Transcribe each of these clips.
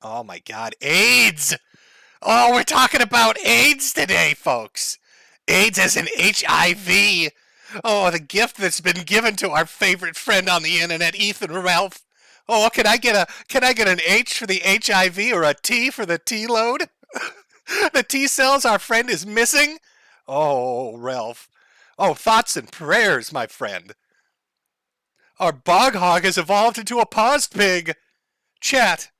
Oh my God, AIDS! Oh, we're talking about AIDS today, folks. AIDS as an HIV. Oh, the gift that's been given to our favorite friend on the internet, Ethan Ralph. Oh, can I get an H for the HIV or a T for the T load? The T cells our friend is missing? Oh, Ralph. Oh, thoughts and prayers, my friend. Our bog hog has evolved into a paused pig. Chat,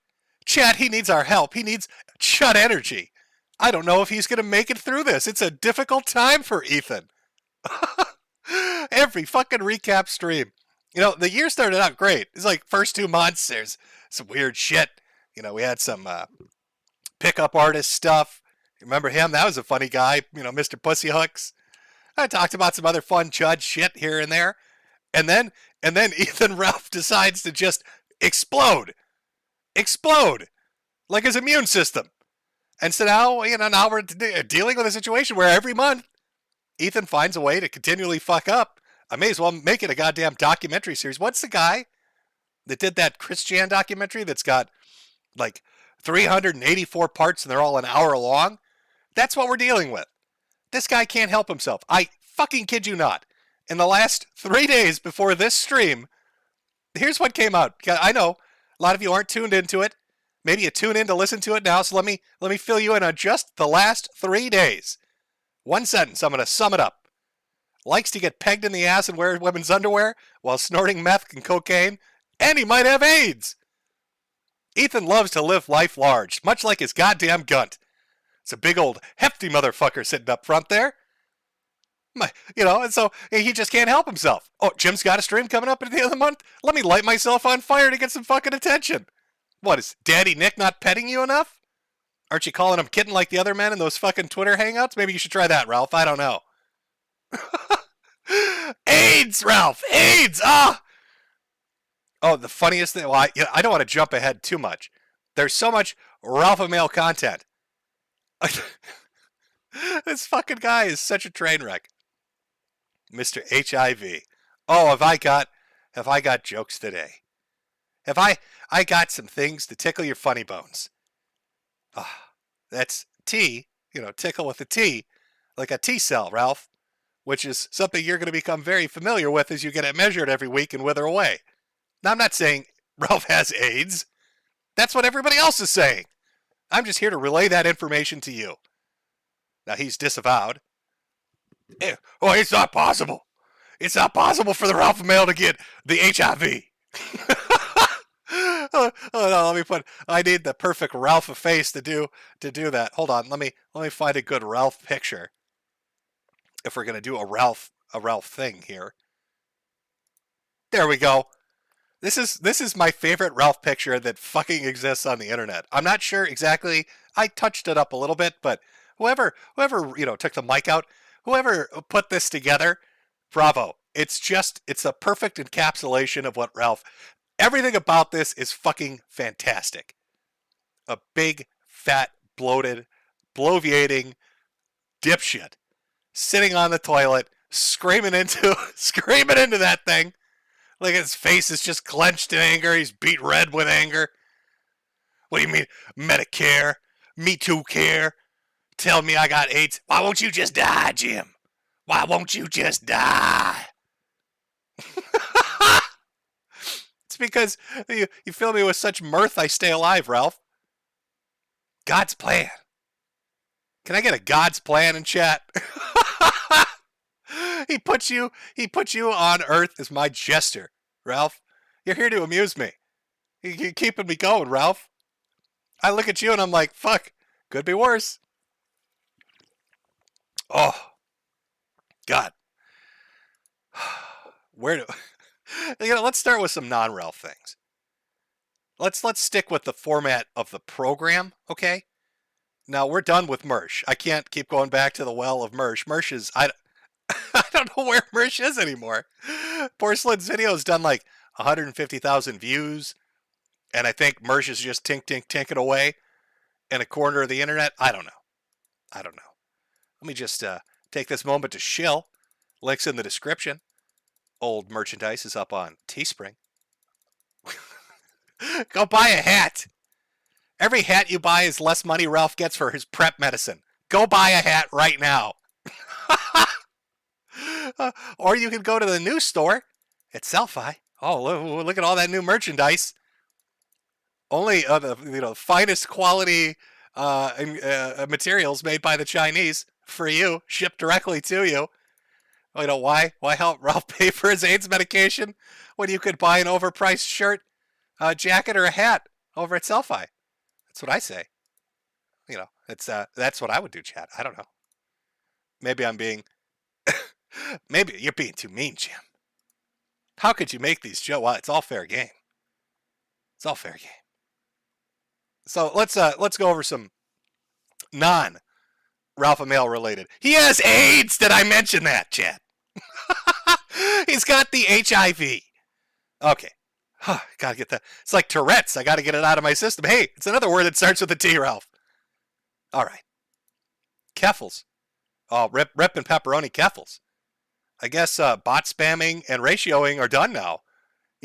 Chat, he needs our help. He needs Chut energy. I don't know if he's going to make it through this. It's a difficult time for Ethan. Every fucking recap stream. The year started out great. It's like first 2 months, there's some weird shit. We had some pickup artist stuff. Remember him? That was a funny guy. Mr. Pussy Hooks. I talked about some other fun Chud shit here and there. And then Ethan Ralph decides to just explode. Explode. Like his immune system. And so now we're dealing with a situation where every month Ethan finds a way to continually fuck up. I may as well make it a goddamn documentary series. What's the guy that did that Chris Chan documentary that's got like 384 parts and they're all an hour long? That's what we're dealing with. This guy can't help himself. I fucking kid you not. In the last 3 days before this stream, here's what came out. I know a lot of you aren't tuned into it. Maybe you tune in to listen to it now, so let me fill you in on just the last 3 days. One sentence, I'm going to sum it up. Likes to get pegged in the ass and wear women's underwear while snorting meth and cocaine, and he might have AIDS. Ethan loves to live life large, much like his goddamn gunt. It's a big old hefty motherfucker sitting up front there. And so he just can't help himself. Oh, Jim's got a stream coming up at the end of the month? Let me light myself on fire to get some fucking attention. What, is Daddy Nick not petting you enough? Aren't you calling him kitten like the other men in those fucking Twitter hangouts? Maybe you should try that, Ralph. I don't know. AIDS, Ralph! AIDS! Ah! Oh, the funniest thing. Well, I don't want to jump ahead too much. There's so much Ralpha Mail content. This fucking guy is such a train wreck. Mr. HIV. Oh, have I got jokes today? Have I got some things to tickle your funny bones. That's T, tickle with a T, like a T cell, Ralph, which is something you're going to become very familiar with as you get it measured every week and wither away. Now, I'm not saying Ralph has AIDS. That's what everybody else is saying. I'm just here to relay that information to you. Now, he's disavowed. Oh, it's not possible. It's not possible for the Ralph male to get the HIV. Oh no, I need the perfect Ralph face to do that. Hold on, let me find a good Ralph picture. If we're gonna do a Ralph thing here. There we go. This is my favorite Ralph picture that fucking exists on the internet. I'm not sure exactly. I touched it up a little bit, but whoever took the mic out, whoever put this together, bravo. It's a perfect encapsulation of what Ralph. Everything about this is fucking fantastic. A big, fat, bloated, bloviating dipshit sitting on the toilet, screaming into that thing. Like his face is just clenched in anger. He's beat red with anger. What do you mean, Medicare? Me too care? Tell me I got AIDS. Why won't you just die, Jim? Why won't you just die? It's because you fill me with such mirth I stay alive, Ralph. God's plan. Can I get a God's plan in chat? He puts you on earth as my jester, Ralph. You're here to amuse me. You're keeping me going, Ralph. I look at you and I'm like, fuck, could be worse. Oh, God. Let's start with some non-Ralph things. Let's stick with the format of the program, okay? Now, we're done with Mersh. I can't keep going back to the well of Mersh. Mersh is... I don't know where Mersh is anymore. Porcelain's video's done like 150,000 views, and I think Mersh is just tinking away in a corner of the internet. I don't know. Let me just take this moment to shill. Links in the description. Old merchandise is up on Teespring. Go buy a hat. Every hat you buy is less money Ralph gets for his prep medicine. Go buy a hat right now. Or you can go to the news store at Selfie. Oh, look at all that new merchandise. Only the finest quality materials made by the Chinese for you, shipped directly to you. Why? Why help Ralph pay for his AIDS medication when you could buy an overpriced shirt, jacket, or a hat over at Selfie? That's what I say. That's what I would do, Chad. I don't know. Maybe I'm being... Maybe you're being too mean, Jim. How could you make these jokes? Well, it's all fair game. It's all fair game. So let's go over some non-Ralph Mail related. He has AIDS. Did I mention that, Chad? He's got the HIV. Okay. Gotta get that. It's like Tourette's. I gotta get it out of my system. Hey, it's another word that starts with a T, Ralph. All right. Keffels. Oh, rip and pepperoni Keffels. I guess bot spamming and ratioing are done now.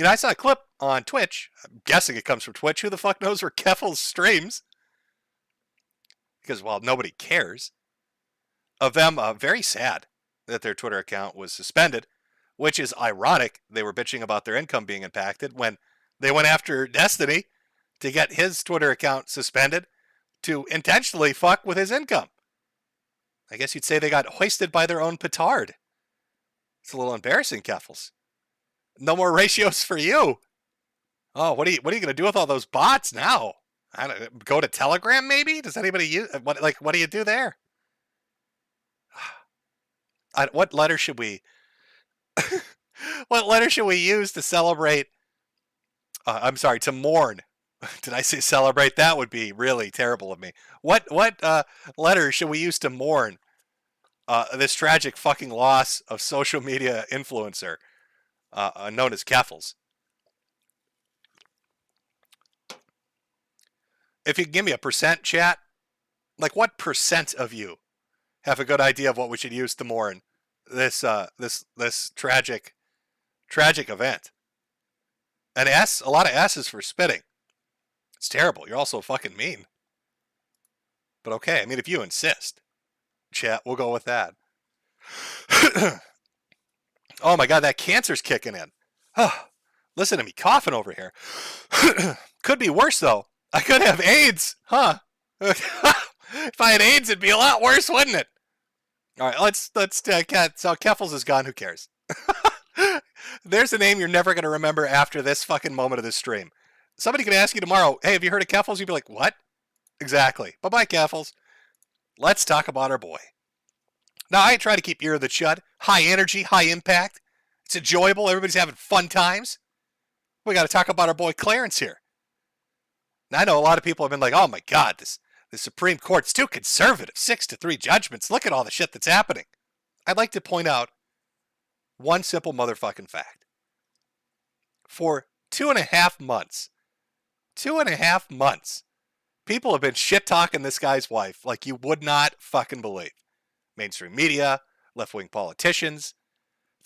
I saw a clip on Twitch. I'm guessing it comes from Twitch. Who the fuck knows where Keffels streams? Because, well, nobody cares. Of them, very sad that their Twitter account was suspended, which is ironic. They were bitching about their income being impacted when they went after Destiny to get his Twitter account suspended to intentionally fuck with his income. I guess you'd say they got hoisted by their own petard. It's a little embarrassing, Keffels. No more ratios for you. Oh, what are you going to do with all those bots now? I don't go to Telegram maybe? Does anybody use what do you do there? What letter should we what letter should we use to celebrate I'm sorry, to mourn? Did I say celebrate? That would be really terrible of me. What letter should we use to mourn this tragic fucking loss of social media influencer known as Keffels? If you can give me a percent, chat, like what percent of you have a good idea of what we should use to mourn this tragic event? An S, a lot of S's for spitting. It's terrible. You're also fucking mean. But okay, I mean, if you insist, chat, we'll go with that. Oh my God, that cancer's kicking in. Listen to me coughing over here. Could be worse though. I could have AIDS, huh? If I had AIDS, it'd be a lot worse, wouldn't it? All right, let's so Keffels is gone. Who cares? There's a name you're never going to remember after this fucking moment of this stream. Somebody could ask you tomorrow, hey, have you heard of Keffels? You'd be like, what? Exactly. Bye-bye, Keffels. Let's talk about our boy. Now, I try to keep Ear of the Chud. High energy, high impact. It's enjoyable. Everybody's having fun times. We got to talk about our boy Clarence here. Now, I know a lot of people have been like, oh my God, the Supreme Court's too conservative. 6-3 judgments. Look at all the shit that's happening. I'd like to point out one simple motherfucking fact. For 2.5 months, people have been shit-talking this guy's wife like you would not fucking believe. Mainstream media, left-wing politicians,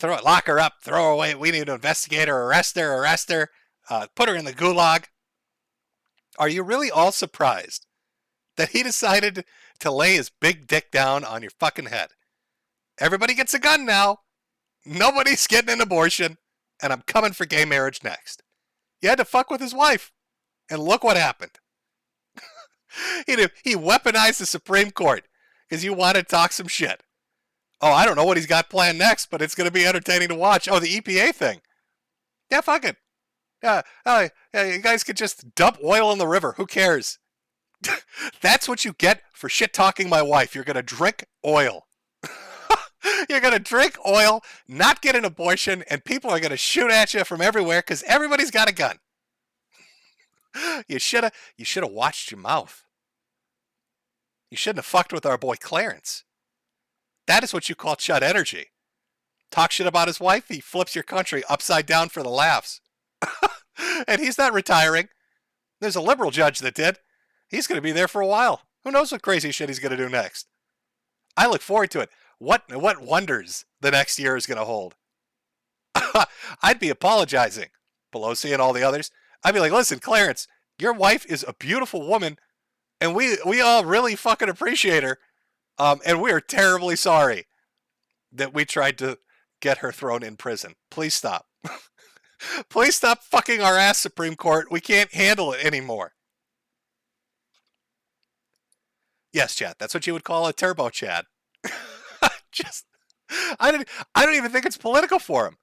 lock her up, throw her away, we need to investigate her, arrest her, put her in the gulag. Are you really all surprised that he decided to lay his big dick down on your fucking head? Everybody gets a gun now. Nobody's getting an abortion, and I'm coming for gay marriage next. You had to fuck with his wife, and look what happened. He weaponized the Supreme Court because you wanted to talk some shit. Oh, I don't know what he's got planned next, but it's going to be entertaining to watch. Oh, the EPA thing. Yeah, fuck it. Yeah, you guys could just dump oil in the river. Who cares? That's what you get for shit-talking my wife. You're going to drink oil. You're going to drink oil, not get an abortion, and people are going to shoot at you from everywhere because everybody's got a gun. You should have watched your mouth. You shouldn't have fucked with our boy Clarence. That is what you call chud energy. Talk shit about his wife, he flips your country upside down for the laughs. And he's not retiring. There's a liberal judge that did. He's going to be there for a while. Who knows what crazy shit he's going to do next? I look forward to it. What wonders the next year is going to hold. I'd be apologizing. Pelosi and all the others. I'd be like, listen, Clarence, Your wife is a beautiful woman, and we all really fucking appreciate her. And we are terribly sorry that we tried to get her thrown in prison. Please stop. Please stop fucking our ass, Supreme Court. We can't handle it anymore. Yes, Chad. That's what you would call a turbo Chad. Just, I don't even think it's political for him.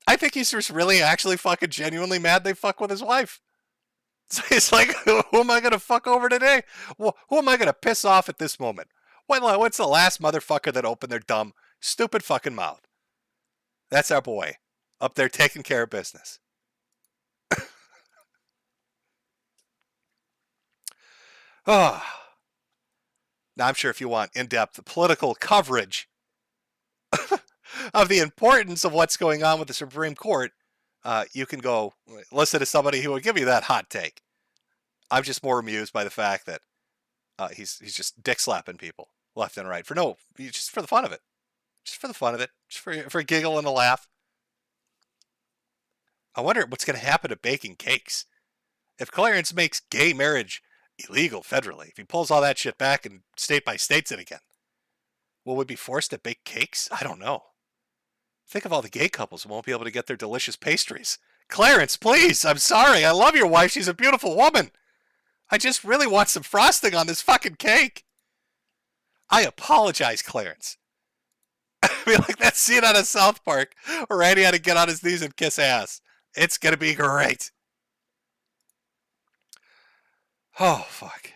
I think he's just really actually fucking genuinely mad they fuck with his wife. So he's like, who am I going to fuck over today? Well, who am I going to piss off at this moment? What's the last motherfucker that opened their dumb, stupid fucking mouth? That's our boy. Up there taking care of business. Oh. Now, I'm sure if you want in-depth political coverage of the importance of what's going on with the Supreme Court, you can go listen to somebody who would give you that hot take. I'm just more amused by the fact that he's just dick slapping people left and right just for the fun of it, just for a giggle and a laugh. I wonder what's going to happen to baking cakes if Clarence makes gay marriage illegal federally. If he pulls all that shit back and state by states it again, will we be forced to bake cakes? I don't know. Think of all the gay couples who won't be able to get their delicious pastries. Clarence, please, I'm sorry. I love your wife. She's a beautiful woman. I just really want some frosting on this fucking cake. I apologize, Clarence. I feel like that scene out of South Park where Randy had to get on his knees and kiss ass. It's going to be great. Oh, fuck.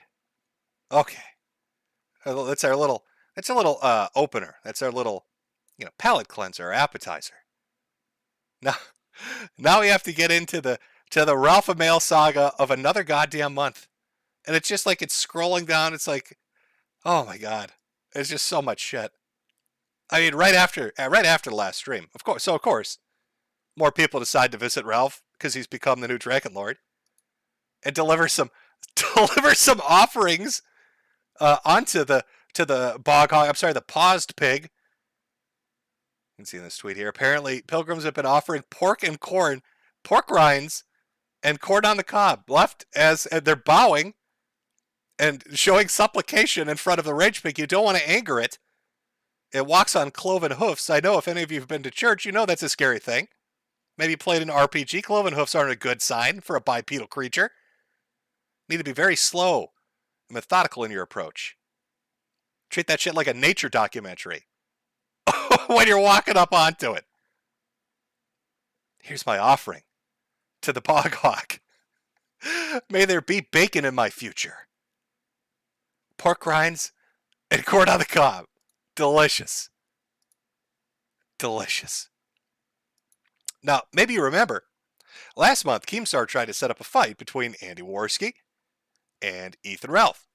Okay. That's our little opener. That's our little, palate cleanser, appetizer. Now we have to get into the Ralph Mail saga of another goddamn month. And it's just like it's scrolling down. It's like, oh my God. It's just so much shit. I mean, right after the last stream, of course, more people decide to visit Ralph because he's become the new Dragon Lord and deliver some offerings onto the bog hog. I'm sorry, the paused pig. You can see in this tweet here. Apparently, pilgrims have been offering pork rinds, and corn on the cob, left as they're bowing and showing supplication in front of the rage pig. You don't want to anger it. It walks on cloven hoofs. I know if any of you have been to church, you know that's a scary thing. Maybe played an RPG. Cloven hoofs aren't a good sign for a bipedal creature. You need to be very slow and methodical in your approach. Treat that shit like a nature documentary when you're walking up onto it. Here's my offering to the bog hog. May there be bacon in my future. Pork rinds and corn on the cob. Delicious. Delicious. Now, maybe you remember, last month, Keemstar tried to set up a fight between Andy Worski and Ethan Ralph.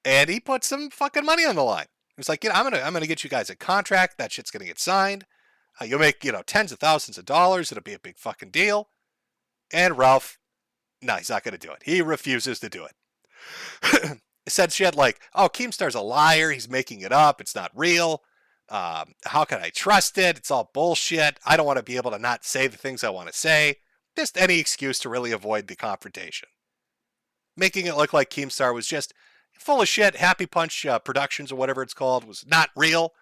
And he put some fucking money on the line. He was like, I'm gonna get you guys a contract. That shit's gonna get signed. You'll make, tens of thousands of dollars. It'll be a big fucking deal. And Ralph, no, he's not gonna do it. He refuses to do it. Said shit like, oh, Keemstar's a liar. He's making it up. It's not real. How can I trust it? It's all bullshit. I don't want to be able to not say the things I want to say. Just any excuse to really avoid the confrontation. Making it look like Keemstar was just full of shit. Happy Punch Productions or whatever it's called was not real.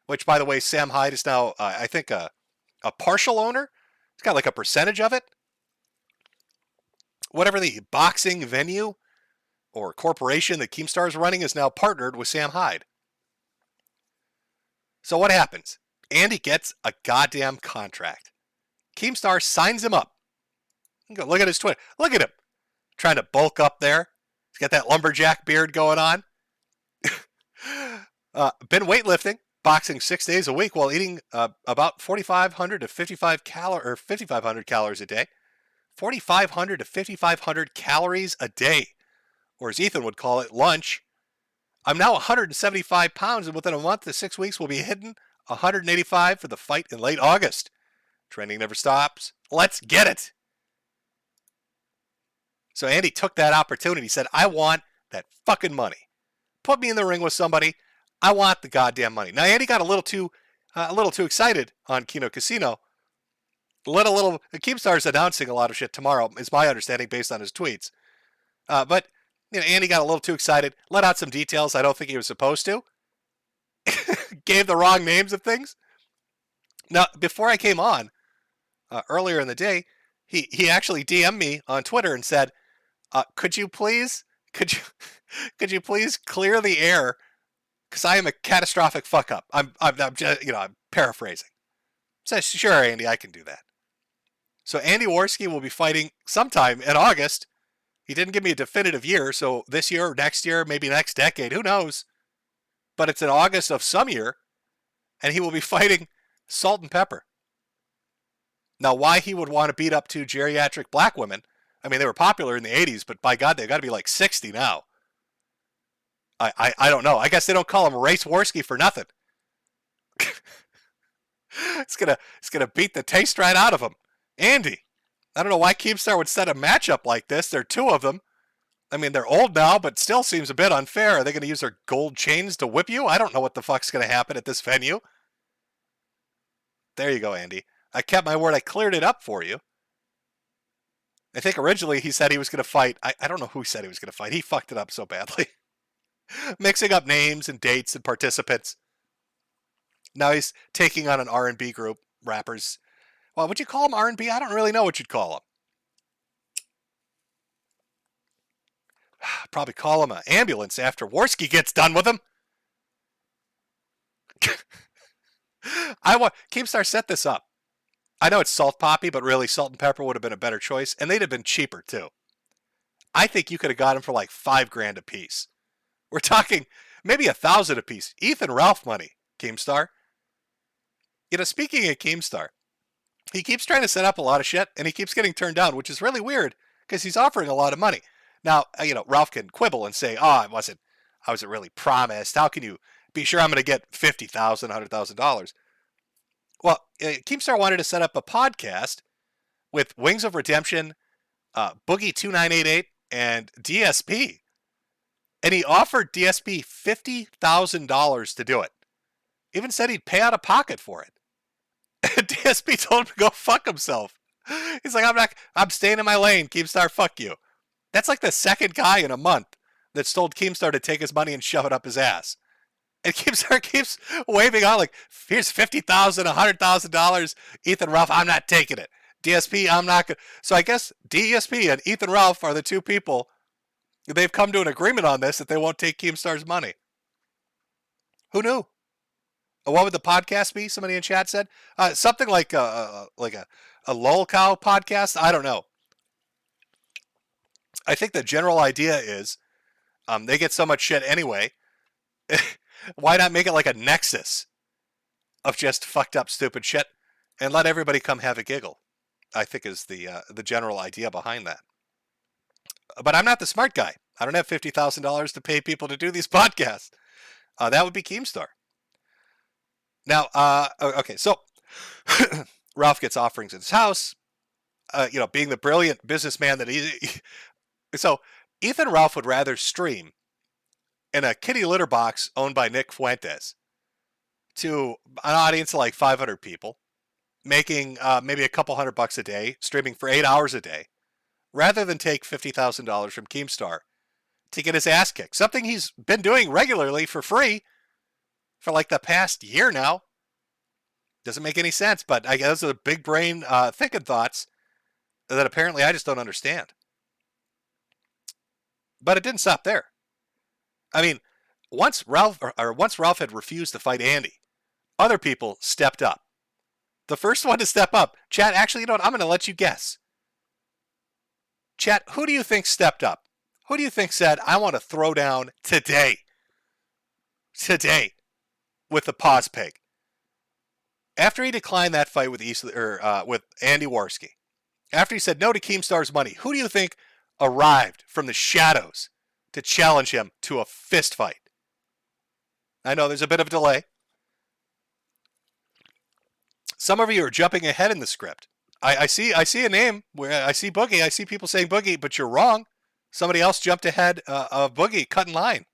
Which, by the way, Sam Hyde is now, I think, a partial owner. He's got like a percentage of it. Whatever the boxing venue or corporation that Keemstar is running is now partnered with Sam Hyde. So what happens? Andy gets a goddamn contract. Keemstar signs him up. Look at his Twitter. Look at him. Trying to bulk up there. He's got that lumberjack beard going on. Been weightlifting, boxing 6 days a week while eating about 4,500 to 5,500 calories a day. 4,500 to 5,500 calories a day. Or as Ethan would call it, lunch. I'm now 175 pounds, and within a month to 6 weeks, we'll be hitting 185 for the fight in late August. Training never stops. Let's get it. So Andy took that opportunity. He said, I want that fucking money. Put me in the ring with somebody. I want the goddamn money. Now, Andy got a little too excited on Kino Casino. Keemstar's announcing a lot of shit tomorrow, is my understanding based on his tweets. But Andy got a little too excited, let out some details I don't think he was supposed to, gave the wrong names of things. Now, before I came on earlier in the day, he actually DM'd me on Twitter and said, "Could you please could you please clear the air because I am a catastrophic fuck up." I'm just I'm paraphrasing. Says, "Sure, Andy, I can do that." So Andy Worski will be fighting sometime in August. He didn't give me a definitive year, so this year, next year, maybe next decade, who knows? But it's in August of some year, and he will be fighting Salt and Pepper. Now, why he would want to beat up two geriatric black women, I mean, they were popular in the 80s, but by God, they've got to be like 60 now. I don't know. I guess they don't call him Race Worski for nothing. It's gonna beat the taste right out of him. Andy, I don't know why Keemstar would set a matchup like this. There are two of them. I mean, they're old now, but still seems a bit unfair. Are they going to use their gold chains to whip you? I don't know what the fuck's going to happen at this venue. There you go, Andy. I kept my word. I cleared it up for you. I think originally he said he was going to fight. I don't know who said he was going to fight. He fucked it up so badly. Mixing up names and dates and participants. Now he's taking on an R&B group, rappers. Well, would you call them R&B? I don't really know what you'd call them. Probably call him an ambulance after Worski gets done with him. Keemstar set this up. I know it's Salt Poppy, but really Salt and Pepper would have been a better choice, and they'd have been cheaper too. I think you could have got them for like $5,000 a piece. We're talking maybe $1,000 a piece. Ethan Ralph money, Keemstar. Speaking of Keemstar, he keeps trying to set up a lot of shit, and he keeps getting turned down, which is really weird because he's offering a lot of money. Now, Ralph can quibble and say, I wasn't really promised. How can you be sure I'm going to get $50,000, $100,000? Well, Keemstar wanted to set up a podcast with Wings of Redemption, Boogie 2988, and DSP. And he offered DSP $50,000 to do it. Even said he'd pay out of pocket for it. And DSP told him to go fuck himself. He's like, I'm staying in my lane. Keemstar, fuck you. That's like the second guy in a month that's told Keemstar to take his money and shove it up his ass. And Keemstar keeps waving on like, here's $50,000, $100,000. Ethan Ralph, I'm not taking it. DSP, I'm not going to. So I guess DSP and Ethan Ralph are the two people. They've come to an agreement on this that they won't take Keemstar's money. Who knew? What would the podcast be? Somebody in chat said something like a lol cow podcast. I don't know. I think the general idea is they get so much shit anyway. Why not make it like a nexus of just fucked up stupid shit and let everybody come have a giggle? I think is the general idea behind that. But I'm not the smart guy. I don't have $50,000 to pay people to do these podcasts. That would be Keemstar. Now, okay, so Ralph gets offerings in his house. Being the brilliant businessman that he so Ethan Ralph would rather stream in a kitty litter box owned by Nick Fuentes to an audience of like 500 people, making maybe a couple $100 a day, streaming for 8 hours a day, rather than take $50,000 from Keemstar to get his ass kicked. Something he's been doing regularly for free for like the past year now. Doesn't make any sense, but I guess those are big brain thinking thoughts that apparently I just don't understand. But it didn't stop there. I mean, once Ralph had refused to fight Andy, other people stepped up. The first one to step up, chat, actually, you know what? I'm going to let you guess. Chat, who do you think stepped up? Who do you think said, I want to throw down today? Today. With the pause pig. After he declined that fight with with Andy Worski, after he said no to Keemstar's money, who do you think arrived from the shadows to challenge him to a fist fight? I know there's a bit of a delay. Some of you are jumping ahead in the script. I see a name where I see Boogie. I see people saying Boogie, but you're wrong. Somebody else jumped ahead of Boogie, cut in line.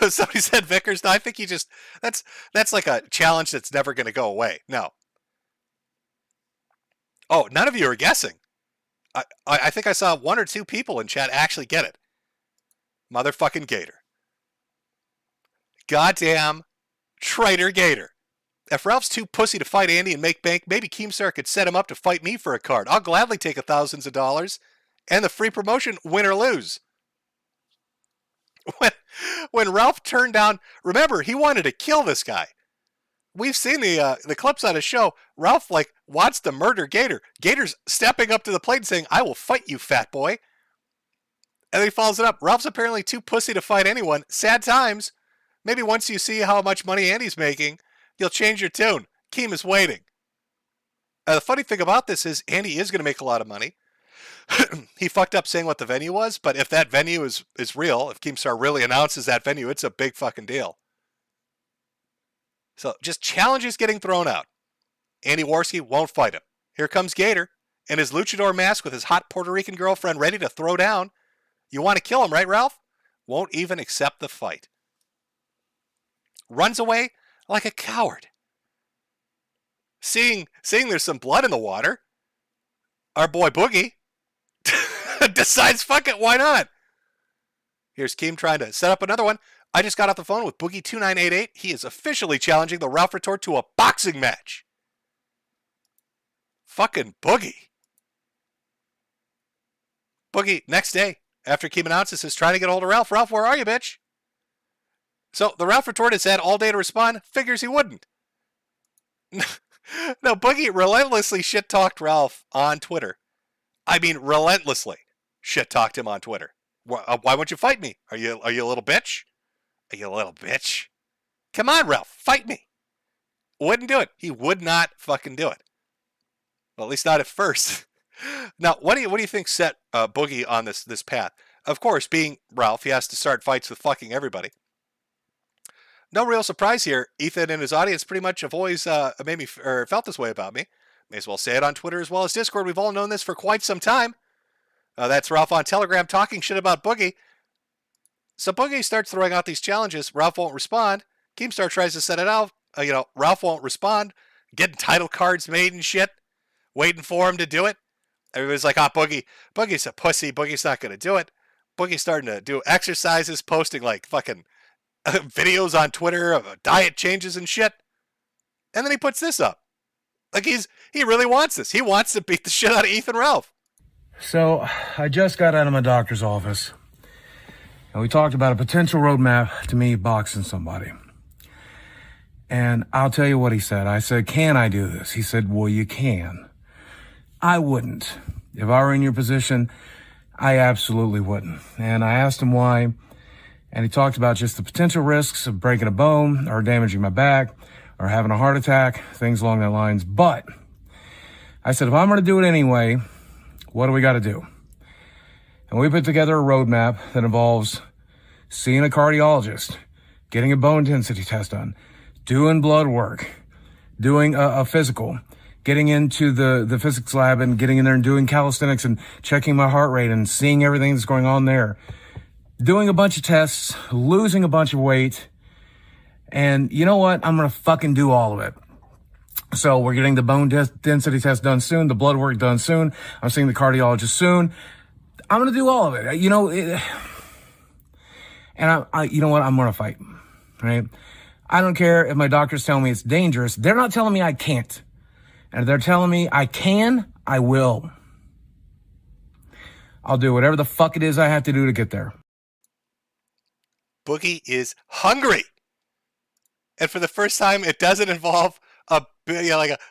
Somebody said Vickers. No, I think that's like a challenge that's never going to go away. No. Oh, none of you are guessing. I think I saw 1 or 2 people in chat actually get it. Motherfucking Gator. Goddamn traitor Gator. If Ralph's too pussy to fight Andy and make bank, maybe Keemstar could set him up to fight me for a card. I'll gladly take thousands of dollars and the free promotion, win or lose. When Ralph turned down, remember, he wanted to kill this guy. We've seen the clips on his show. Ralph wants to murder Gator. Gator's stepping up to the plate and saying, "I will fight you, fat boy." And then he follows it up. Ralph's apparently too pussy to fight anyone. Sad times. Maybe once you see how much money Andy's making, you'll change your tune. Keem is waiting. The funny thing about this is Andy is going to make a lot of money. He fucked up saying what the venue was, but if that venue is real, if Keemstar really announces that venue, it's a big fucking deal. So just challenges getting thrown out. Andy Warski won't fight him. Here comes Gator in his luchador mask with his hot Puerto Rican girlfriend ready to throw down. You want to kill him, right, Ralph? Won't even accept the fight. Runs away like a coward. Seeing there's some blood in the water, our boy Boogie decides, fuck it, why not? Here's Keem trying to set up another one. I just got off the phone with Boogie2988. He is officially challenging the Ralph Retort to a boxing match. Fucking Boogie. Boogie, next day, after Keem announces, is trying to get a hold of Ralph. Ralph, where are you, bitch? So the Ralph Retort has had all day to respond. Figures he wouldn't. No, Boogie relentlessly shit-talked Ralph on Twitter. I mean, relentlessly shit-talked him on Twitter. Why won't you fight me? Are you a little bitch? Are you a little bitch? Come on, Ralph, fight me. Wouldn't do it. He would not fucking do it. Well, at least not at first. Now, what do you think set Boogie on this path? Of course, being Ralph, he has to start fights with fucking everybody. No real surprise here. Ethan and his audience pretty much have always made me or felt this way about me. May as well say it on Twitter as well as Discord. We've all known this for quite some time. That's Ralph on Telegram talking shit about Boogie. So Boogie starts throwing out these challenges. Ralph won't respond. Keemstar tries to set it out. Ralph won't respond. Getting title cards made and shit. Waiting for him to do it. Everybody's like, Boogie's a pussy. Boogie's not going to do it. Boogie's starting to do exercises, posting like fucking videos on Twitter of diet changes and shit. And then he puts this up. Like he really wants this. He wants to beat the shit out of Ethan Ralph. So I just got out of my doctor's office. And we talked about a potential roadmap to me boxing somebody. And I'll tell you what he said. I said, can I do this? He said, well, you can. I wouldn't. If I were in your position, I absolutely wouldn't. And I asked him why. And he talked about just the potential risks of breaking a bone or damaging my back or having a heart attack, things along that lines. But I said, if I'm going to do it anyway, what do we got to do? And we put together a roadmap that involves seeing a cardiologist, getting a bone density test done, doing blood work, doing a physical, getting into the physics lab and getting in there and doing calisthenics and checking my heart rate and seeing everything that's going on there, doing a bunch of tests, losing a bunch of weight. And you know what? I'm going to fucking do all of it. So we're getting the bone density test done soon, the blood work done soon. I'm seeing the cardiologist soon. I'm going to do all of it, and I you know what? I'm going to fight, right? I don't care if my doctors tell me it's dangerous. They're not telling me I can't. And if they're telling me I can, I will. I'll do whatever the fuck it is I have to do to get there. Boogie is hungry. And for the first time, it doesn't involve a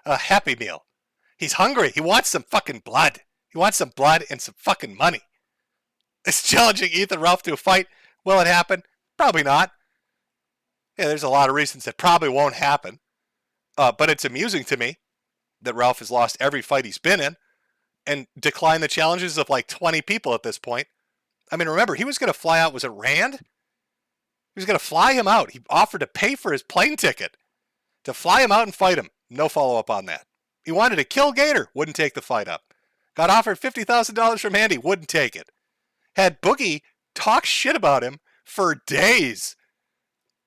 Happy Meal. He's hungry. He wants some fucking blood. He wants some blood and some fucking money. It's challenging Ethan Ralph to a fight. Will it happen? Probably not. Yeah, there's a lot of reasons that probably won't happen. But it's amusing to me that Ralph has lost every fight he's been in and declined the challenges of like 20 people at this point. I mean, remember, he was going to fly out. Was it Rand? He was going to fly him out. He offered to pay for his plane ticket to fly him out and fight him. No follow-up on that. He wanted to kill Gator. Wouldn't take the fight up. Got offered $50,000 from Andy. Wouldn't take it. Had Boogie talk shit about him for days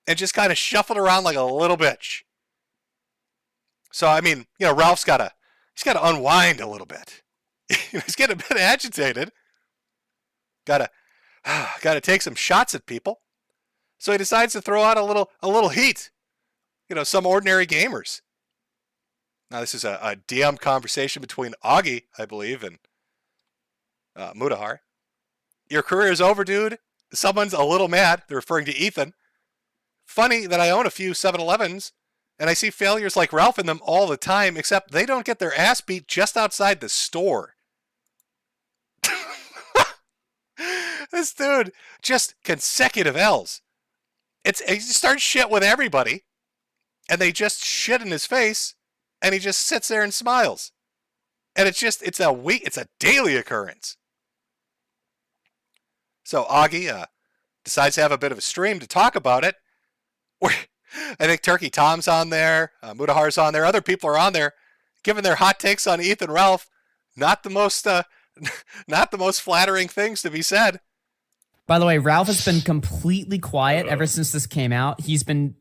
and just kind of shuffled around like a little bitch. So, I mean, Ralph's got to unwind a little bit. He's getting a bit agitated. Gotta take some shots at people. So he decides to throw out a little heat. Some ordinary gamers. Now this is a DM conversation between Augie, I believe, and Mutahar. Your career is over, dude. Someone's a little mad. They're referring to Ethan. Funny that I own a few 7-Elevens, and I see failures like Ralph in them all the time, except they don't get their ass beat just outside the store. This dude, just consecutive L's. He starts shit with everybody, and they just shit in his face, and he just sits there and smiles. And it's a daily occurrence. So Augie decides to have a bit of a stream to talk about it. I think Turkey Tom's on there, Mutahar's on there, other people are on there, giving their hot takes on Ethan Ralph. Not the most flattering things to be said. By the way, Ralph has been completely quiet ever since this came out. He's been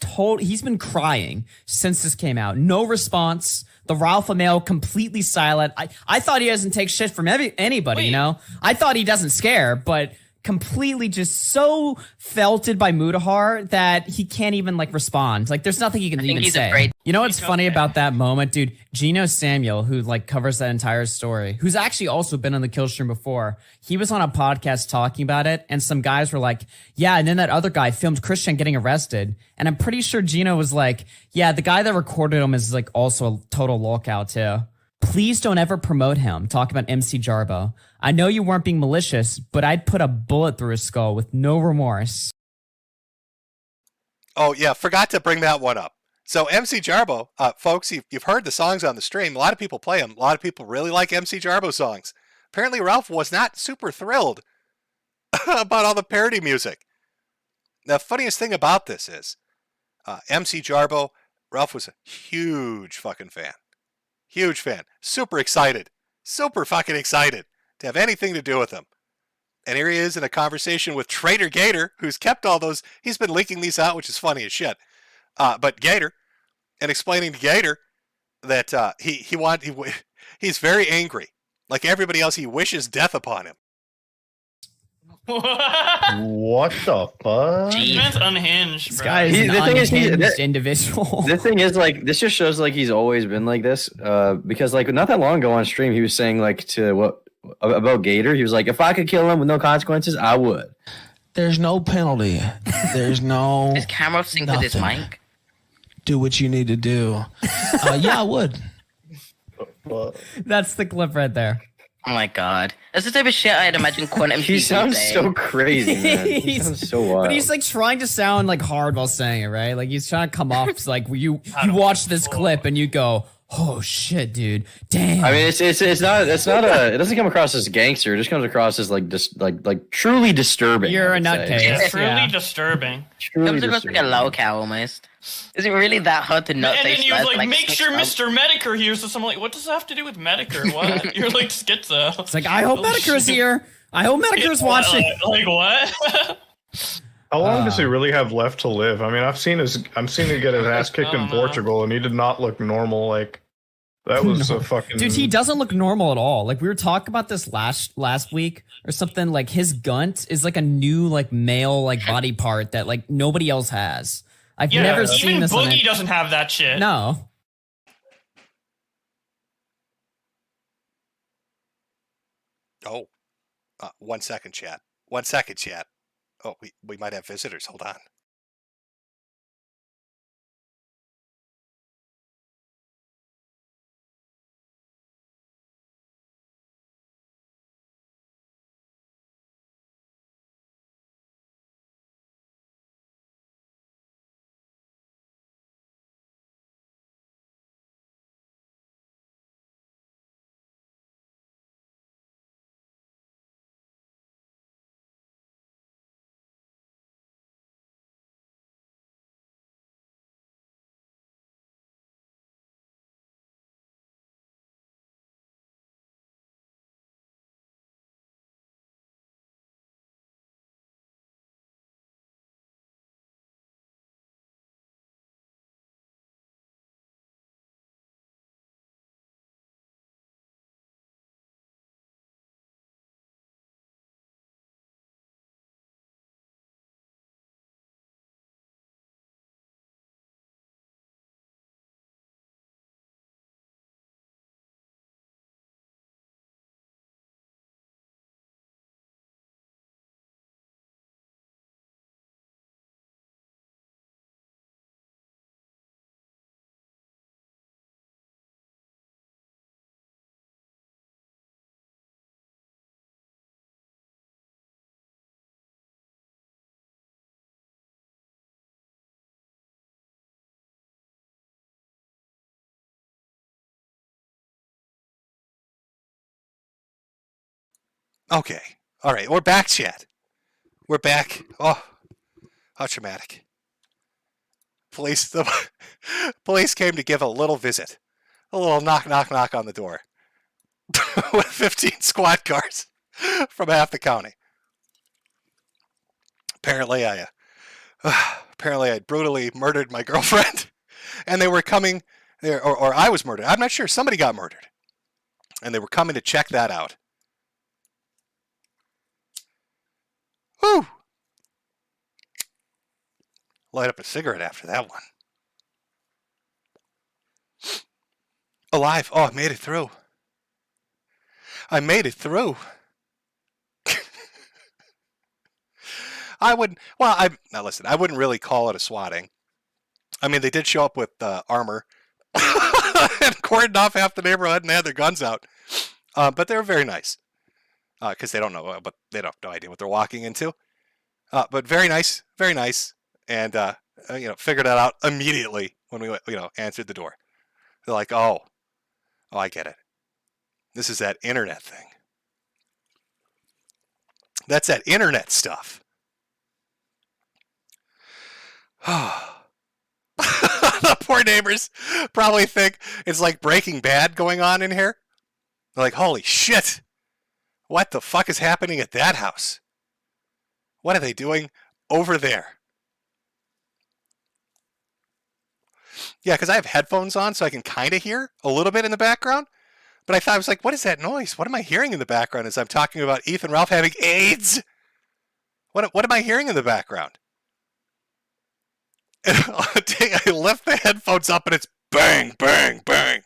crying since this came out. No response. The Ralpha male completely silent. I thought he doesn't take shit from anybody, I thought he doesn't scare, but completely just so felted by Mutahar that he can't even respond. There's nothing he can even say. Afraid. You know what's funny about that moment, dude? Gino Samuel, who covers that entire story, who's actually also been on the kill stream before, he was on a podcast talking about it, and some guys were like, yeah, and then that other guy filmed Christian getting arrested, and I'm pretty sure Gino was like, yeah, the guy that recorded him is also a total lockout too. Please don't ever promote him. Talk about MC Jarbo. I know you weren't being malicious, but I'd put a bullet through his skull with no remorse. Oh, yeah, forgot to bring that one up. So MC Jarbo, folks, you've heard the songs on the stream. A lot of people play them. A lot of people really like MC Jarbo songs. Apparently, Ralph was not super thrilled about all the parody music. The funniest thing about this is MC Jarbo, Ralph was a huge fucking fan. Huge fan. Super excited. Super fucking excited to have anything to do with him. And here he is in a conversation with Trader Gator, who's kept all those. He's been leaking these out, which is funny as shit. But Gator, and explaining to Gator that he's very angry. Like everybody else, he wishes death upon him. What the fuck? This man's unhinged, bro. This guy is an unhinged individual. The thing is, this just shows he's always been like this. Because not that long ago on stream, he was saying about Gator. He was like, if I could kill him with no consequences, I would. There's no penalty. There's no. His camera synced with his mic. Do what you need to do. Yeah, I would. That's the clip right there. Oh my god. That's the type of shit I'd imagine Quantum He sounds so crazy, man. He sounds so wild. But he's trying to sound hard while saying it, right? He's trying to come off as you watch this clip and you go, oh shit, dude, damn. I mean, it's not it doesn't come across as gangster. It just comes across as truly disturbing. You're a nutcase. It's truly disturbing. Comes across like a lowcow almost. Is it really that hard to not And say then he was stuff? make sure Mr. Metokur here. So I'm like, what does that have to do with Metokur? What? You're schizo. It's I hope Metokur's here. I hope Metokur's watching. What? How long does he really have left to live? I mean, I've seen him get his ass kicked in Portugal, and he did not look normal. That was a fucking dude. He doesn't look normal at all. We were talking about this last week or something. His gunt is a new male body part that nobody else has. I've never seen even this. Boogie doesn't have that shit. No. Oh, 1 second, chat. 1 second, chat. Oh, we might have visitors. Hold on. Okay. All right. We're back, chat. We're back. Oh, how traumatic. The police came to give a little visit. A little knock, knock, knock on the door. With 15 squad cars from half the county. Apparently I brutally murdered my girlfriend. And they were coming, or I was murdered. I'm not sure. Somebody got murdered. And they were coming to check that out. Whew. Light up a cigarette after that one. Alive. Oh, I made it through. I made it through. I wouldn't, now listen, I wouldn't really call it a swatting. I mean, they did show up with armor and cordoned off half the neighborhood and they had their guns out. But they were very nice. Because they don't know, but they don't have no idea what they're walking into. But very nice, very nice. And, figured that out immediately when we, answered the door. They're like, oh, I get it. This is that internet thing. That's that internet stuff. The poor neighbors probably think it's like Breaking Bad going on in here. They're like, holy shit. What the fuck is happening at that house? What are they doing over there? Yeah, because I have headphones on so I can kind of hear a little bit in the background. But I was like, what is that noise? What am I hearing in the background as I'm talking about Ethan Ralph having AIDS? What am I hearing in the background? And I lift the headphones up and it's bang, bang, bang.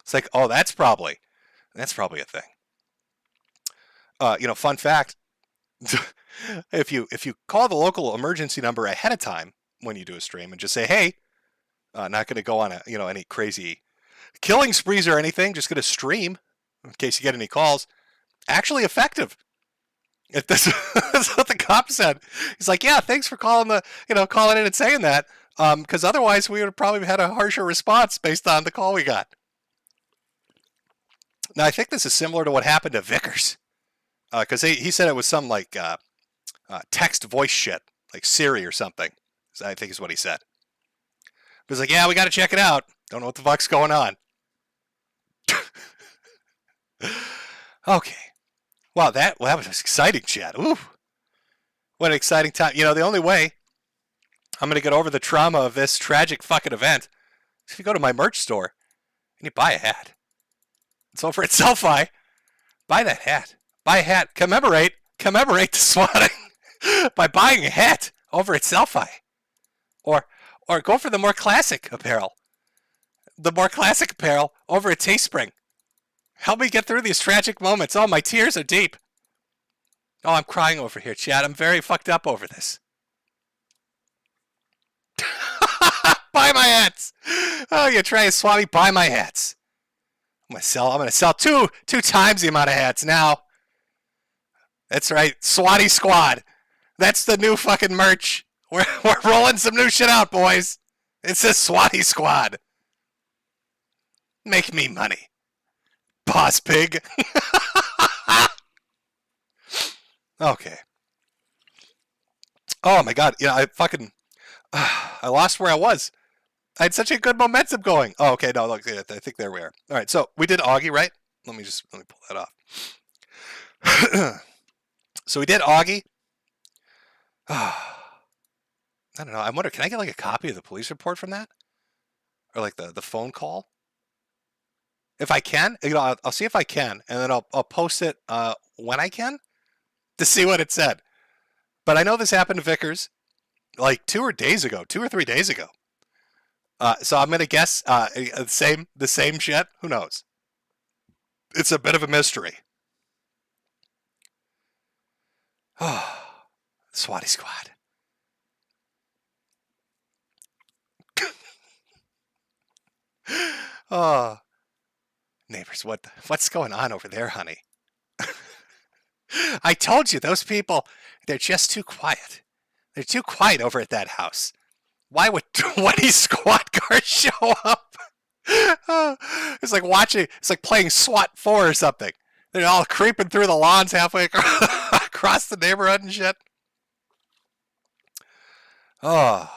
It's like, oh, that's probably a thing. Fun fact. If you call the local emergency number ahead of time when you do a stream and just say, hey, not going to go on any crazy killing sprees or anything, just going to stream in case you get any calls. Actually effective. If that's what the cop said. He's like, yeah, thanks for calling calling in and saying that. Because otherwise we would have probably had a harsher response based on the call we got. Now I think this is similar to what happened to Vickers. Because he said it was some like text voice shit, like Siri or something. I think is what he said. He was like, yeah, we got to check it out. Don't know what the fuck's going on. Okay. Wow, that was exciting, chat. Ooh. What an exciting time. The only way I'm going to get over the trauma of this tragic fucking event is if you go to my merch store and you buy a hat. It's over at Selfie. Buy that hat. Buy a hat. Commemorate the swatting by buying a hat over at Selfie. Or go for the more classic apparel. The more classic apparel over at Teespring. Help me get through these tragic moments. Oh, my tears are deep. Oh, I'm crying over here, chat. I'm very fucked up over this. Buy my hats. Oh, you try to swap me? Buy my hats. I'm gonna sell two times the amount of hats now. That's right, Swatty Squad. That's the new fucking merch. We're rolling some new shit out, boys. It says Swatty Squad. Make me money. Boss pig. Okay. Oh my god. I lost where I was. I had such a good momentum going. Oh, okay. No, look, I think there we are. All right. So we did Augie, right? Let me pull that off. So we did Augie. I don't know. I wonder, can I get like a copy of the police report from that? Or like the phone call? If I can, I'll see if I can, and then I'll post it when I can to see what it said. But I know this happened to Vickers like 2 or 3 days ago. So I'm gonna guess the same shit. Who knows? It's a bit of a mystery. Oh, Swatty Squad. Oh. Neighbors, what's going on over there, honey? I told you, those people, they're just too quiet. They're too quiet over at that house. Why would 20 squad cars show up? It's like playing SWAT 4 or something. They're all creeping through the lawns halfway across the neighborhood and shit. Oh,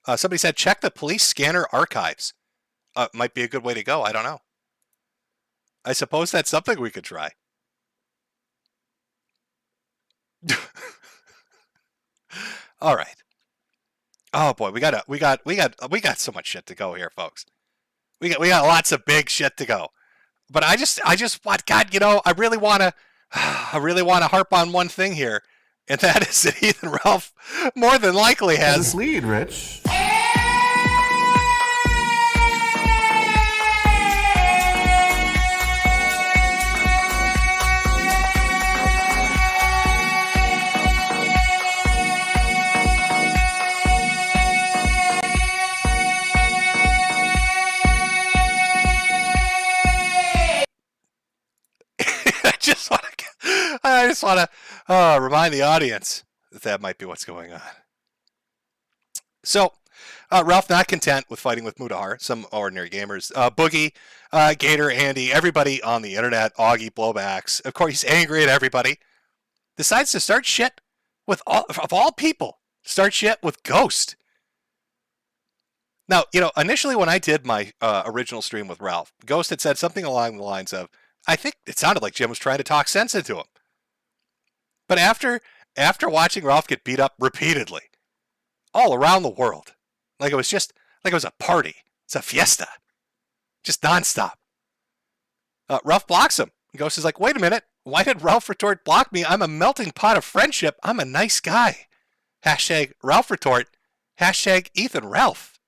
boy. Somebody said, check the police scanner archives. Might be a good way to go. I don't know. I suppose that's something we could try. All right. Oh boy, we got so much shit to go here, folks. We got lots of big shit to go. But I just want, God, I really want to harp on one thing here, and that is that Ethan Ralph more than likely has this lead, Rich. I just want to remind the audience that might be what's going on. So, Ralph not content with fighting with Mudahar, some ordinary gamers, Boogie, Gator, Andy, everybody on the internet, Augie, Blowbacks, of course he's angry at everybody, decides to start shit with, of all people, start shit with Ghost. Now, initially when I did my original stream with Ralph, Ghost had said something along the lines of, I think it sounded like Jim was trying to talk sense into him. But after watching Ralph get beat up repeatedly, all around the world, like it was a party, it's a fiesta, just nonstop. Ralph blocks him. Ghost is like, wait a minute, why did Ralph retort block me? I'm a melting pot of friendship. I'm a nice guy. Hashtag Ralph retort. Hashtag Ethan Ralph.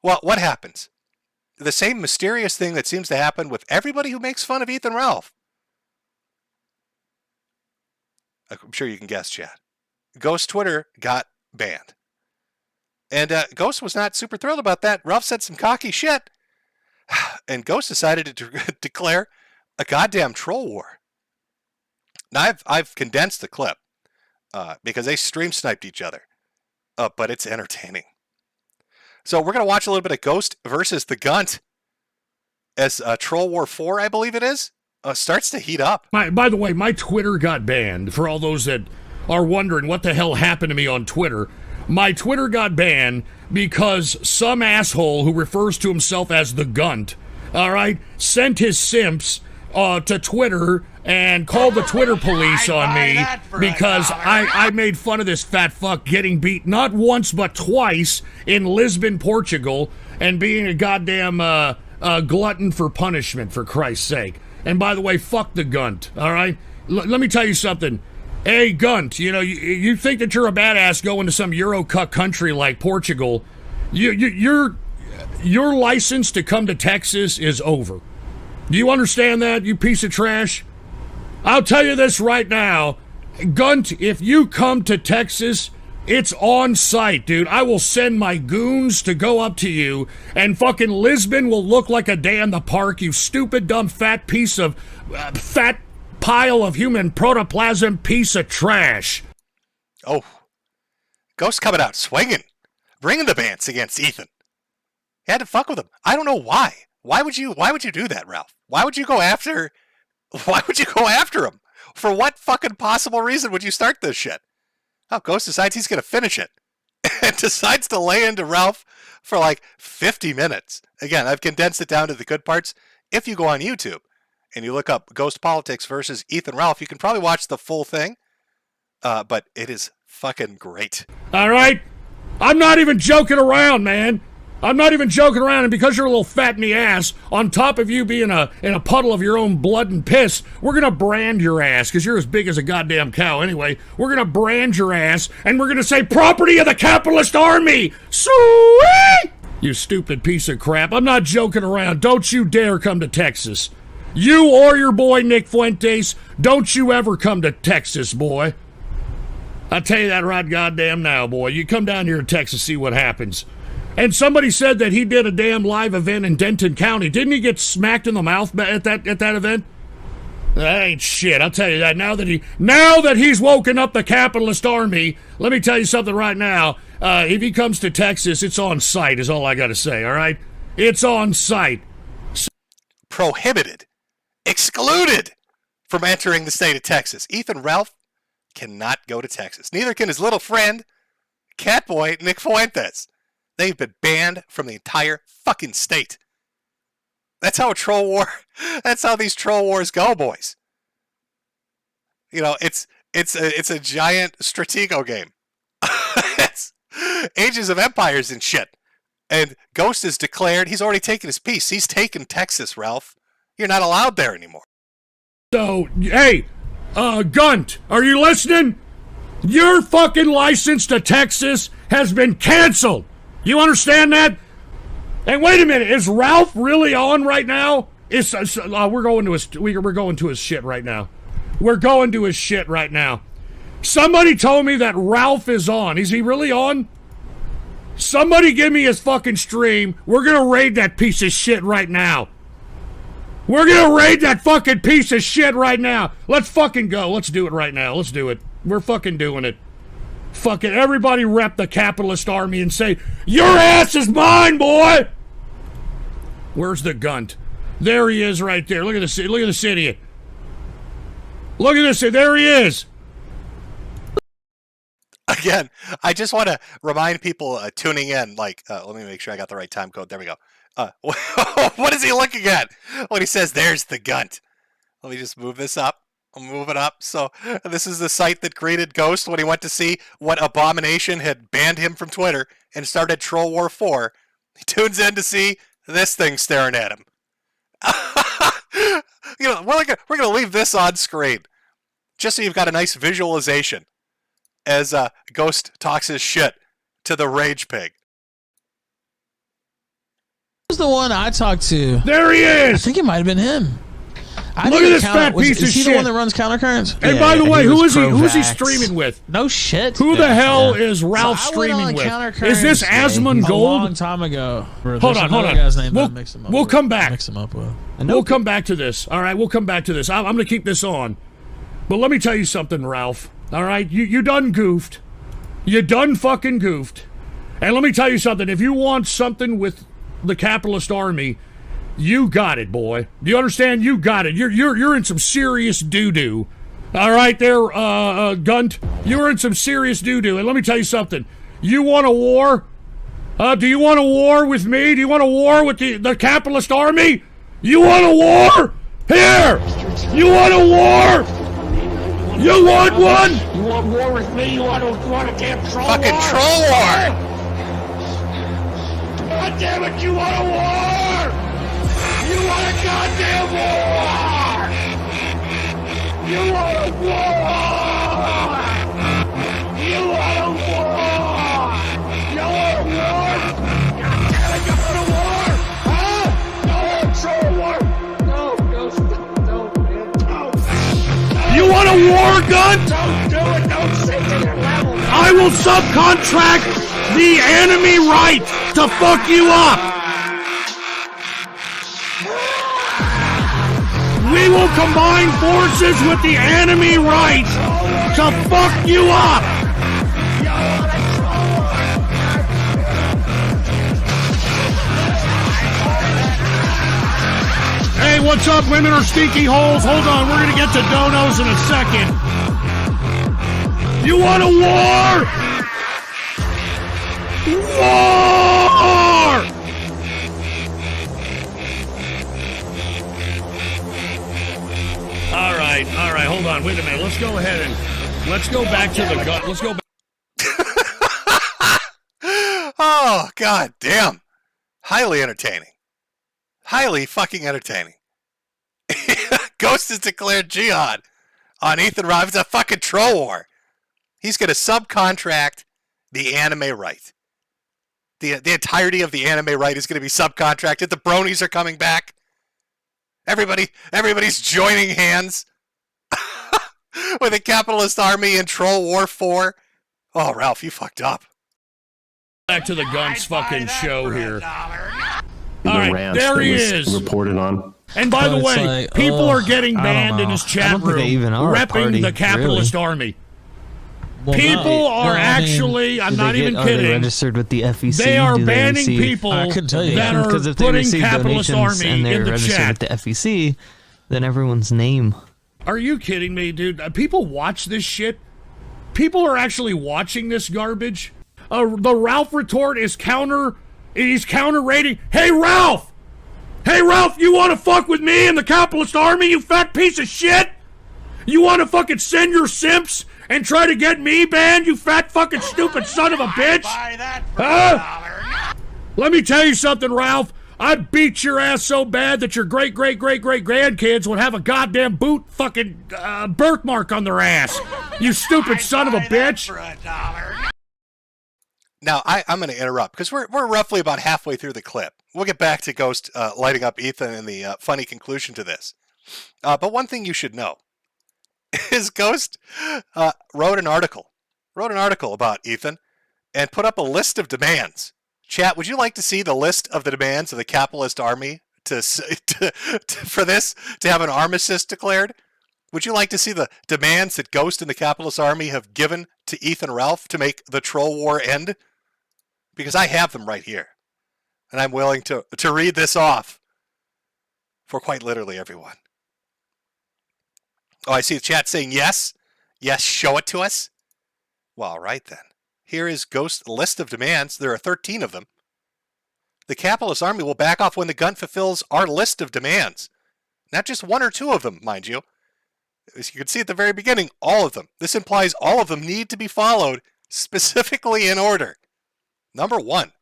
Well, what happens? The same mysterious thing that seems to happen with everybody who makes fun of Ethan Ralph. I'm sure you can guess, Chad. Ghost Twitter got banned. And Ghost was not super thrilled about that. Ralph said some cocky shit. And Ghost decided to declare a goddamn troll war. Now, I've condensed the clip because they stream sniped each other. But it's entertaining. So we're going to watch a little bit of Ghost versus the Gunt as Troll War 4, I believe it is, starts to heat up. By the way, my Twitter got banned. For all those that are wondering what the hell happened to me on Twitter, my Twitter got banned because some asshole who refers to himself as the Gunt, all right, sent his simps to Twitter and called the Twitter police on me because I made fun of this fat fuck getting beat not once but twice in Lisbon, Portugal, and being a goddamn glutton for punishment, for Christ's sake. And by the way, fuck the Gunt, all right? Let me tell you something. Hey, Gunt, you think that you're a badass going to some Euro-cuck country like Portugal. Your license to come to Texas is over. Do you understand that, you piece of trash? I'll tell you this right now. Gunt, if you come to Texas, it's on site, dude. I will send my goons to go up to you, and fucking Lisbon will look like a day in the park, you stupid, dumb, fat piece of... fat pile of human protoplasm piece of trash. Oh. Ghost coming out swinging. Bringing the bants against Ethan. He had to fuck with him. I don't know why. Why would you do that, Ralph? Why would you go after him? For what fucking possible reason would you start this shit? Oh, Ghost decides he's going to finish it. And decides to lay into Ralph for like 50 minutes. Again, I've condensed it down to the good parts. If you go on YouTube and you look up Ghost Politics versus Ethan Ralph, you can probably watch the full thing. But it is fucking great. All right? I'm not even joking around, man. I'm not even joking around, and because you're a little fat in the ass, on top of you being in a puddle of your own blood and piss, we're gonna brand your ass, because you're as big as a goddamn cow anyway. We're gonna brand your ass, and we're gonna say, property of the capitalist army! Sweet! You stupid piece of crap. I'm not joking around. Don't you dare come to Texas. You or your boy Nick Fuentes, don't you ever come to Texas, boy. I'll tell you that right goddamn now, boy. You come down here to Texas, see what happens. And somebody said that he did a damn live event in Denton County. Didn't he get smacked in the mouth at that event? That ain't shit. I'll tell you that. Now that he's woken up the capitalist army, let me tell you something right now. If he comes to Texas, it's on site, is all I got to say, all right? It's on site. Prohibited, excluded from entering the state of Texas. Ethan Ralph cannot go to Texas. Neither can his little friend, Catboy Nick Fuentes. They've been banned from the entire fucking state. That's how a troll war. That's how these troll wars go, boys. You know, it's a giant Stratego game. It's Ages of Empires and shit. And Ghost has declared he's already taken his piece. He's taken Texas, Ralph. You're not allowed there anymore. So, hey, Gunt, are you listening? Your fucking license to Texas has been canceled. You understand that? And wait a minute, is Ralph really on right now? We're going to his shit right now. We're going to his shit right now. Somebody told me that Ralph is on. Is he really on? Somebody give me his fucking stream. We're gonna raid that piece of shit right now. We're gonna raid that fucking piece of shit right now. Let's fucking go. Let's do it right now. Let's do it. We're fucking doing it. Fucking everybody rep the capitalist army and say, your ass is mine, boy! Where's the Gunt? There he is right there. Look at this. Look at this idiot. Look at this. There he is. Again, I just want to remind people tuning in, like, let me make sure I got the right time code. There we go. What is he looking at when he says, there's the Gunt? Let me just move this up. I'll move it up. So this is the site that greeted Ghost when he went to see what abomination had banned him from Twitter and started Troll War 4. He tunes in to see this thing staring at him. You know, we're gonna leave this on screen just so you've got a nice visualization as Ghost talks his shit to the Rage Pig. Who's the one I talked to? There he is. I think it might have been him. Look at this fat piece of shit. Is he the one that runs Countercurrents? And by the way, who's he streaming with? No shit. Who the hell is Ralph streaming with? Is this Asmongold? A long time ago. Hold on. Guy's name we'll come back. Mix him up with. We'll come back to this. All right, we'll come back to this. I'm going to keep this on. But let me tell you something, Ralph. All right, you done goofed. You done fucking goofed. And let me tell you something. If you want something with the capitalist army, you got it, boy. Do you understand? You got it. You're in some serious doo-doo. All right there, Gunt. You're in some serious doo-doo. And let me tell you something. You want a war? Do you want a war with me? Do you want a war with the capitalist army? You want a war? Here! You want a war? You want one? You want war with me? You want a damn troll fucking war? Troll War! God damn it, you want a war? You want a goddamn war! You want a war! You want a war! You want a war? God damn it, you want a war? Huh? You want a troll war? No, Ghost, don't, man, don't. You want a war, Gun? Don't do it, don't sink to your level. I will subcontract the enemy right to fuck you up. We will combine forces with the enemy right to fuck you up. Hey, what's up, women are stinky holes? Hold on, we're gonna get to donos in a second. You want a war? War! All right, hold on, wait a minute. Let's go ahead and let's go back to the gun. Let's go back. Oh, god damn. Highly entertaining. Highly fucking entertaining. Ghost has declared jihad on Ethan Ralph. It's a fucking troll war. He's going to subcontract the anime right. The entirety of the anime right is going to be subcontracted. The bronies are coming back. Everybody's joining hands with the capitalist army in Troll War 4. Oh, Ralph, you fucked up. Back to the Guns fucking show here. The All right, rant there that he was is. reported on. And by the way, like, people are getting banned in his I chat don't think room they even are a repping party, the capitalist really. army. People are actually, I'm not even kidding. Registered with the FEC. They are banning people that are because if they putting receive capitalist donations army and they're in the registered chat. with the FEC, then everyone's name. Are you kidding me, dude? People watch this shit. People are actually watching this garbage. The Ralph retort is he's counter-rating. Hey, Ralph! Hey, Ralph, you want to fuck with me and the capitalist army, you fat piece of shit? You want to fucking send your simps and try to get me banned, you fat fucking stupid son of a bitch? Huh? Let me tell you something, Ralph. I'd beat your ass so bad that your great-great-great-great-grandkids would have a goddamn boot fucking birthmark on their ass. You stupid son of a bitch. Now, I'm going to interrupt because we're roughly about halfway through the clip. We'll get back to Ghost lighting up Ethan and the funny conclusion to this. But one thing you should know is Ghost wrote an article about Ethan and put up a list of demands. Chat, would you like to see the list of the demands of the capitalist army for this to have an armistice declared? Would you like to see the demands that Ghost and the capitalist army have given to Ethan Ralph to make the troll war end? Because I have them right here. And I'm willing to read this off for quite literally everyone. Oh, I see the chat saying yes. Yes, show it to us. Well, all right then. Here is Ghost's list of demands. There are 13 of them. The capitalist army will back off when the gun fulfills our list of demands. Not just one or two of them, mind you. As you can see at the very beginning, all of them. This implies all of them need to be followed specifically in order. Number 1,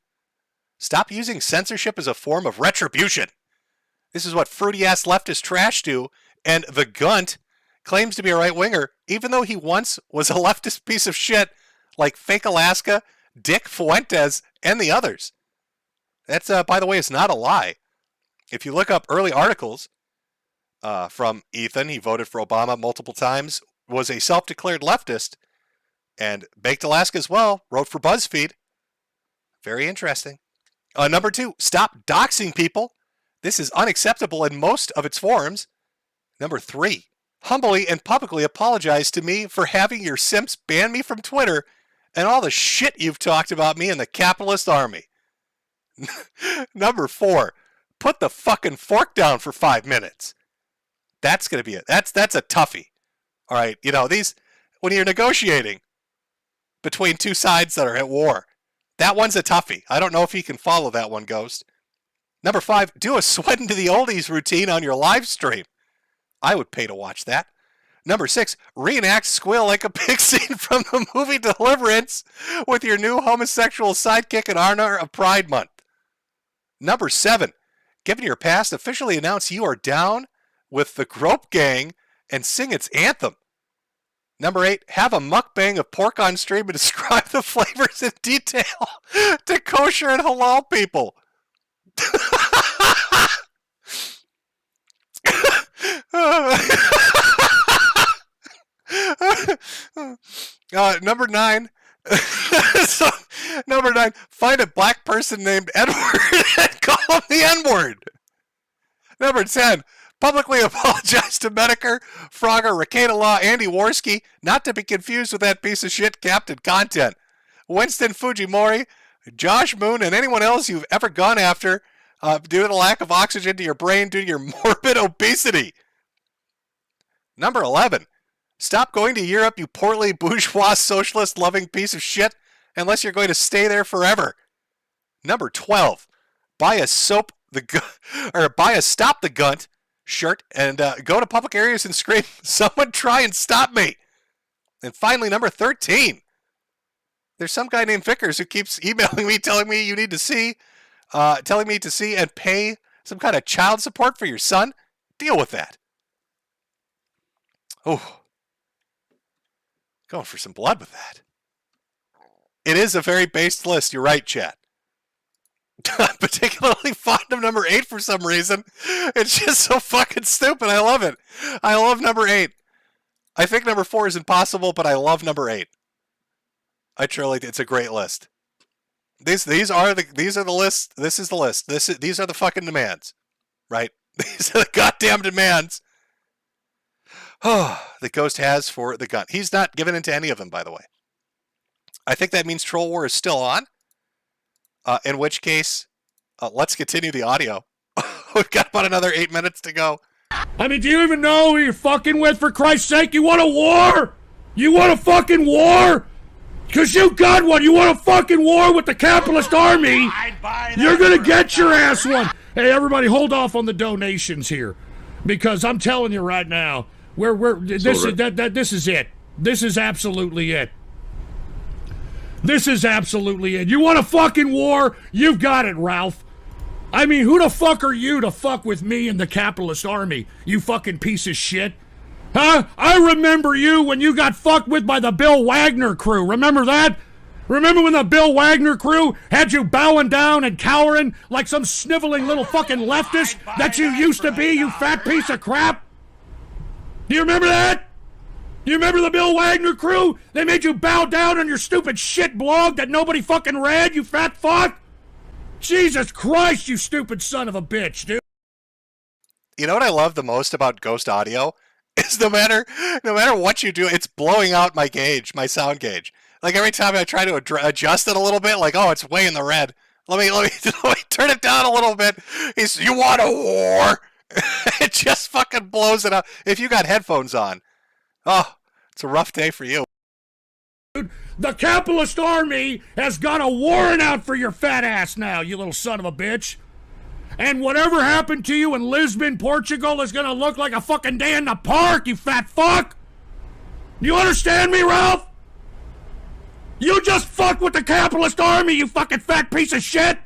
stop using censorship as a form of retribution. This is what fruity-ass leftist trash do, and the Gunt claims to be a right-winger, even though he once was a leftist piece of shit like Fake Alaska, Dick Fuentes, and the others. That's, by the way, it's not a lie. If you look up early articles from Ethan, he voted for Obama multiple times, was a self-declared leftist, and Baked Alaska as well, wrote for BuzzFeed. Very interesting. Number 2, stop doxing people. This is unacceptable in most of its forms. Number 3, humbly and publicly apologize to me for having your simps ban me from Twitter and all the shit you've talked about me and the capitalist army. Number 4, put the fucking fork down for 5 minutes. That's going to be it. That's a toughie. All right, you know, these, when you're negotiating between two sides that are at war, that one's a toughie. I don't know if you can follow that one, Ghost. Number 5, do a sweat into the oldies routine on your live stream. I would pay to watch that. Number 6, reenact Squill like a pig scene from the movie Deliverance with your new homosexual sidekick in honor of Pride Month. Number 7, given your past, officially announce you are down with the Grope Gang and sing its anthem. Number 8, have a mukbang of pork on stream and describe the flavors in detail to kosher and halal people. Number 9. Number 9, find a black person named Edward and call him the N-word. Number 10, publicly apologize to Metokur, Frogger, Ricada Law, Andy Worski, not to be confused with that piece of shit Captain Content, Winston Fujimori, Josh Moon, and anyone else you've ever gone after due to the lack of oxygen to your brain due to your morbid obesity. Number 11, stop going to Europe, you portly bourgeois socialist-loving piece of shit, unless you're going to stay there forever. Number 12, buy a Stop the Gunt shirt and go to public areas and scream, someone try and stop me. And finally, number 13, there's some guy named Vickers who keeps emailing me telling me you need to see, telling me to see and pay some kind of child support for your son. Deal with that. Oh, going for some blood with that. It is a very based list. You're right, chat. I'm particularly fond of number 8 for some reason. It's just so fucking stupid. I love it. I love number 8. I think number 4 is impossible, but I love number 8. I truly, it's a great list. These are the lists. This is the list. These are the fucking demands, right? These are the goddamn demands. Oh, the Ghost has for the gun. He's not given into any of them, by the way. I think that means Troll War is still on. In which case, let's continue the audio. We've got about another 8 minutes to go. I mean, do you even know who you're fucking with, for Christ's sake? You want a war? You want a fucking war? Because you got one. You want a fucking war with the capitalist army? You're going to get your ass one. Hey, everybody, hold off on the donations here. Because I'm telling you right now, this is it. This is absolutely it. This is absolutely it. You want a fucking war? You've got it, Ralph. I mean, who the fuck are you to fuck with me and the capitalist army, you fucking piece of shit? Huh? I remember you when you got fucked with by the Bill Wagner crew. Remember that? Remember when the Bill Wagner crew had you bowing down and cowering like some sniveling little fucking leftist that you used to be, you fat piece of crap? Do you remember that? Do you remember the Bill Wagner crew? They made you bow down on your stupid shit blog that nobody fucking read, you fat fuck? Jesus Christ, you stupid son of a bitch, dude. You know what I love the most about Ghost Audio? Is no matter what you do, it's blowing out my gauge, my sound gauge. Like every time I try to adjust it a little bit, like, oh, it's way in the red. Let me turn it down a little bit. You want a war? It just fucking blows it out. If you got headphones on, oh, it's a rough day for you. The capitalist army has got a warrant out for your fat ass now, you little son of a bitch. And whatever happened to you in Lisbon, Portugal is gonna look like a fucking day in the park, you fat fuck. You understand me, Ralph? You just fucked with the capitalist army, you fucking fat piece of shit.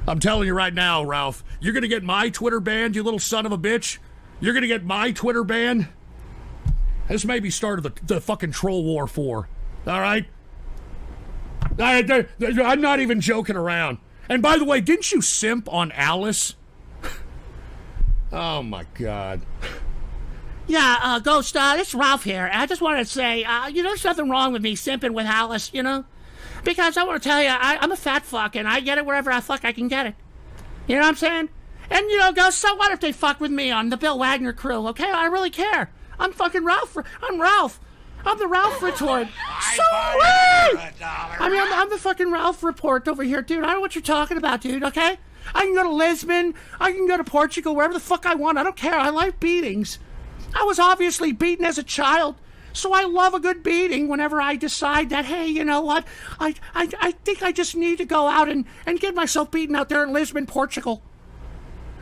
I'm telling you right now, Ralph, you're gonna get my Twitter banned, you little son of a bitch. You're gonna get my Twitter banned. This may be start of the fucking Troll War 4. All right? I'm not even joking around. And by the way, didn't you simp on Alice? Oh, my God. Yeah, Ghost, it's Ralph here. I just wanted to say, there's nothing wrong with me simping with Alice, Because I want to tell you, I'm a fat fuck, and I get it wherever I fuck I can get it. You know what I'm saying? And, Ghost, so what if they fuck with me on the Bill Wagner crew, okay? I really care. I'm fucking Ralph. I'm Ralph. I'm the Ralph Retort. So what? I mean, I'm the fucking Ralph Report over here, dude. I know what you're talking about, dude, okay? I can go to Lisbon. I can go to Portugal, wherever the fuck I want. I don't care. I like beatings. I was obviously beaten as a child, so I love a good beating whenever I decide that, hey, you know what? I think I just need to go out and get myself beaten out there in Lisbon, Portugal.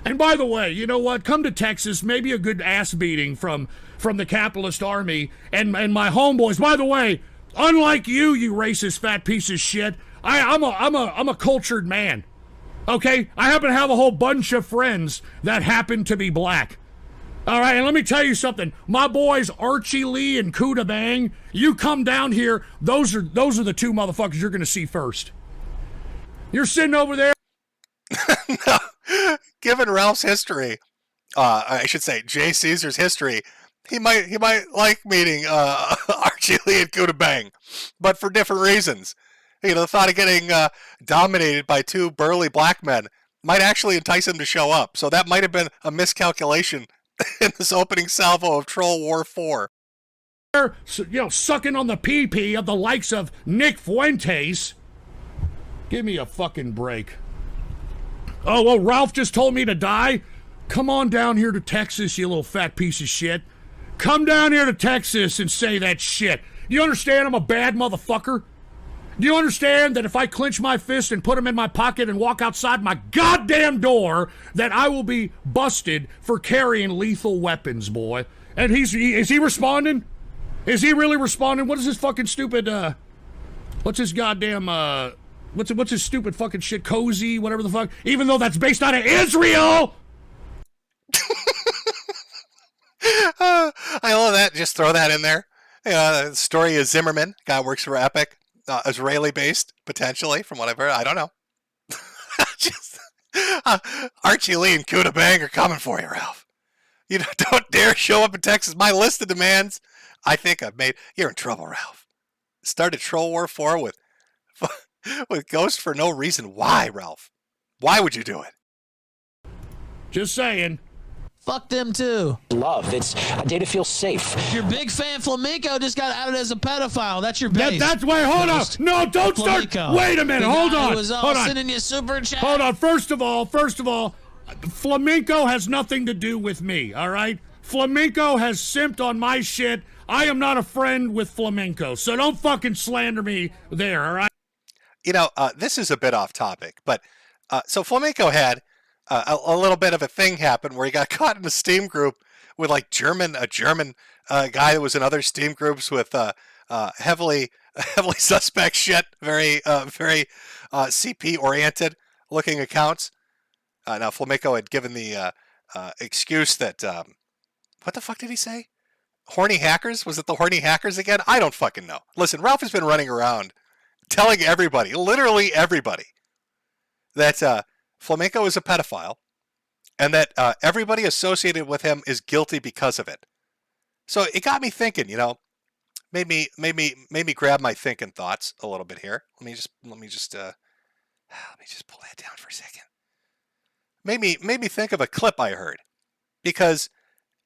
And by the way, you know what? Come to Texas, maybe a good ass beating from the capitalist army and my homeboys. By the way, unlike you racist fat piece of shit, I'm a cultured man. Okay? I happen to have a whole bunch of friends that happen to be black. All right, and let me tell you something. My boys Archie Lee and Kuda Bang, you come down here, those are the two motherfuckers you're gonna see first. You're sitting over there. No. Given Ralph's history, I should say Jay Caesar's history, he might like meeting Archie Lee and Kuda Bang, but for different reasons. The thought of getting dominated by two burly black men might actually entice him to show up. So that might have been a miscalculation in this opening salvo of Troll War 4. Sucking on the pee-pee of the likes of Nick Fuentes. Give me a fucking break. Oh, well, Ralph just told me to die? Come on down here to Texas, you little fat piece of shit. Come down here to Texas and say that shit. Do you understand I'm a bad motherfucker? Do you understand that if I clench my fist and put them in my pocket and walk outside my goddamn door, that I will be busted for carrying lethal weapons, boy? And is he responding? Is he really responding? What is his fucking stupid, what's his goddamn, what's his stupid fucking shit, Cozy, whatever the fuck, even though that's based out of Israel? I love that. Just throw that in there. The story of Zimmerman, guy works for Epic, Israeli-based, potentially, from what I've heard. I don't know. Archie Lee and Kuda Bang are coming for you, Ralph. Don't dare show up in Texas. My list of demands, I think I've made. You're in trouble, Ralph. Started Troll War 4 with Ghost for no reason. Why, Ralph? Why would you do it? Just saying. Fuck them too. Love. It's a day to feel safe. Your big fan Flamenco just got outed as a pedophile. That's your base. Wait, hold on. No, don't start. Flamenco. Wait a minute. The Hold guy on. who was Hold on. sending you super chat. Hold on. First of all, Flamenco has nothing to do with me, all right? Flamenco has simped on my shit. I am not a friend with Flamenco, so don't fucking slander me there, all right? You know, this is a bit off topic, but so Flamenco had a little bit of a thing happen where he got caught in a Steam group with like a German guy that was in other Steam groups with heavily suspect shit, very CP oriented looking accounts. Now Flamenco had given the excuse that what the fuck did he say? Horny hackers? Was it the horny hackers again? I don't fucking know. Listen, Ralph has been running around telling everybody, literally everybody, that Flamenco is a pedophile, and that everybody associated with him is guilty because of it. So it got me thinking, you know, made me grab my thinking thoughts a little bit here. Let me just pull that down for a second. Made me think of a clip I heard, because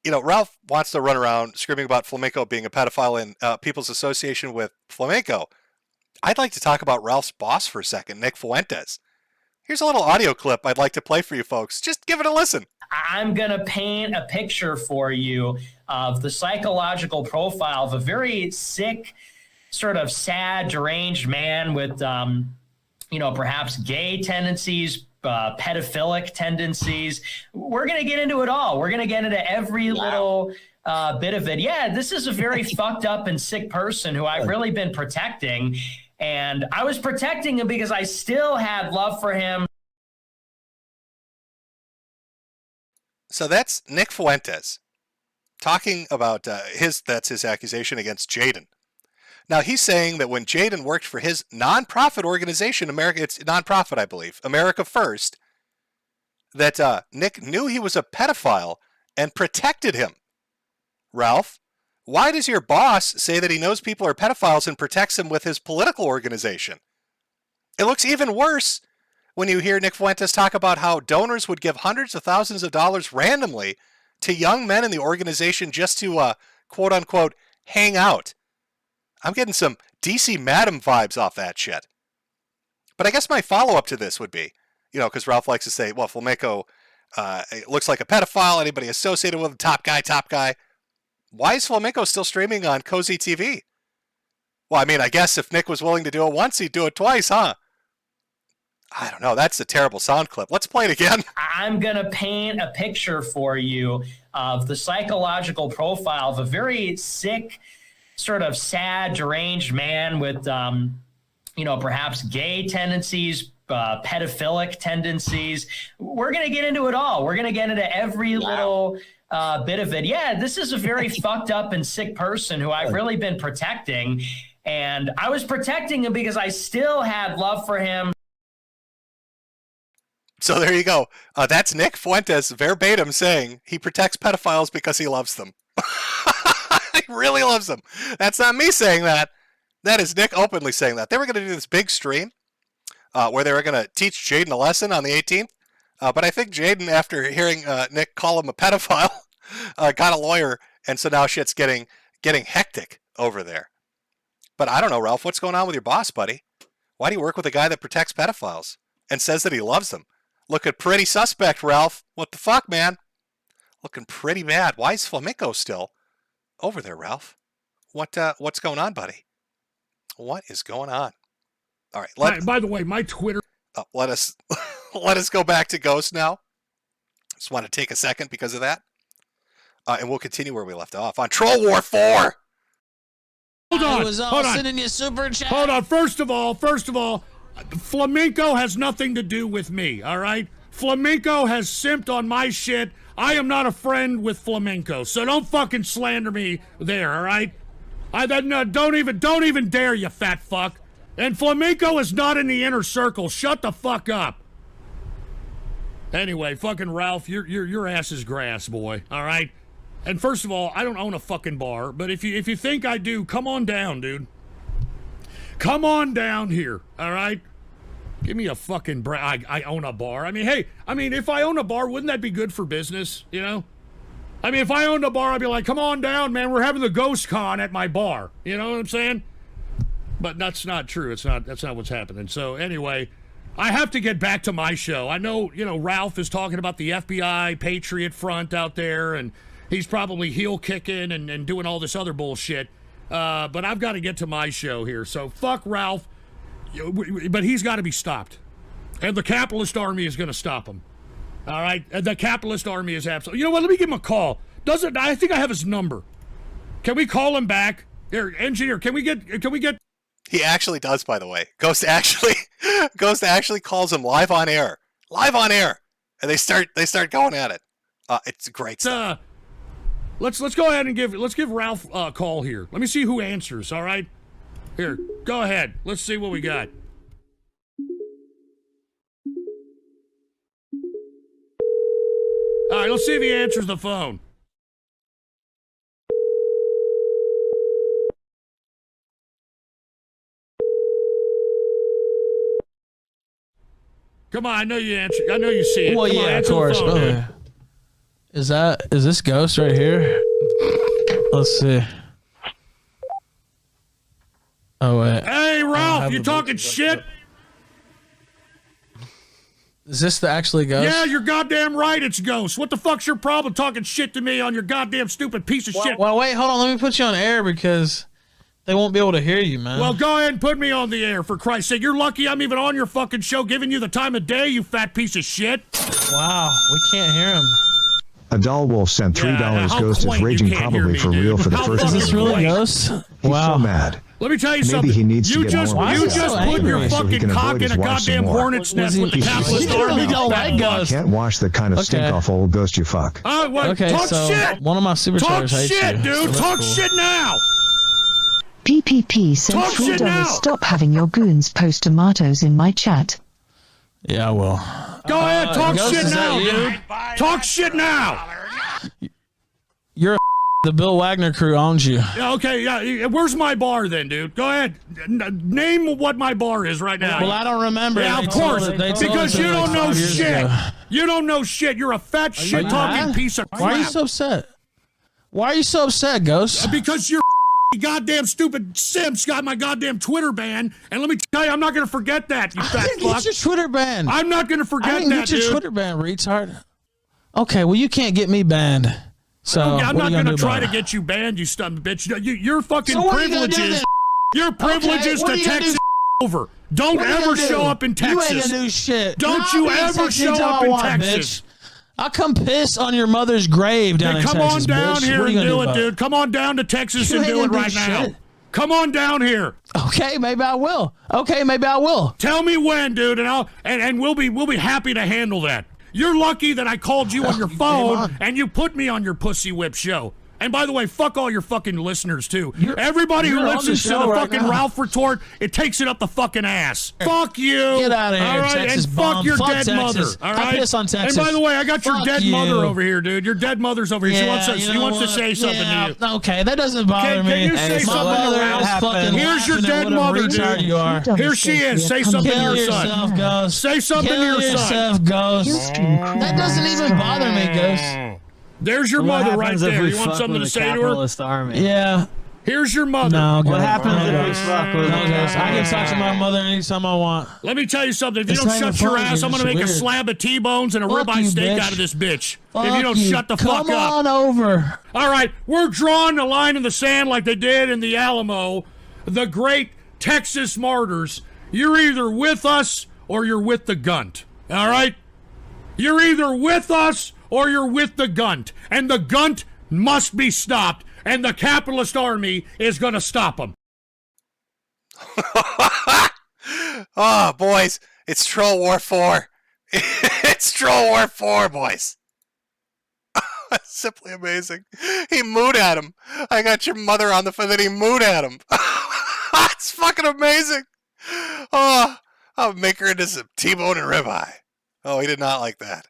you know Ralph wants to run around screaming about Flamenco being a pedophile and people's association with Flamenco. I'd like to talk about Ralph's boss for a second, Nick Fuentes. Here's a little audio clip I'd like to play for you folks. Just give it a listen. I'm going to paint a picture for you of the psychological profile of a very sick, sort of sad, deranged man with, perhaps gay tendencies, pedophilic tendencies. We're going to get into it all. We're going to get into every little bit of it. Yeah, this is a very fucked up and sick person who I've really been protecting. And I was protecting him because I still had love for him. So that's Nick Fuentes talking about that's his accusation against Jaden. Now he's saying that when Jaden worked for his nonprofit organization, it's nonprofit, I believe, America First, that Nick knew he was a pedophile and protected him. Ralph, why does your boss say that he knows people are pedophiles and protects them with his political organization? It looks even worse when you hear Nick Fuentes talk about how donors would give hundreds of thousands of dollars randomly to young men in the organization just to, quote unquote, hang out. I'm getting some DC Madam vibes off that shit. But I guess my follow-up to this would be, you know, because Ralph likes to say, well, Flamenco looks like a pedophile, anybody associated with him, top guy. Why is Flamenco still streaming on cozytv? Well, I mean, I guess if Nick was willing to do it once, he'd do it twice, huh? I don't know. That's a terrible sound clip. Let's play it again. I'm going to paint a picture for you of the psychological profile of a very sick, sort of sad, deranged man with, perhaps gay tendencies, pedophilic tendencies. We're going to get into it all. We're going to get into every little bit of it. Yeah, this is a very fucked up and sick person who I've really been protecting. And I was protecting him because I still had love for him. So there you go. That's Nick Fuentes verbatim saying he protects pedophiles because he loves them. He really loves them. That's not me saying that. That is Nick openly saying that. They were going to do this big stream where they were going to teach Jaden a lesson on the 18th. But I think Jaden, after hearing Nick call him a pedophile, got a lawyer. And so now shit's getting hectic over there. But I don't know, Ralph, what's going on with your boss, buddy? Why do you work with a guy that protects pedophiles and says that he loves them? Looking pretty suspect, Ralph. What the fuck, man? Looking pretty bad. Why is Flamenco still over there, Ralph? What's going on, buddy? What is going on? All right. By the way, my Twitter. Let us go back to Ghost now. Just want to take a second because of that, and we'll continue where we left off on Troll War 4. Hold on. Hold on. Sending you super chat. Hold on. First of all, Flamenco has nothing to do with me, all right? Flamenco has simped on my shit. I am not a friend with Flamenco, so don't fucking slander me there, all right? Don't even dare, you fat fuck. And Flamenco is not in the inner circle. Shut the fuck up. Anyway, fucking Ralph, your ass is grass, boy, all right? And first of all, I don't own a fucking bar, but if you think I do, come on down, dude. Come on down here, all right? Give me a fucking I own a bar. I mean, hey, if I own a bar, wouldn't that be good for business, you know? I mean, if I owned a bar, I'd be like, come on down, man. We're having the Ghost Con at my bar. You know what I'm saying? But that's not true. That's not what's happening. So anyway, I have to get back to my show. I know, Ralph is talking about the FBI Patriot Front out there, and he's probably heel kicking and doing all this other bullshit. But I've got to get to my show here. So fuck Ralph. But he's got to be stopped. And the capitalist army is going to stop him. All right? And the capitalist army is absolutely... You know what? Let me give him a call. I think I have his number. Can we call him back? Here, engineer, can we get... He actually does, by the way. Ghost actually calls him live on air. Live on air. And they start going at it. It's great stuff. Let's go ahead and give Ralph a call here. Let me see who answers, all right? Here, go ahead. Let's see what we got. All right, let's see if he answers the phone. Come on, I know you answer. I know you see it. Well, Come on, yeah, of answer the course. phone, dude. Is this Ghost right here? Let's see. Oh wait. Hey, Ralph, you talking shit? Is this the actually Ghost? Yeah, you're goddamn right. It's Ghost. What the fuck's your problem talking shit to me on your goddamn stupid piece of shit? Well, wait, hold on. Let me put you on air because they won't be able to hear you, man. Well, go ahead and put me on the air, for Christ's sake. You're lucky I'm even on your fucking show giving you the time of day, you fat piece of shit. Wow, we can't hear him. A doll wolf sent $3. how Ghost is quaint you raging can't hear probably me, for dude. real for the How first fucking Is this really quaint. Ghost? He's Wow. so mad. Let me tell you Maybe something. he needs to you get just more you rest just so put your he fucking can cock avoid in a his wife some goddamn more. hornet's nest with the He's capitalist really army. don't like Ghost. Can't wash the kind of stink Okay. off old Ghost you fuck. What? Okay, Talk so shit. one of my Talk superstars hates shit, you. dude. So that's Talk cool. shit now. PPP sent Talk shit now. $3. Stop having your goons post tomatoes in my chat. Yeah, I will. Go ahead, talk Ghost, shit is now, that you? dude. Talk shit now. You're the Bill Wagner crew owns you. Yeah, okay, yeah. Where's my bar then, dude? Go ahead. Name what my bar is right now. Well, I don't remember. Yeah, They of told course. it- they told Because it you like don't know 5 years shit. ago. You don't know shit. You're a fat shit-talking mad? piece of crap. Why are you so upset? Why are you so upset, Ghost? Because you're goddamn stupid simps got my goddamn Twitter ban, and let me tell you, I'm not gonna forget that, you fat didn't fuck. get your Twitter ban. I'm not gonna forget I didn't that, get your dude. Twitter ban, retard. Okay, well, you can't get me banned. So I'm what are not you gonna do try about to it? get you banned, you stupid bitch. Your fucking So what are you gonna do privileges, then? your privileges what are to you gonna Texas do? over. Don't What are you ever gonna do? show up in Texas. You ain't gonna do shit. Don't I'll you be in ever Texas show until up I in want, Texas. bitch. I'll come piss on your mother's grave down in Come Texas, on down bitch. here What are and you gonna do it, about dude. Come on down to Texas You and ain't do it gonna right do now. shit. Come on down here. Okay, maybe I will. Okay, maybe I will. Tell me when, dude, and we'll be happy to handle that. You're lucky that I called you on your phone and you put me on your pussy whip show. And by the way, fuck all your fucking listeners too. Everybody who you're on the listens to show the right fucking now. Ralph retort, it takes it up the fucking ass. Fuck you. Get out of here, all right? Texas and fuck bum. your Fuck dead Texas. mother. All I right. piss on Texas. And by the way, I got your Fuck dead you. mother over here, dude. Your dead mother's over here. She wants you know to what? say something to you. Okay, that doesn't bother Can me. you say My something to mother Ralph? is fucking Here's your laughing at dead what a mother, retard dude. you are. Here she is. Say something to Kill your son. yourself, Ghost. Say something Kill to your yourself, son. Ghost. That doesn't even bother me, Ghost. There's your mother right there. You want something to say to her? Army? Yeah. Here's your mother. No, What Ghost. happens No, if we Ghost. fuck with No, her? Ghost. I can talk to my mother anytime I want. Let me tell you something. If you It's don't not even shut your funny, ass, I'm you're going to make just a weird. slab of T-bones and a Fuck ribeye you, steak bitch. out of this bitch. Fuck if you don't you. shut the fuck Come up. on over. All right, we're drawing the line in the sand like they did in the Alamo. The great Texas martyrs. You're either with us or you're with the gunt. All right? You're either with us or you're with the gunt. And the gunt must be stopped. And the capitalist army is going to stop them. Oh, boys, it's Troll War 4. It's Troll War 4, boys. Simply amazing. He mooed at him. I got your mother on the phone, then he mooed at him. It's fucking amazing. Oh, I'll make her into some T-bone and ribeye. Oh, he did not like that.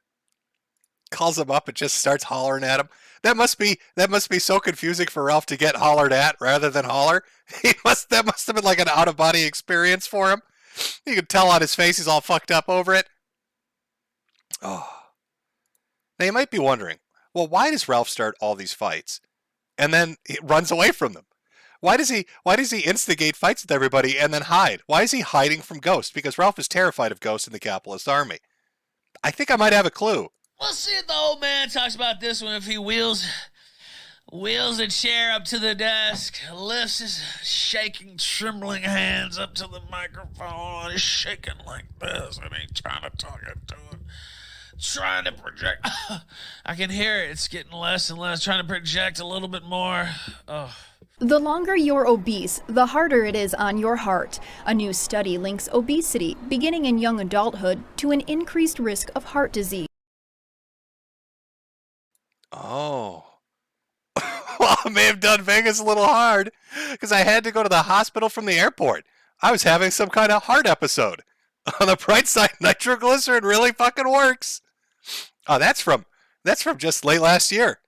Calls him up and just starts hollering at him. That must be so confusing for Ralph to get hollered at rather than holler. That must have been like an out-of-body experience for him. You can tell on his face he's all fucked up over it. Oh. Now you might be wondering, well, why does Ralph start all these fights and then he runs away from them? Why does he instigate fights with everybody and then hide? Why is he hiding from Ghost? Because Ralph is terrified of Ghost in the Capitalist Army. I think I might have a clue. Well, see, the old man talks about this one if he wheels a chair up to the desk, lifts his shaking, trembling hands up to the microphone, he's shaking like this, and he's trying to talk into it, trying to project. I can hear it. It's getting less and less, trying to project a little bit more. Oh. The longer you're obese, the harder it is on your heart. A new study links obesity, beginning in young adulthood, to an increased risk of heart disease. Oh. Well, I may have done Vegas a little hard because I had to go to the hospital from the airport. I was having some kind of heart episode. On the bright side, nitroglycerin really fucking works. Oh, that's from just late last year.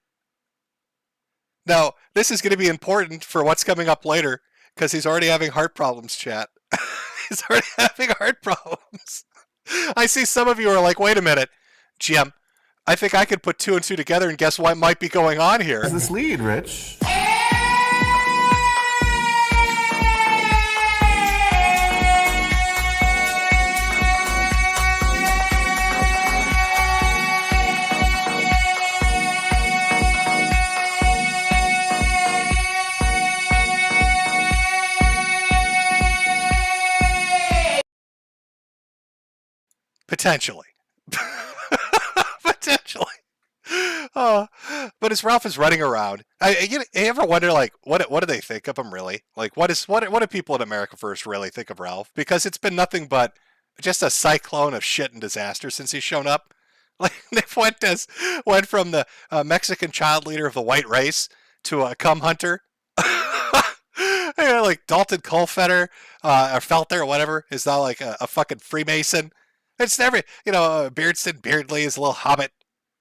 Now, this is going to be important for what's coming up later because he's already having heart problems, chat. He's already having heart problems. I see some of you are like, wait a minute, Jim, I think I could put 2 and 2 together and guess what might be going on here. Where's this lead, Rich? Potentially. Potentially. But as Ralph is running around, you ever wonder, like, what do they think of him, really? Like, what do people in America First really think of Ralph? Because it's been nothing but just a cyclone of shit and disaster since he's shown up. Like, they went from the Mexican child leader of the white race to a cum hunter. Like Dalton Culfetter or Felter or whatever is now like a fucking Freemason. It's never, Beardston Beardley is a little hobbit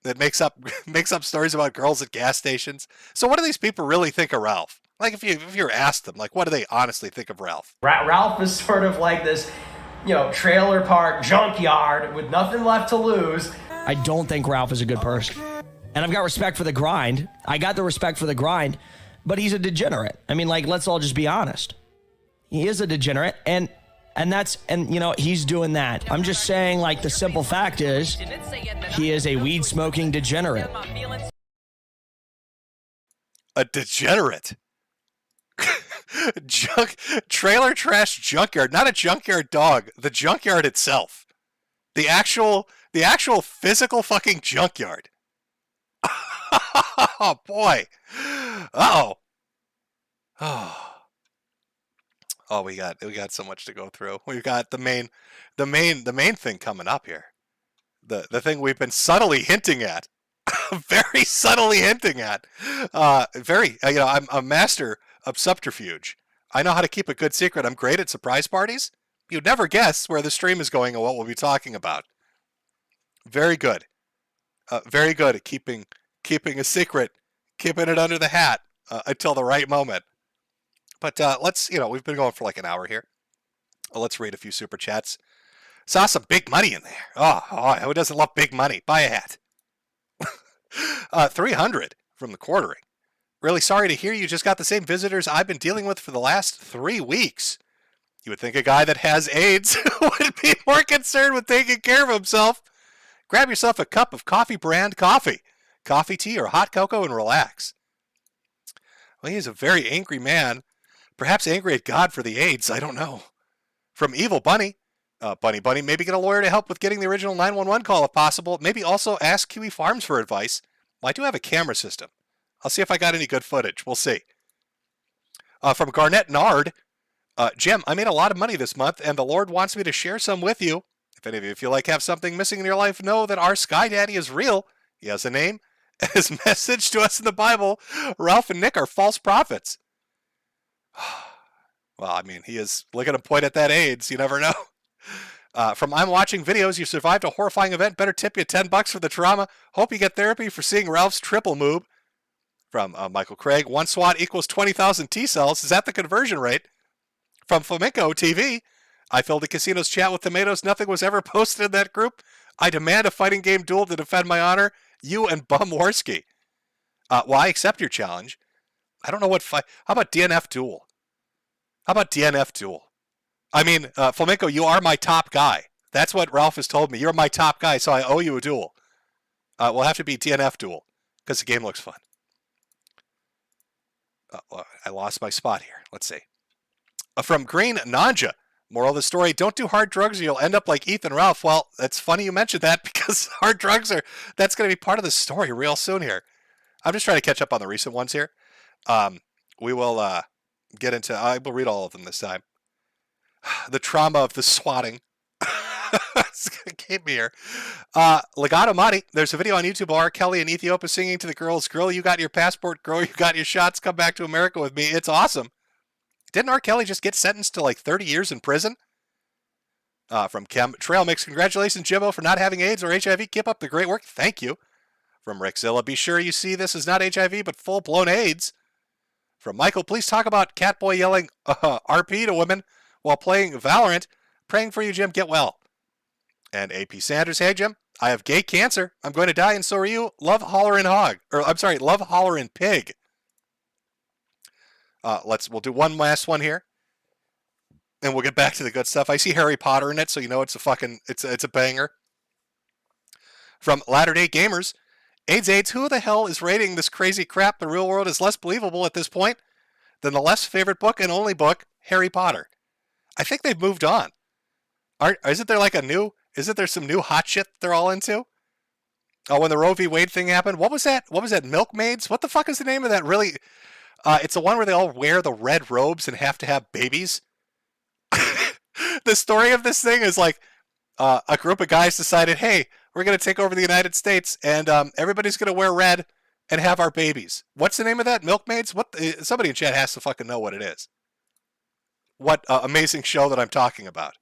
that makes up stories about girls at gas stations. So what do these people really think of Ralph? Like if you were asked them, like, what do they honestly think of Ralph? Ralph is sort of like this, trailer park junkyard with nothing left to lose. I don't think Ralph is a good person. And I've got respect for the grind. I got the respect for the grind, but he's a degenerate. I mean, like, let's all just be honest. He is a degenerate, and he's doing that. I'm just saying, like, the simple fact is he is a weed smoking degenerate. A degenerate. Trailer trash junkyard, not a junkyard dog, the junkyard itself. The actual physical fucking junkyard. Oh boy. Uh-oh. Oh, we got so much to go through. We've got the main thing coming up here. The thing we've been subtly hinting at. Very subtly hinting at. I'm a master of subterfuge. I know how to keep a good secret. I'm great at surprise parties. You'd never guess where the stream is going and what we'll be talking about. Very good. Very good at keeping a secret, keeping it under the hat until the right moment. But let's, we've been going for like an hour here. Let's read a few super chats. Saw some big money in there. Oh, who doesn't love big money? Buy a hat. 300 from the quartering. Really sorry to hear you just got the same visitors I've been dealing with for the last 3 weeks. You would think a guy that has AIDS would be more concerned with taking care of himself. Grab yourself a cup of coffee brand coffee, tea, or hot cocoa and relax. Well, he's a very angry man. Perhaps angry at God for the AIDS. I don't know. From Evil Bunny. Bunny, maybe get a lawyer to help with getting the original 911 call if possible. Maybe also ask Kiwi Farms for advice. Well, I do have a camera system. I'll see if I got any good footage. We'll see. From Garnett Nard. Jim, I made a lot of money this month, and the Lord wants me to share some with you. If any of you feel like have something missing in your life, know that our Sky Daddy is real. He has a name. His message to us in the Bible, Ralph and Nick are false prophets. Well, I mean, he is looking to point at that AIDS. You never know. From I'm watching videos, you survived a horrifying event. Better tip you $10 for the trauma. Hope you get therapy for seeing Ralph's triple move. From Michael Craig, 1 SWAT equals 20,000 T cells. Is that the conversion rate? From Flamenco TV, I filled the casino's chat with tomatoes. Nothing was ever posted in that group. I demand a fighting game duel to defend my honor. You and Bum Worski. Well, I accept your challenge. I don't know what fight. How about DNF duel? How about DNF duel? I mean, Flamenco, you are my top guy. That's what Ralph has told me. You're my top guy, so I owe you a duel. We'll have to be DNF duel because the game looks fun. I lost my spot here. Let's see. From Green Nanja. Moral of the story, don't do hard drugs or you'll end up like Ethan Ralph. Well, it's funny you mentioned that because hard drugs that's going to be part of the story real soon here. I'm just trying to catch up on the recent ones here. We will get into, I will read all of them this time. The trauma of the swatting. It's going to keep me here. Legato Madi, there's a video on YouTube of R. Kelly in Ethiopia singing to the girls, girl, you got your passport, girl, you got your shots, come back to America with me. It's awesome. Didn't R. Kelly just get sentenced to like 30 years in prison? From Chem Trail Mix, congratulations, Jimbo, for not having AIDS or HIV. Keep up the great work. Thank you. From Rickzilla, be sure you see this is not HIV, but full-blown AIDS. From Michael, please talk about Catboy yelling RP to women while playing Valorant. Praying for you, Jim. Get well. And AP Sanders, hey, Jim, I have gay cancer. I'm going to die, and so are you. Love Hollerin' Hog. Or, I'm sorry, love Hollerin' Pig. We'll do one last one here, and we'll get back to the good stuff. I see Harry Potter in it, so you know it's a banger. From Latter-day Gamers, AIDS, who the hell is rating this crazy crap? The real world is less believable at this point than the less favorite book and only book, Harry Potter. I think they've moved on. Isn't there some new hot shit they're all into? Oh, when the Roe v. Wade thing happened, what was that? Milkmaids? What the fuck is the name of that? Really? It's the one where they all wear the red robes and have to have babies. The story of this thing is like a group of guys decided, hey, we're going to take over the United States and everybody's going to wear red and have our babies. What's the name of that? Milkmaids? Somebody in chat has to fucking know what it is. What amazing show that I'm talking about.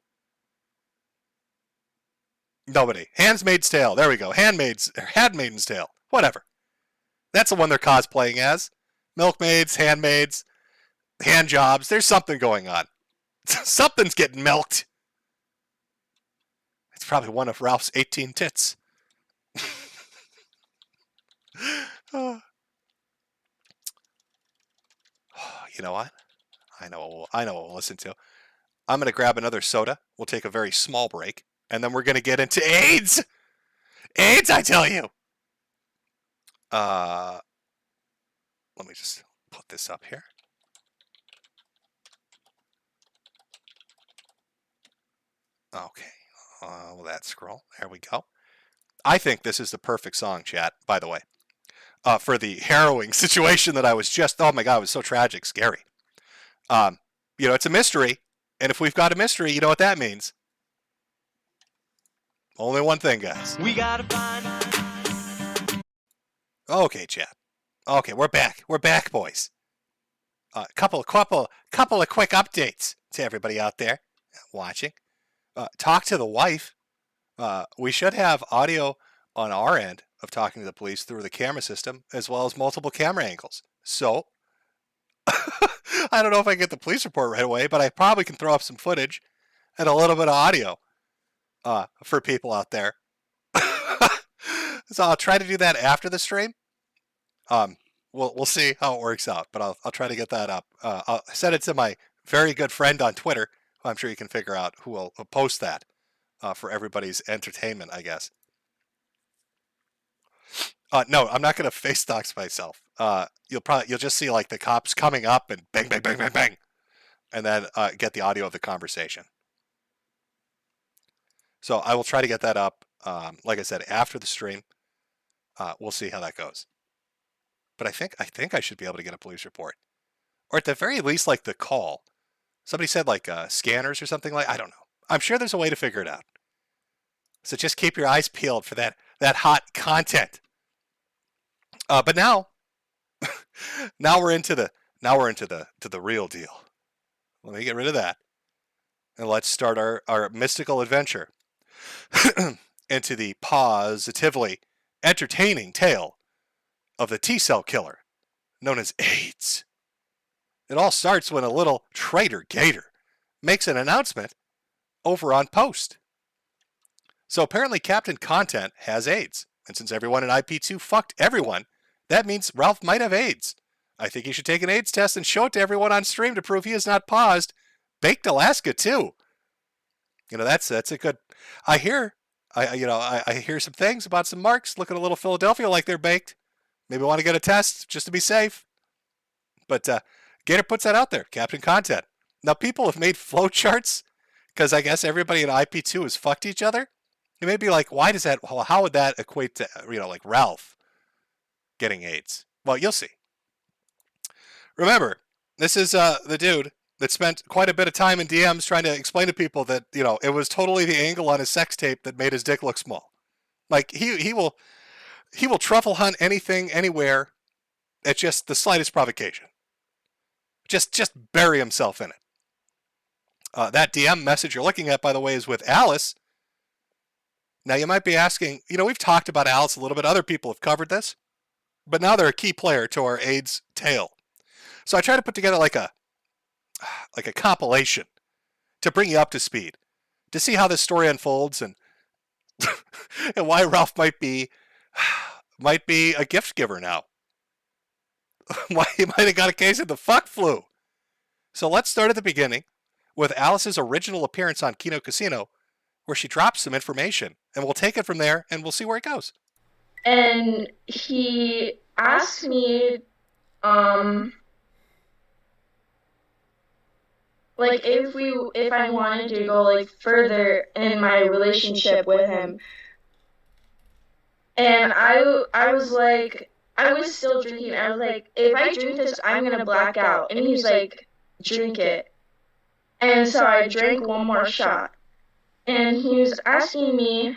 Nobody. Handmaid's Tale. There we go. Handmaiden's Tale. Whatever. That's the one they're cosplaying as. Milkmaids, handmaids, hand jobs. There's something going on. Something's getting milked. It's probably one of Ralph's 18 tits. You know what? I know what we'll listen to. I'm going to grab another soda. We'll take a very small break. And then we're going to get into AIDS. AIDS, I tell you. Let me just put this up here. Okay. Will that scroll? There we go. I think this is the perfect song, chat, by the way, for the harrowing situation that I was just, oh my God, it was so tragic, scary. It's a mystery. And if we've got a mystery, you know what that means. Only one thing, guys. We gotta find. Okay, chat. Okay, we're back. We're back, boys. Couple of quick updates to everybody out there watching. Talk to the wife. We should have audio on our end of talking to the police through the camera system, as well as multiple camera angles. So, I don't know if I get the police report right away, but I probably can throw up some footage and a little bit of audio for people out there. So I'll try to do that after the stream. We'll see how it works out, but I'll try to get that up. I'll send it to my very good friend on Twitter, who I'm sure you can figure out who will post that for everybody's entertainment, I guess. No, I'm not going to face dox myself. You'll just see like the cops coming up and bang, bang, bang, bang, bang, and then get the audio of the conversation. So I will try to get that up. Like I said, after the stream, we'll see how that goes. But I think I should be able to get a police report, or at the very least, like the call. Somebody said like scanners or something like. I don't know. I'm sure there's a way to figure it out. So just keep your eyes peeled for that hot content. But now we're into the real deal. Let me get rid of that, and let's start our mystical adventure into the positively entertaining tale of the T-cell killer known as AIDS. It all starts when a little traitor gator makes an announcement over on Post. So apparently Captain Content has AIDS, and since everyone in IP2 fucked everyone that means Ralph might have AIDS. I think he should take an AIDS test and show it to everyone on stream to prove he is not paused. Baked Alaska too. That's a good. I hear some things about some marks looking a little Philadelphia like they're baked. Maybe want to get a test just to be safe. But Gator puts that out there, Captain Content. Now people have made flowcharts because I guess everybody in IP2 has fucked each other. You may be like, why does that? Well, how would that equate to like Ralph getting AIDS? Well, you'll see. Remember, this is the dude that spent quite a bit of time in DMs trying to explain to people that it was totally the angle on his sex tape that made his dick look small. Like he will truffle hunt anything, anywhere, at just the slightest provocation. Just bury himself in it. That DM message you're looking at, by the way, is with Alice. Now you might be asking, we've talked about Alice a little bit. Other people have covered this, but now they're a key player to our AIDS tale. So I try to put together like a compilation to bring you up to speed, to see how this story unfolds and and why Ralph might be a gift giver now. Why he might have got a case of the fuck flu. So let's start at the beginning with Alice's original appearance on Kino Casino, where she drops some information, and we'll take it from there and we'll see where it goes. And he asked me, like if I wanted to go like further in my relationship with him. And I was like, I was still drinking. I was like, if I drink this, I'm gonna black out. And he's like, drink it. And so I drank one more shot. And he was asking me,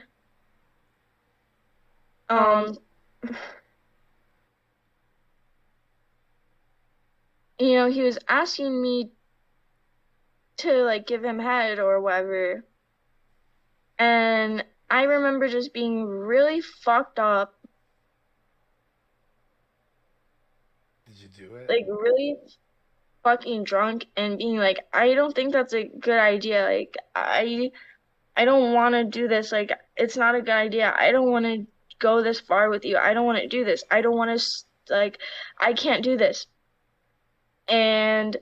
he was asking me to like give him head or whatever. And I remember just being really fucked up. Did you do it? Like really fucking drunk and being like, I don't think that's a good idea. Like I don't want to do this. Like it's not a good idea. I don't want to go this far with you. I don't want to do this. I don't want to I can't do this. And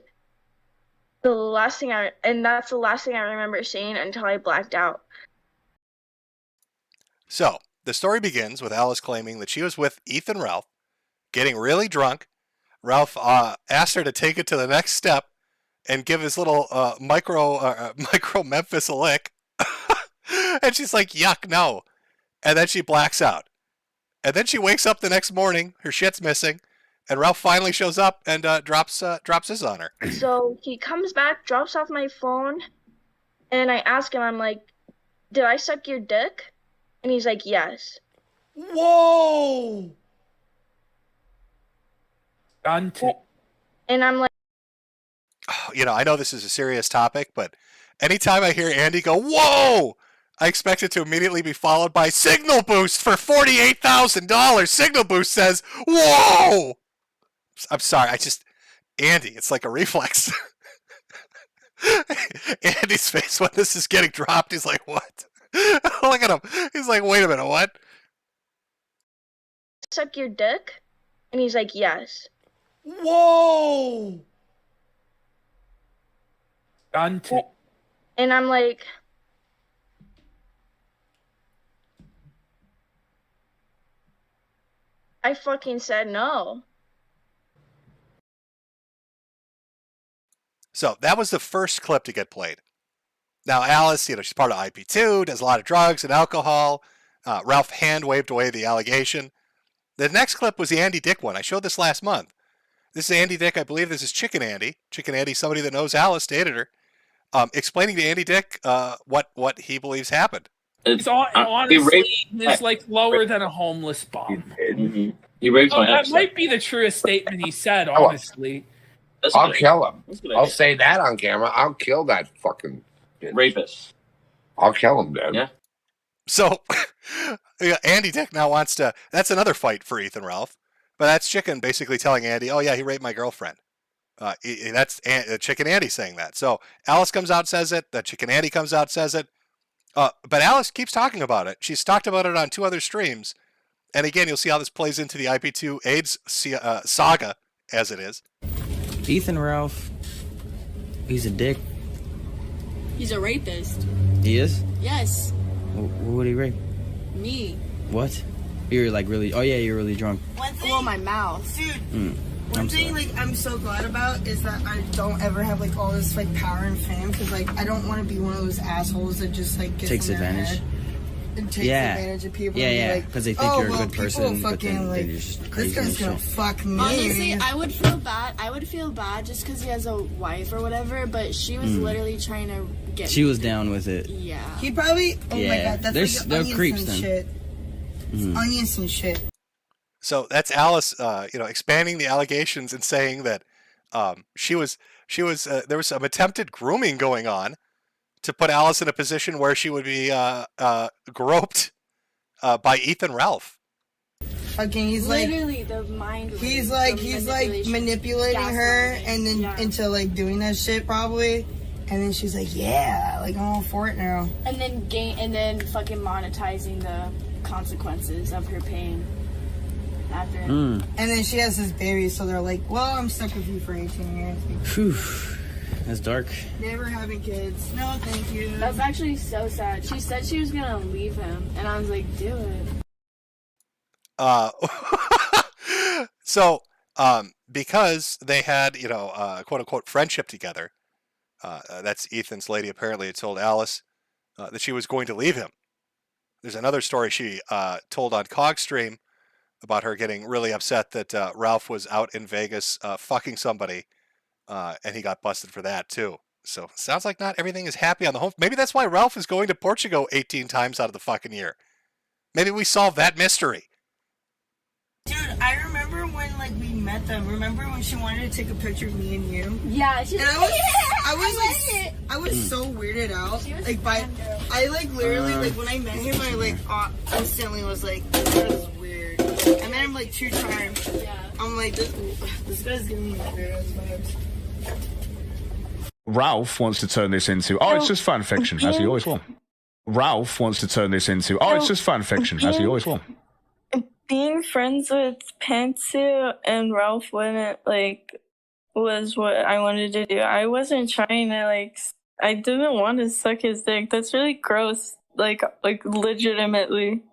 that's the last thing I remember saying until I blacked out. So the story begins with Alice claiming that she was with Ethan Ralph, getting really drunk. Ralph asked her to take it to the next step and give his little micro Memphis a lick. And she's like, yuck, no. And then she blacks out. And then she wakes up the next morning, her shit's missing, and Ralph finally shows up and drops his on her. So he comes back, drops off my phone, and I ask him, I'm like, did I suck your dick? And he's like, yes. Whoa! And I'm like, I know this is a serious topic, but anytime I hear Andy go, whoa, I expect it to immediately be followed by Signal Boost for $48,000. Signal Boost says, whoa! I'm sorry, Andy, it's like a reflex. Andy's face when this is getting dropped, he's like, what? Look at him. He's like, wait a minute, what? Suck your dick? And he's like, yes. Whoa! And I'm like, I fucking said no. So that was the first clip to get played. Now Alice, she's part of IP2, does a lot of drugs and alcohol. Ralph hand waved away the allegation. The next clip was the Andy Dick one. I showed this last month. This is Andy Dick. I believe this is Chicken Andy. Chicken Andy, somebody that knows Alice, dated her, explaining to Andy Dick what he believes happened. It's honestly, it's like lower than a homeless bum. He raped my that ex. might be the truest statement he said, honestly. I'll kill him. I'll say that on camera. I'll kill that fucking rapist. I'll kill him, dude. Yeah. So Andy Dick now wants to. That's another fight for Ethan Ralph. But that's Chicken basically telling Andy, oh yeah, he raped my girlfriend. That's Chicken Andy saying that. So Alice comes out, says it. The Chicken Andy comes out, says it. But Alice keeps talking about it. She's talked about it on 2 other streams. And again, you'll see how this plays into the IP2 AIDS saga, as it is. Ethan Ralph, he's a dick. He's a rapist. He is? Yes. Who would he rape? Me. What? You're like really, oh yeah, you're really drunk. One thing, well, my mouth. Dude, one thing, like, I'm so glad about is that I don't ever have, like, all this, like, power and fame. Because, like, I don't want to be one of those assholes that just, like, gets takes in their advantage. head and takes advantage of people. Yeah, and because they think oh, you're a well, good person, but fucking, then like, you're just crazy. this guy's gonna fuck me. Honestly, I would feel bad. I would feel bad just because he has a wife or whatever, but she was literally trying to get She was down with it. Yeah. He probably, oh my god, that's like they're onions creeps and then. shit. Onions and shit. So that's Alice, expanding the allegations and saying that there was some attempted grooming going on to put Alice in a position where she would be groped by Ethan Ralph. Fucking, he's literally the mind. He's like manipulating her and then into like doing that shit probably, and then she's like, yeah, like I'm all for it now. And then fucking monetizing the consequences of her pain after. And then she has this baby, so they're like, well, I'm stuck with you for 18 years. Phew, that's dark. Never having kids. No, thank you. That's actually so sad. She said she was gonna leave him, and I was like, do it. So, because they had, quote unquote friendship together, that's Ethan's lady apparently had told Alice that she was going to leave him. There's another story she told on Cogstream about her getting really upset that Ralph was out in Vegas fucking somebody, and he got busted for that too. So, sounds like not everything is happy on the home. Maybe that's why Ralph is going to Portugal 18 times out of the fucking year. Maybe we solved that mystery. Dude, I remember when like we met them. Remember when she wanted to take a picture of me and you? Yeah, she's and like, I was so weirded out. Like I like literally like when I met him, I like instantly was like, this is weird. I met him like 2 times. Yeah. I'm like, this guy's giving me weird vibes. Ralph wants to turn this into, it's just fan fiction, as he always will. Ralph wants to turn this into, it's just fan fiction, as he always will. Being friends with Pantsu and Ralph was what I wanted to do. I wasn't trying to I didn't want to suck his dick. That's really gross. Like legitimately.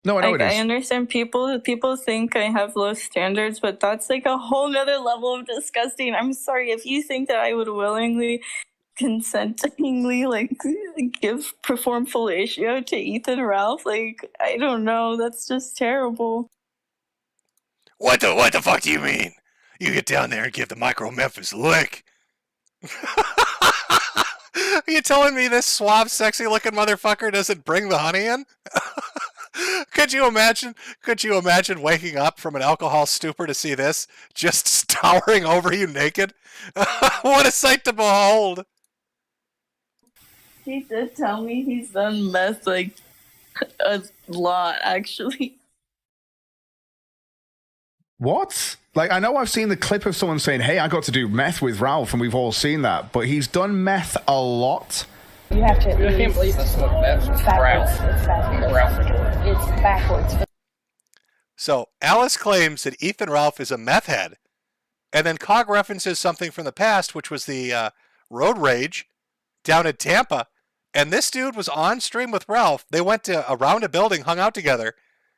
No, I know it is. I understand people think I have low standards, but that's like a whole nother level of disgusting. I'm sorry if you think that I would willingly, consentingly perform fellatio to Ethan Ralph. I don't know. That's just terrible. What the fuck do you mean? You get down there and give the Micro Memphis a lick. Are you telling me this suave, sexy-looking motherfucker doesn't bring the honey in? Could you imagine waking up from an alcohol stupor to see this just towering over you naked? What a sight to behold! He did tell me he's done meth a lot, actually. What? I know I've seen the clip of someone saying, hey, I got to do meth with Ralph, and we've all seen that, but he's done meth a lot. You have to. I can't believe that's what that's Ralph. It's backwards. So Alice claims that Ethan Ralph is a meth head, and then Cog references something from the past, which was the road rage down in Tampa, and this dude was on stream with Ralph. They went to around a building, hung out together,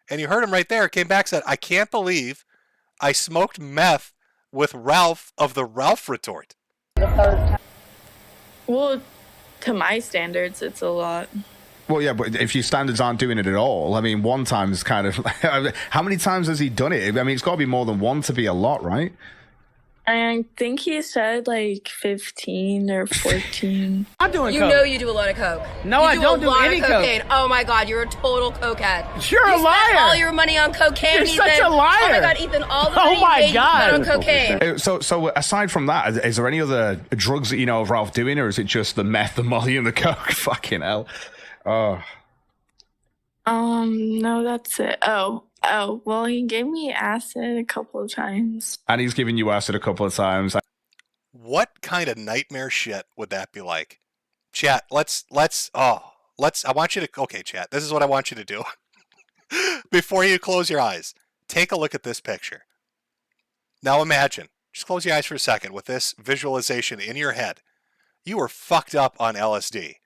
and you heard him right there. Came back, said, "I can't believe I smoked meth with Ralph of the Ralph Retort." Well, to my standards, it's a lot. Well, yeah, but if your standards aren't doing it at all, I mean, one time is kind of... How many times has he done it? I mean, it's got to be more than one to be a lot, right? I think he said 15 or 14. I'm doing You coke. know you do a lot of coke. No, you I don't do a lot any of cocaine. coke. Oh my god, you're a total cokehead. You're a you liar. spent all your money on cocaine, You're Ethan. such a liar. Oh my god, Ethan, all the Oh money my you made, God. you spent on cocaine. So aside from that, is there any other drugs that you know of Ralph doing, or is it just the meth, the molly, and the coke? Fucking hell. Oh. No, that's it. Oh, well, he gave me acid a couple of times. And he's given you acid a couple of times. What kind of nightmare shit would that be like? Chat, I want you to, okay, chat, this is what I want you to do. before you close your eyes, take a look at this picture. Now imagine, just close your eyes for a second with this visualization in your head. You were fucked up on LSD.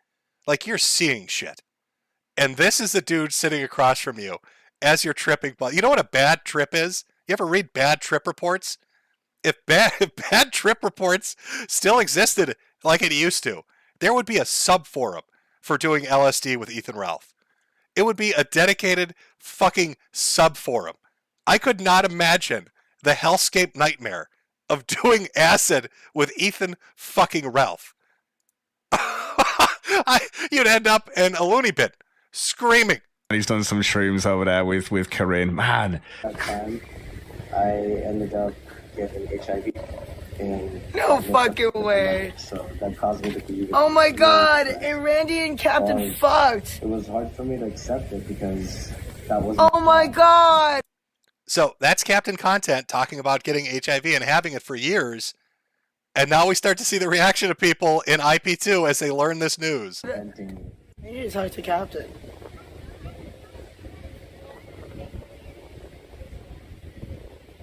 Like you're seeing shit. And this is the dude sitting across from you as you're tripping. You know what a bad trip is? You ever read bad trip reports? If bad trip reports still existed like it used to, there would be a sub-forum for doing LSD with Ethan Ralph. It would be a dedicated fucking sub-forum. I could not imagine the hellscape nightmare of doing acid with Ethan fucking Ralph. You'd end up in a loony bin, screaming. He's done some shrooms over there with Corinne. Man. That time, I ended up getting HIV. And No fucking way. So that caused me to be. Oh my god, and Randy and Captain fucked. It was hard for me to accept it because that was. Oh my god. So that's Captain Content talking about getting HIV and having it for years. And now we start to see the reaction of people in IP2 as they learn this news. You need to talk to Captain.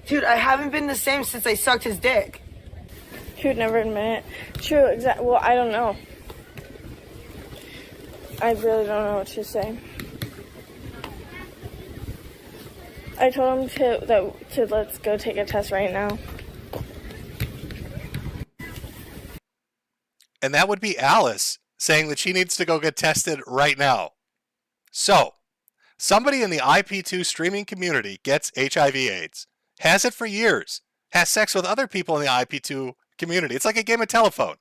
Dude, I haven't been the same since I sucked his dick. He would never admit it. True, exactly. Well, I don't know. I really don't know what to say. I told him to let's go take a test right now. And that would be Alice saying that she needs to go get tested right now. So, somebody in the IP2 streaming community gets HIV/AIDS, has it for years, has sex with other people in the IP2 community. It's like a game of telephone.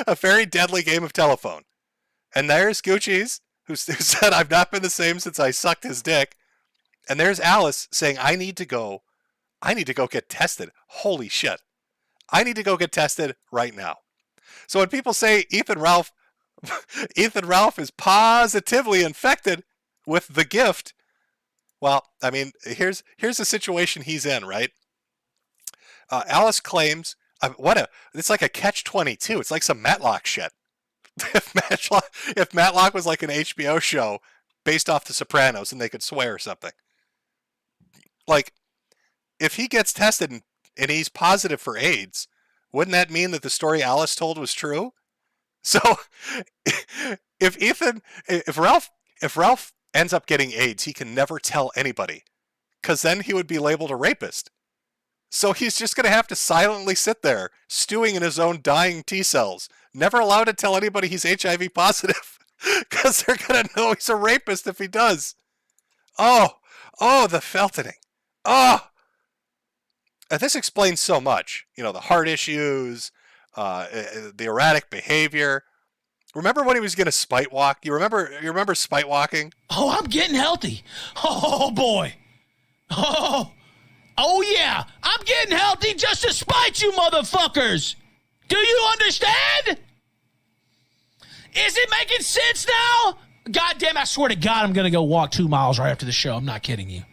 A very deadly game of telephone. And there's Gucci's, who said, I've not been the same since I sucked his dick. And there's Alice saying, I need to go get tested. Holy shit. I need to go get tested right now. So when people say Ethan Ralph is positively infected with the gift, well, I mean, here's the situation he's in, right? Alice claims, it's like a catch-22. It's like some Matlock shit. If Matlock was like an HBO show based off The Sopranos and they could swear or something. Like, if he gets tested and he's positive for AIDS, wouldn't that mean that the story Alice told was true? So, if Ralph ends up getting AIDS, he can never tell anybody, because then he would be labeled a rapist. So he's just going to have to silently sit there, stewing in his own dying T cells, never allowed to tell anybody he's HIV positive, because they're going to know he's a rapist if he does. Oh, the feltoning. Oh! This explains so much. You know, the heart issues, the erratic behavior. Remember when he was going to spite walk? You remember spite walking? Oh, I'm getting healthy. Oh, boy. Oh, yeah. I'm getting healthy just to spite you motherfuckers. Do you understand? Is it making sense now? God damn, I swear to God, I'm going to go walk 2 miles right after the show. I'm not kidding you.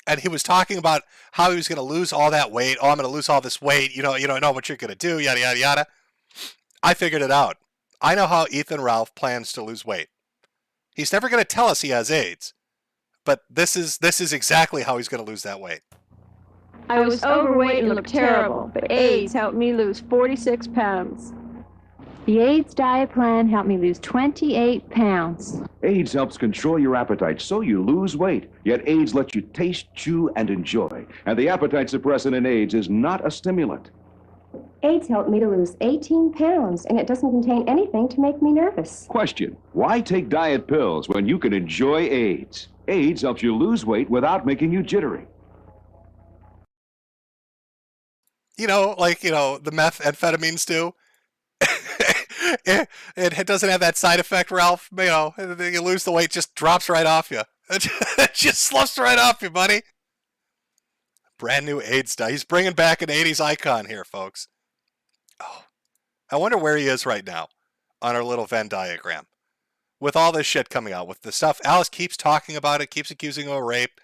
And he was talking about how he was going to lose all that weight. Oh, I'm going to lose all this weight. You don't know what you're going to do, yada, yada, yada. I figured it out. I know how Ethan Ralph plans to lose weight. He's never going to tell us he has AIDS. But this is exactly how he's going to lose that weight. I was overweight and looked terrible, but AIDS helped me lose 46 pounds. The AIDS diet plan helped me lose 28 pounds. AIDS helps control your appetite so you lose weight. Yet AIDS lets you taste, chew, and enjoy. And the appetite suppressant in AIDS is not a stimulant. AIDS helped me to lose 18 pounds, and it doesn't contain anything to make me nervous. Question: why take diet pills when you can enjoy AIDS? AIDS helps you lose weight without making you jittery. The methamphetamines do. It doesn't have that side effect, Ralph. You lose the weight, just drops right off you. It just sloughs right off you, buddy. Brand new AIDS diet. He's bringing back an 80s icon here, folks. Oh, I wonder where he is right now on our little Venn diagram. With all this shit coming out, with the stuff, Alice keeps talking about it, keeps accusing him of rape.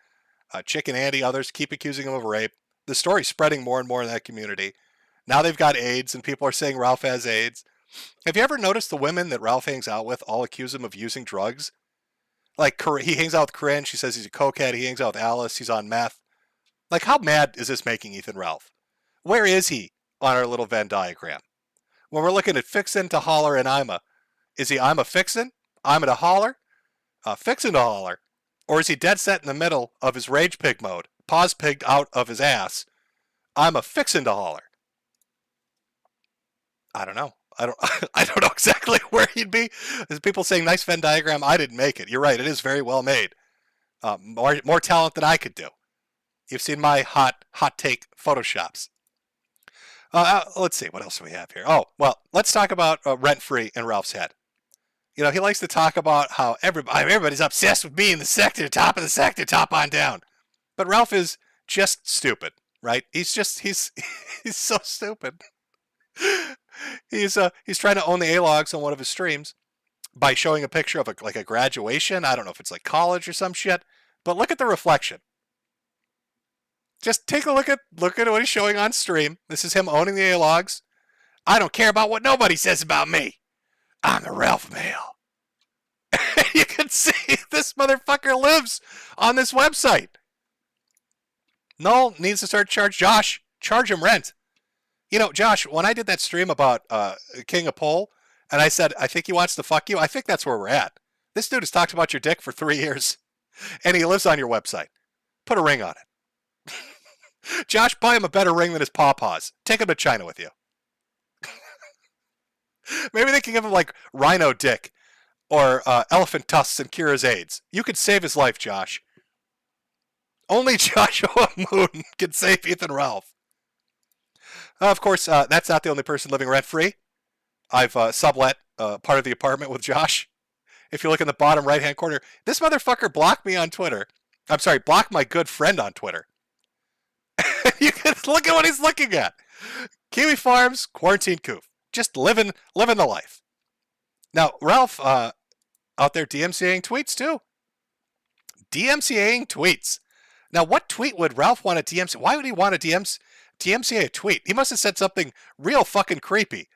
Chick and Andy, others keep accusing him of rape. The story's spreading more and more in that community. Now they've got AIDS, and people are saying Ralph has AIDS. Have you ever noticed the women that Ralph hangs out with all accuse him of using drugs? Like, he hangs out with Corinne. She says he's a cokehead. He hangs out with Alice. He's on meth. Like, how mad is this making Ethan Ralph? Where is he on our little Venn diagram? When we're looking at Fixin' to Holler and Ima, is he Ima Fixin'? Ima to Holler? Fixin' to Holler? Or is he dead set in the middle of his rage pig mode, paws pigged out of his ass? Ima Fixin' to Holler. I don't know. I don't know exactly where he'd be. There's people saying nice Venn diagram. I didn't make it. You're right. It is very well made. More talent than I could do. You've seen my hot take Photoshops. Let's see. What else do we have here? Oh, well, let's talk about rent-free in Ralph's head. You know, he likes to talk about how everybody's obsessed with me in the sector, top of the sector, top on down. But Ralph is just stupid, right? He's so stupid. He's trying to own the A-logs on one of his streams by showing a picture of a graduation. I don't know if it's like college or some shit, but look at the reflection. Just take a look at what he's showing on stream. This is him owning the A-logs. I don't care about what nobody says about me. I'm the Ralph male. You can see this motherfucker lives on this website. Null needs to start charge him rent. You know, Josh, when I did that stream about King of Pole, and I said, I think he wants to fuck you, I think that's where we're at. This dude has talked about your dick for 3 years, and he lives on your website. Put a ring on it. Josh, buy him a better ring than his pawpaws. Take him to China with you. Maybe they can give him, like, rhino dick or elephant tusks and cure his AIDS. You could save his life, Josh. Only Joshua Moon can save Ethan Ralph. Of course, that's not the only person living rent-free. I've sublet part of the apartment with Josh. If you look in the bottom right-hand corner, this motherfucker blocked me on Twitter. I'm sorry, blocked my good friend on Twitter. You can look at what he's looking at. Kiwi Farms, quarantine coop. Just living the life. Now, Ralph out there DMCAing tweets, too. DMCAing tweets. Now, what tweet would Ralph want to DMCA? Why would he want to DMCA a tweet? He must have said something real fucking creepy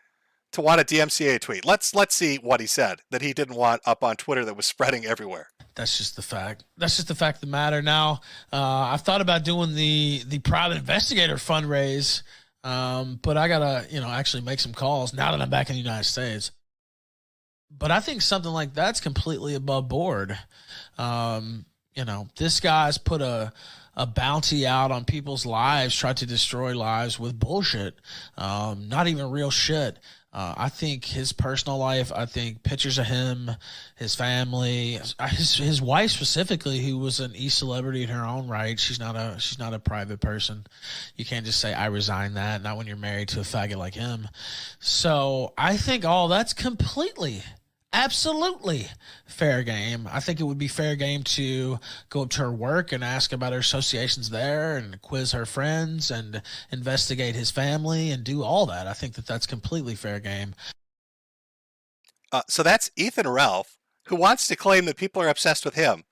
to want to DMCA a tweet. Let's see what he said that he didn't want up on Twitter that was spreading everywhere. That's just the fact. That's just the fact of the matter. Now, I've thought about doing the private investigator fundraise, but I gotta, actually make some calls now that I'm back in the United States. But I think something like that's completely above board. This guy's put a bounty out on people's lives, tried to destroy lives with bullshit, not even real shit. I think his personal life, I think pictures of him, his family, his wife specifically, who was an e-celebrity in her own right. She's not a private person. You can't just say, I resign that, not when you're married to a faggot like him. So I think all that's completely, absolutely fair game. I think it would be fair game to go up to her work and ask about her associations there and quiz her friends and investigate his family and do all that. I think that that's completely fair game. So that's Ethan Ralph, who wants to claim that people are obsessed with him,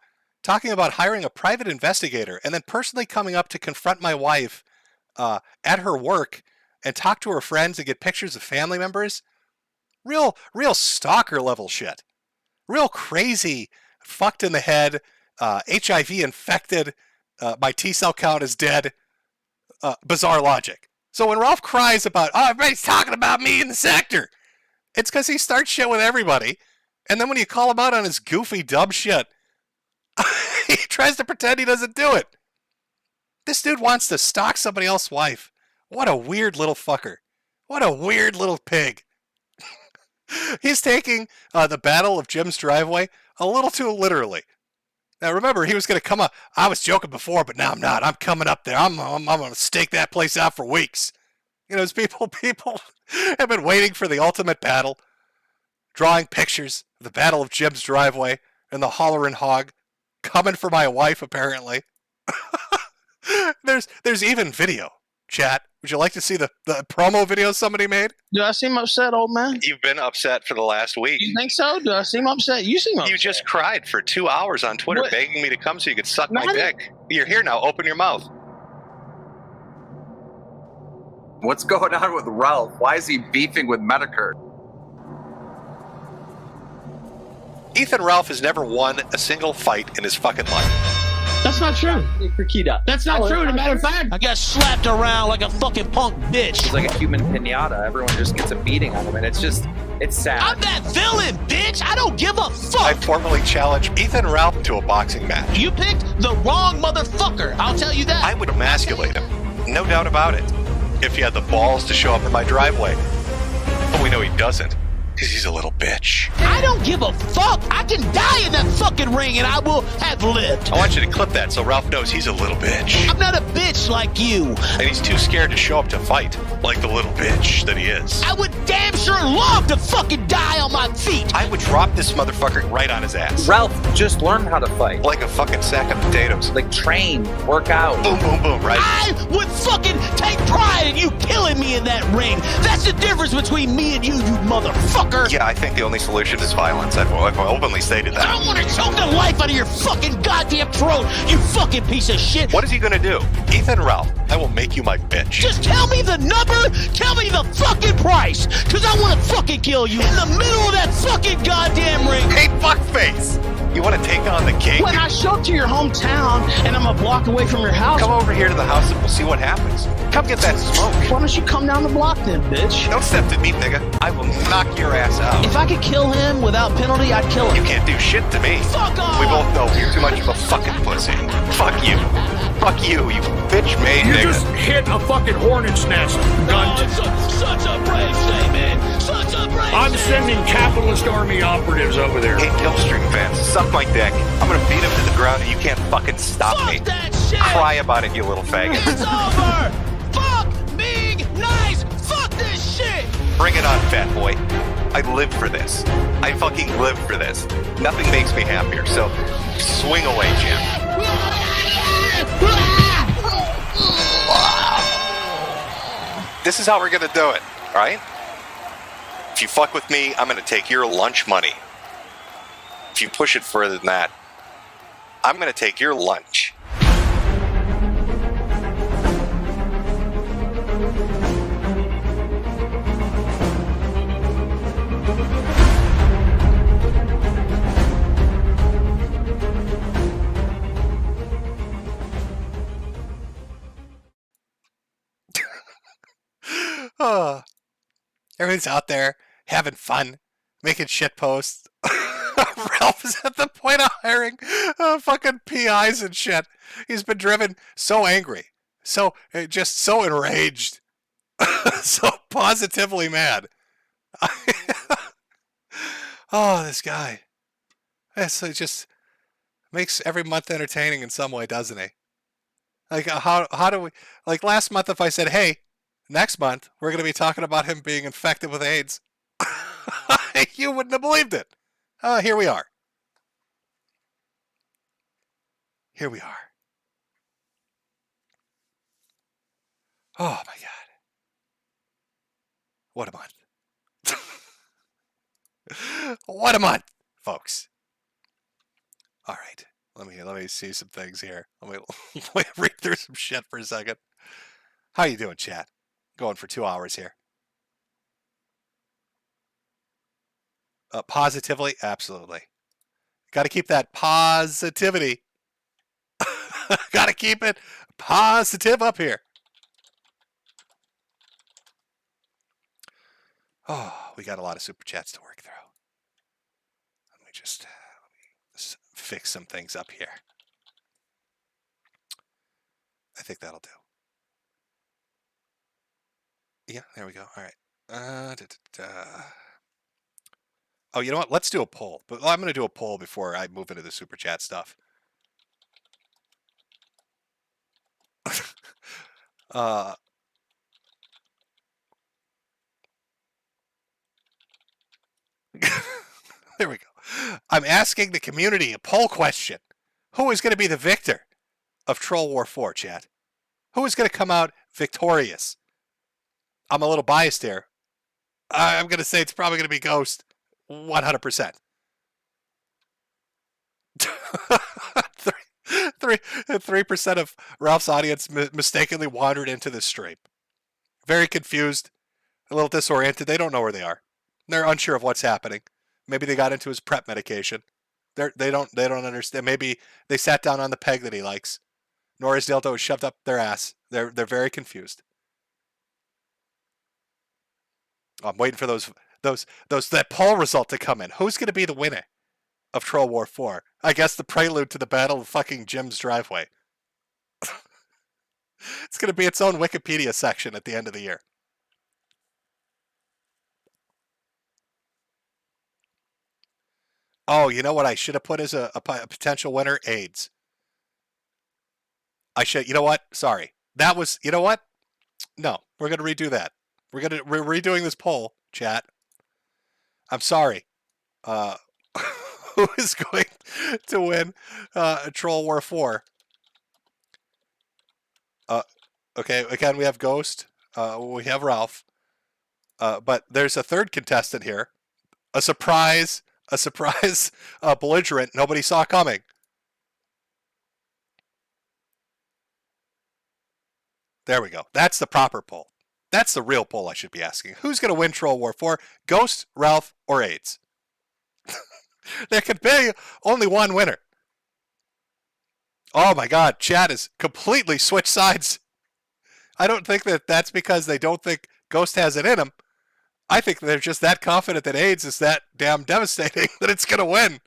talking about hiring a private investigator and then personally coming up to confront my wife at her work and talk to her friends and get pictures of family members. Real stalker level shit. Real crazy, fucked in the head, HIV infected, my T-cell count is dead, bizarre logic. So when Ralph cries about, everybody's talking about me in the sector, it's because he starts shit with everybody, and then when you call him out on his goofy, dumb shit, he tries to pretend he doesn't do it. This dude wants to stalk somebody else's wife. What a weird little fucker. What a weird little pig. He's taking the Battle of Jim's Driveway a little too literally. Now remember, he was going to come up. I was joking before, but now I'm not. I'm coming up there. I'm going to stake that place out for weeks. As people have been waiting for the ultimate battle, drawing pictures of the Battle of Jim's Driveway and the Hollerin' Hog coming for my wife, apparently. There's even video. Chat, would you like to see the promo video somebody made? Do I seem upset, old man? You've been upset for the last week. You think so? Do I seem upset? You seem upset. You just cried for 2 hours on Twitter begging me to come so you could suck my dick. You're here now. Open your mouth. What's going on with Ralph? Why is he beefing with Metokur? Ethan Ralph has never won a single fight in his fucking life. That's not true. That's not true. As a matter of fact, I got slapped around like a fucking punk bitch. He's like a human pinata. Everyone just gets a beating on him, and it's sad. I'm that villain, bitch. I don't give a fuck. I formally challenge Ethan Ralph to a boxing match. You picked the wrong motherfucker. I'll tell you that. I would emasculate him. No doubt about it. If he had the balls to show up in my driveway. But we know he doesn't. Because he's a little bitch. I don't give a fuck. I can die in that fucking ring and I will have lived. I want you to clip that so Ralph knows he's a little bitch. I'm not a bitch like you. And he's too scared to show up to fight, like the little bitch that he is. I would damn sure love to fucking die on my feet. I would drop this motherfucker right on his ass. Ralph, just learn how to fight. Like a fucking sack of potatoes. Like train, work out. Boom, boom, boom, right? I would fucking take pride in you killing me in that ring. That's the difference between me and you motherfucker. Yeah, I think the only solution is violence. I've openly stated that. I don't want to choke the life out of your fucking goddamn throat, you fucking piece of shit. What is he gonna do? Ethan Ralph, I will make you my bitch. Just tell me the number, tell me the fucking price, because I want to fucking kill you in the middle of that fucking goddamn ring. Hey, fuckface! You want to take on the king? when I show up to your hometown and I'm a block away from your house, Come over here to the house and we'll see what happens. Come get that smoke. why don't you come down the block then, bitch? Don't step to me, nigga. I will knock your ass out. If I could kill him without penalty, I'd kill You him. can't do shit to me. Fuck off! We both know you're too much of a fucking pussy. Fuck you. Fuck you, you bitch-made You nigga. just hit a fucking hornet's nest, gunt. Such a brave statement. Such a brave I'm sending capitalist army operatives over there. Hey, Killstream fans, suck my dick. I'm gonna beat him to the ground and you can't fucking stop me. that shit. Cry about it, you little faggot. It's over. Fuck being nice. Fuck this shit. Bring it on, fat boy. I live for this. I fucking live for this. Nothing makes me happier, so swing away, Jim. This is how we're gonna do it, alright? If you fuck with me, I'm gonna take your lunch money. If you push it further than that, I'm gonna take your lunch. Oh, everyone's out there having fun, making shit posts. Ralph is at the point of hiring fucking PIs and shit. He's been driven so angry, just so enraged, so positively mad. Oh, this guy. It just makes every month entertaining in some way, doesn't he? Like, how do we... Like, last month if I said, hey, next month we're going to be talking about him being infected with AIDS, you wouldn't have believed it. Here we are. Here we are. Oh, my God. What a month. What a month, folks. All right. Let me see some things here. Let me read through some shit for a second. How you doing, chat? Going for 2 hours here. Positively? Absolutely. Got to keep that positivity. Got to keep it positive up here. Oh, we got a lot of super chats to work through. Let me just fix some things up here. I think that'll do. Yeah, there we go. All right. Oh, you know what? Let's do a poll. But I'm going to do a poll before I move into the super chat stuff. There we go. I'm asking the community a poll question. Who is going to be the victor of Troll War 4, chat? Who is going to come out victorious? I'm a little biased here. I'm going to say it's probably going to be Ghost. 100%. 3% of Ralph's audience mistakenly wandered into this stream. Very confused, a little disoriented. They don't know where they are. They're unsure of what's happening. Maybe they got into his prep medication. They don't understand. Maybe they sat down on the peg that he likes. Nora's dildo was shoved up their ass. They're very confused. I'm waiting for that poll result to come in. Who's going to be the winner of Troll War 4? I guess the prelude to the battle of fucking Jim's driveway. It's going to be its own Wikipedia section at the end of the year. Oh, you know what I should have put as a potential winner? AIDS. You know what? Sorry. That was, you know what? No, we're going to redo that. We're redoing this poll, chat. I'm sorry. Who is going to win Troll War 4? Okay, again, we have Ghost. We have Ralph. But there's a third contestant here. A surprise belligerent nobody saw coming. There we go. That's the proper poll. That's the real poll I should be asking. Who's going to win Troll War 4? Ghost, Ralph, or AIDS? There could be only one winner. Oh my God, chat has completely switched sides. I don't think that's because they don't think Ghost has it in him. I think they're just that confident that AIDS is that damn devastating that it's going to win.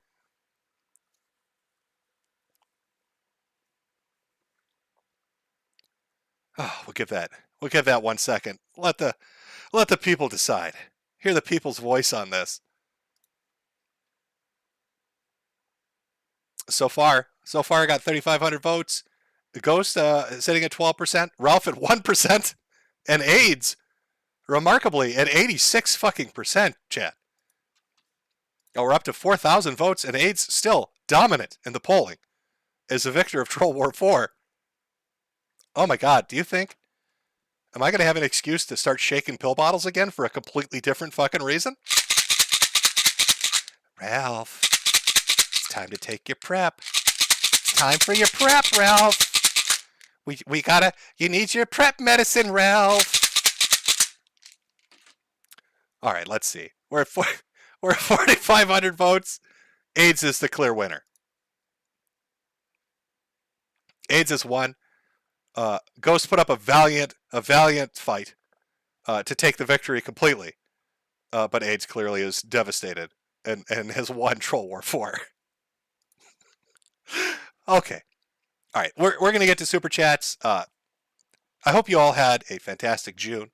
Oh, we'll give that 1 second. Let the people decide. Hear the people's voice on this. So far I got 3,500 votes. The Ghost sitting at 12%, Ralph at 1%, and AIDS remarkably at 86 fucking percent, chat. Oh, we're up to 4,000 votes, and AIDS still dominant in the polling as the victor of Troll War 4. Oh my God, do you think? Am I going to have an excuse to start shaking pill bottles again for a completely different fucking reason? Ralph, it's time to take your prep. It's time for your prep, Ralph. You need your prep medicine, Ralph. All right, let's see. We're at 4,500 votes. AIDS is the clear winner. AIDS has won. Ghost put up a valiant fight to take the victory completely, but AIDS clearly is devastated and has won Troll War 4. Okay, all right, we're gonna get to super chats. I hope you all had a fantastic June.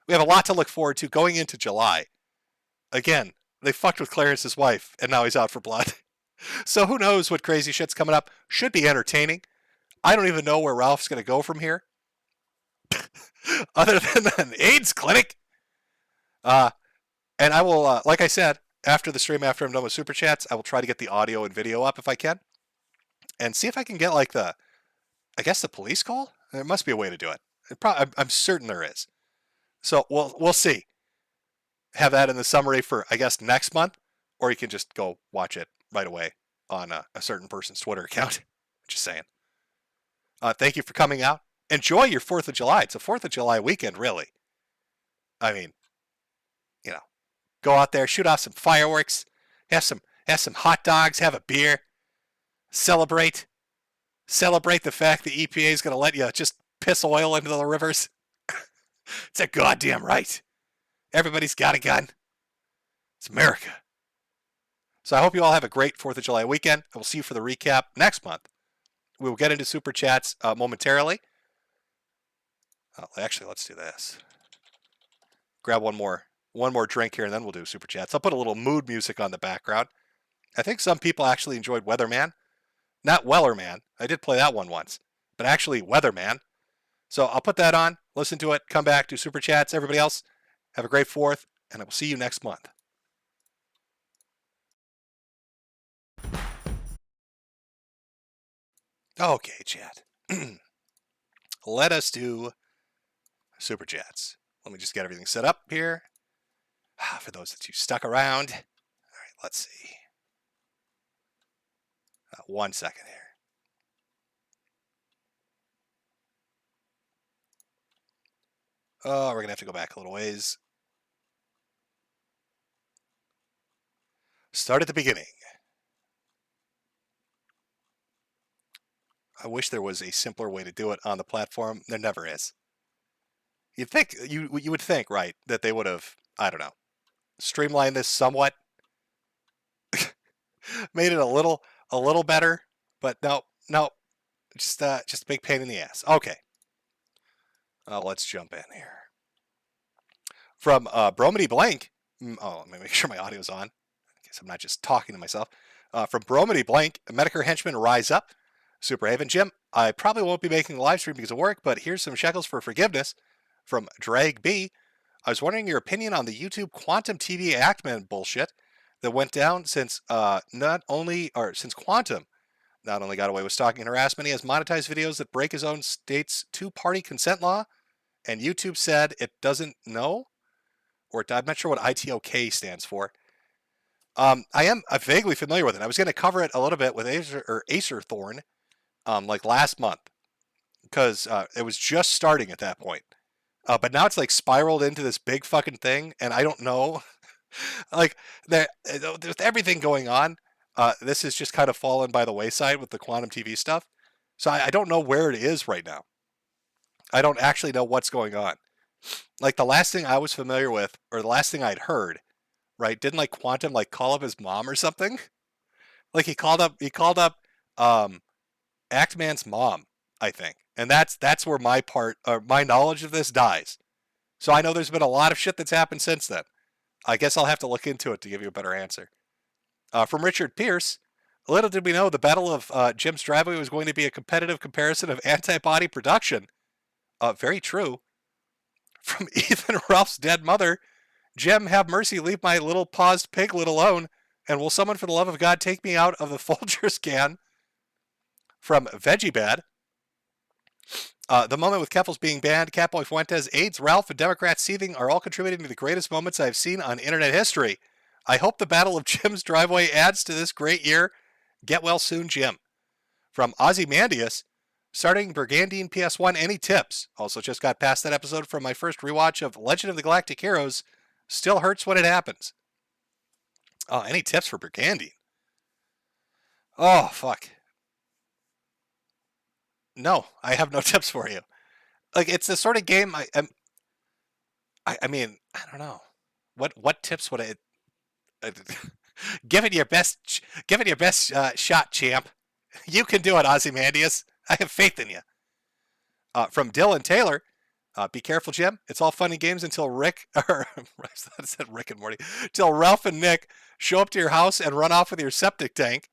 We have a lot to look forward to going into July. Again, they fucked with Clarence's wife, and now he's out for blood. So who knows what crazy shit's coming up? Should be entertaining. I don't even know where Ralph's going to go from here. Other than an AIDS clinic. And I will, like I said, after the stream, after I'm done with Super Chats, I will try to get the audio and video up if I can. And see if I can get like the police call? There must be a way to do it. I'm certain there is. So we'll see. Have that in the summary for, I guess, next month. Or you can just go watch it right away on a certain person's Twitter account. Just saying. Thank you for coming out. Enjoy your 4th of July. It's a 4th of July weekend, really. I mean, go out there, shoot off some fireworks, have some hot dogs, have a beer, celebrate the fact the EPA is going to let you just piss oil into the rivers. It's a goddamn right. Everybody's got a gun. It's America. So I hope you all have a great 4th of July weekend. I will see you for the recap next month. We will get into Super Chats momentarily. Actually, let's do this. Grab one more drink here, and then we'll do Super Chats. I'll put a little mood music on the background. I think some people actually enjoyed Weatherman. Not Wellerman. I did play that one once. But actually Weatherman. So I'll put that on, listen to it, come back, do Super Chats. Everybody else, have a great 4th, and I will see you next month. Okay, chat. Let us do Super Chats. Let me just get everything set up here. For those that you stuck around. All right, let's see. 1 second here. Oh, we're going to have to go back a little ways. start at the beginning. I wish there was a simpler way to do it on the platform. There never is. You'd think you would think, right, that they would have, I don't know, streamlined this somewhat, made it a little better, but no, just a big pain in the ass. Okay. Let's jump in here. From Bromedy Blank. Let me make sure my audio's on. I guess I'm not just talking to myself. From Bromedy Blank, Metokur henchman rise up. Superhaven Jim, I probably won't be making a live stream because of work, but here's some shekels for forgiveness. From Drag B, I was wondering your opinion on the YouTube Quantum TV Actman bullshit that went down since since Quantum not only got away with stalking and harassment, he has monetized videos that break his own state's two-party consent law, and YouTube said it doesn't know, or I'm not sure what ITOK stands for. I'm vaguely familiar with it. I was going to cover it a little bit with Acer Thorn, like last month, because it was just starting at that point. But now it's like spiraled into this big fucking thing, and I don't know. Like, with everything going on, this has just kind of fallen by the wayside with the Quantum TV stuff. So I don't know where it is right now. I don't actually know what's going on. Like, the last thing I was familiar with, or the last thing I'd heard, right, didn't like Quantum like call up his mom or something? Like, he called up Actman's mom, I think. And that's where my knowledge of this dies. So I know there's been a lot of shit that's happened since then. I guess I'll have to look into it to give you a better answer. From Richard Pierce, little did we know the Battle of Jim's Driveway was going to be a competitive comparison of antibody production. Very true. From Ethan Ralph's dead mother, Jim, have mercy, leave my little paused piglet alone, and will someone for the love of God take me out of the Folgers can? From Veggie Bad, the moment with Keffels being banned, Catboy Fuentes, AIDS, Ralph, and Democrats seething are all contributing to the greatest moments I've seen on internet history. I hope the Battle of Jim's Driveway adds to this great year. Get well soon, Jim. From Ozymandias, starting Burgundian PS1, any tips? Also just got past that episode from my first rewatch of Legend of the Galactic Heroes. Still hurts when it happens. Oh, any tips for Burgundian? Oh, fuck. No, I have no tips for you. Like, it's the sort of game I mean, I don't know. What tips would I give it your best shot, champ. You can do it, Ozymandias. I have faith in you. From Dylan Taylor, be careful, Jim. It's all fun and games until Rick and Morty. Till Ralph and Nick show up to your house and run off with your septic tank.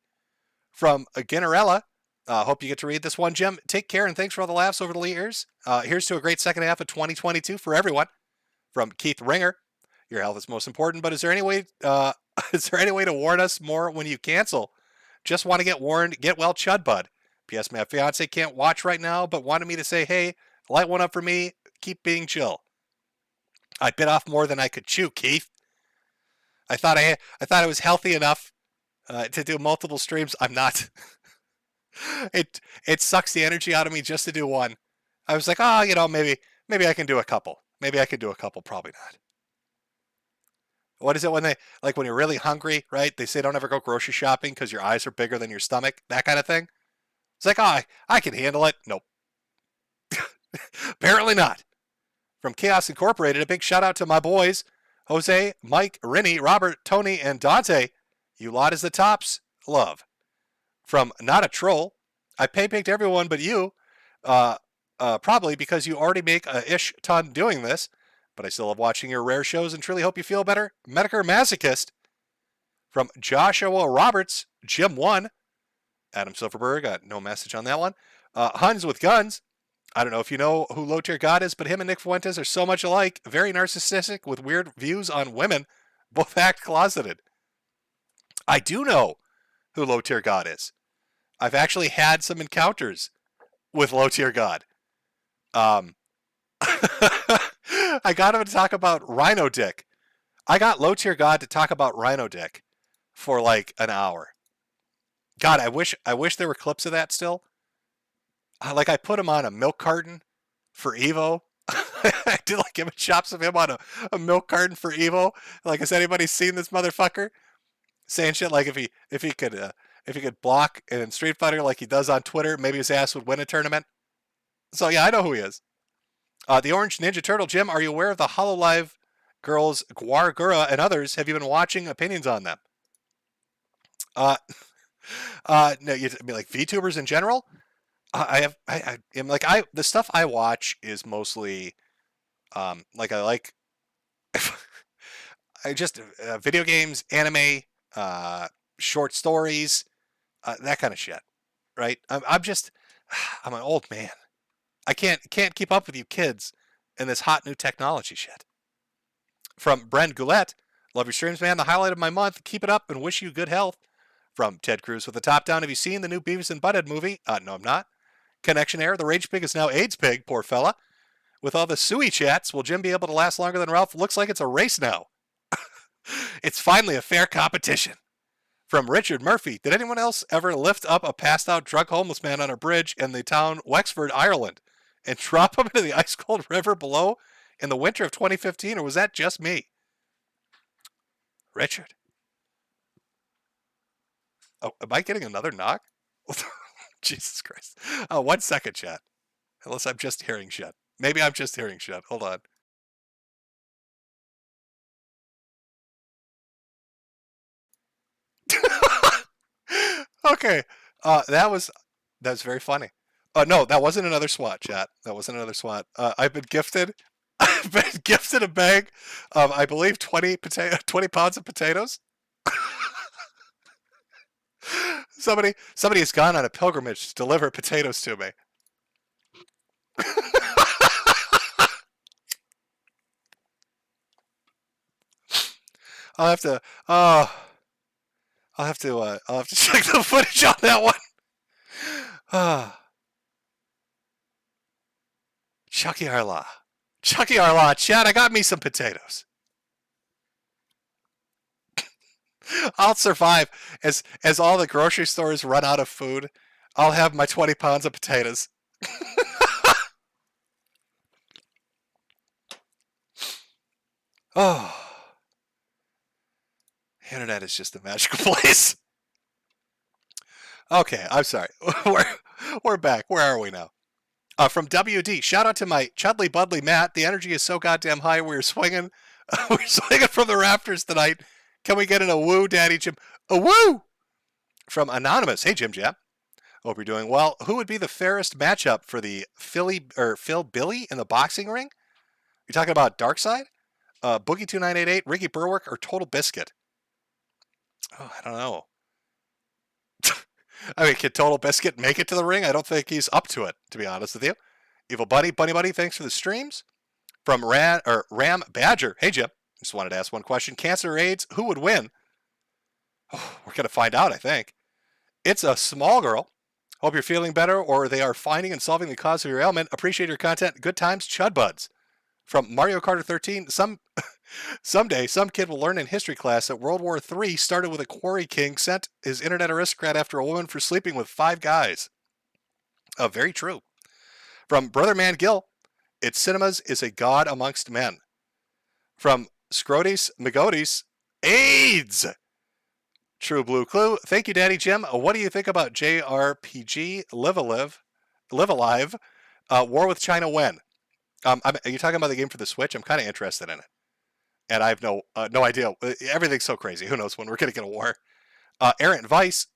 From Ginarella, hope you get to read this one, Jim. Take care and thanks for all the laughs over the years. Here's to a great second half of 2022 for everyone. From Keith Ringer, your health is most important, but is there any way to warn us more when you cancel? Just want to get warned. Get well, chud bud. P.S. My fiance can't watch right now, but wanted me to say, hey, light one up for me. Keep being chill. I bit off more than I could chew, Keith. I thought I was healthy enough to do multiple streams. I'm not. It sucks the energy out of me just to do one. I was like, maybe I can do a couple. Maybe I can do a couple. Probably not. What is it when when you're really hungry, right? They say don't ever go grocery shopping because your eyes are bigger than your stomach. That kind of thing. It's like, I can handle it. Nope. Apparently not. From Chaos Incorporated, a big shout out to my boys, Jose, Mike, Rennie, Robert, Tony, and Dante. You lot is the tops. Love. From Not a Troll, I picked everyone but you, probably because you already make a ish ton doing this, but I still love watching your rare shows and truly hope you feel better. Metokur Masochist. From Joshua Roberts, Jim 1. Adam Silverberg, no message on that one. Huns with Guns. I don't know if you know who Low Tier God is, but him and Nick Fuentes are so much alike. Very narcissistic with weird views on women. Both act closeted. I do know who Low Tier God is. I've actually had some encounters with Low Tier God. I got him to talk about Rhino Dick. I got Low Tier God to talk about Rhino Dick for like an hour. God, I wish there were clips of that still. I put him on a milk carton for Evo. I did image shots of him on a milk carton for Evo. Like, has anybody seen this motherfucker? saying shit like if he could block in Street Fighter like he does on Twitter, maybe his ass would win a tournament. So yeah, I know who he is. The Orange Ninja Turtle, Jim, are you aware of the HoloLive girls Guargura and others? Have you been watching? Opinions on them? No, you I mean like VTubers in general? I am like the stuff I watch is mostly like I just video games, anime, short stories, that kind of shit, right? I'm an old man. I can't keep up with you kids and this hot new technology shit. From Brent Goulet, love your streams, man. The highlight of my month. Keep it up and wish you good health. From Ted Cruz with the top down. Have you seen the new Beavis and Butthead movie? No, I'm not. Connection Error. The Rage Pig is now AIDS Pig, poor fella. With all the suey chats, will Jim be able to last longer than Ralph? Looks like it's a race now. It's finally a fair competition. From Richard Murphy, did anyone else ever lift up a passed out drunk homeless man on a bridge in the town Wexford, Ireland, and drop him into the ice cold river below in the winter of 2015, or was that just me? Richard. Oh, am I getting another knock? Jesus Christ. 1 second, chat. Unless I'm just hearing shit. Maybe I'm just hearing shit. Hold on. Okay. That was very funny. No, that wasn't another SWAT, chat. That wasn't another SWAT. I've been gifted a bag of, I believe, 20 pounds of potatoes. Somebody has gone on a pilgrimage to deliver potatoes to me. I'll have to check the footage on that one. Chucky Arla, chat, I got me some potatoes. I'll survive as all the grocery stores run out of food. I'll have my 20 pounds of potatoes. Oh, the internet is just a magical place. Okay, I'm sorry. We're back. Where are we now? From WD, shout out to my Chudley Budley Matt. The energy is so goddamn high. We're swinging from the rafters tonight. Can we get in a woo, Daddy Jim? A woo! From Anonymous. Hey, Jim Jam. Hope you're doing well. Who would be the fairest matchup for the Phil Billy in the boxing ring? You talking about Darkside? Boogie2988, Ricky Berwick, or Total Biscuit? Oh, I don't know. I mean, can Total Biscuit make it to the ring? I don't think he's up to it, to be honest with you. Evil Bunny, thanks for the streams. From Ram Badger. Hey, Jim. Just wanted to ask one question. Cancer or AIDS, who would win? Oh, we're going to find out, I think. It's a small girl. Hope you're feeling better, or they are finding and solving the cause of your ailment. Appreciate your content. Good times, Chud Buds. From Mario Kart 13, someday some kid will learn in history class that World War III started with a quarry king sent his internet aristocrat after a woman for sleeping with 5 guys. Very true. From Brother Man Gill, its cinemas is a god amongst men. From Scrotis Migotis, AIDS! True Blue Clue. Thank you, Daddy Jim. What do you think about JRPG Live Alive? War with China when? Are you talking about the game for the Switch? I'm kind of interested in it. And I have no idea. Everything's so crazy. Who knows when we're going to get a war? Errant Vice.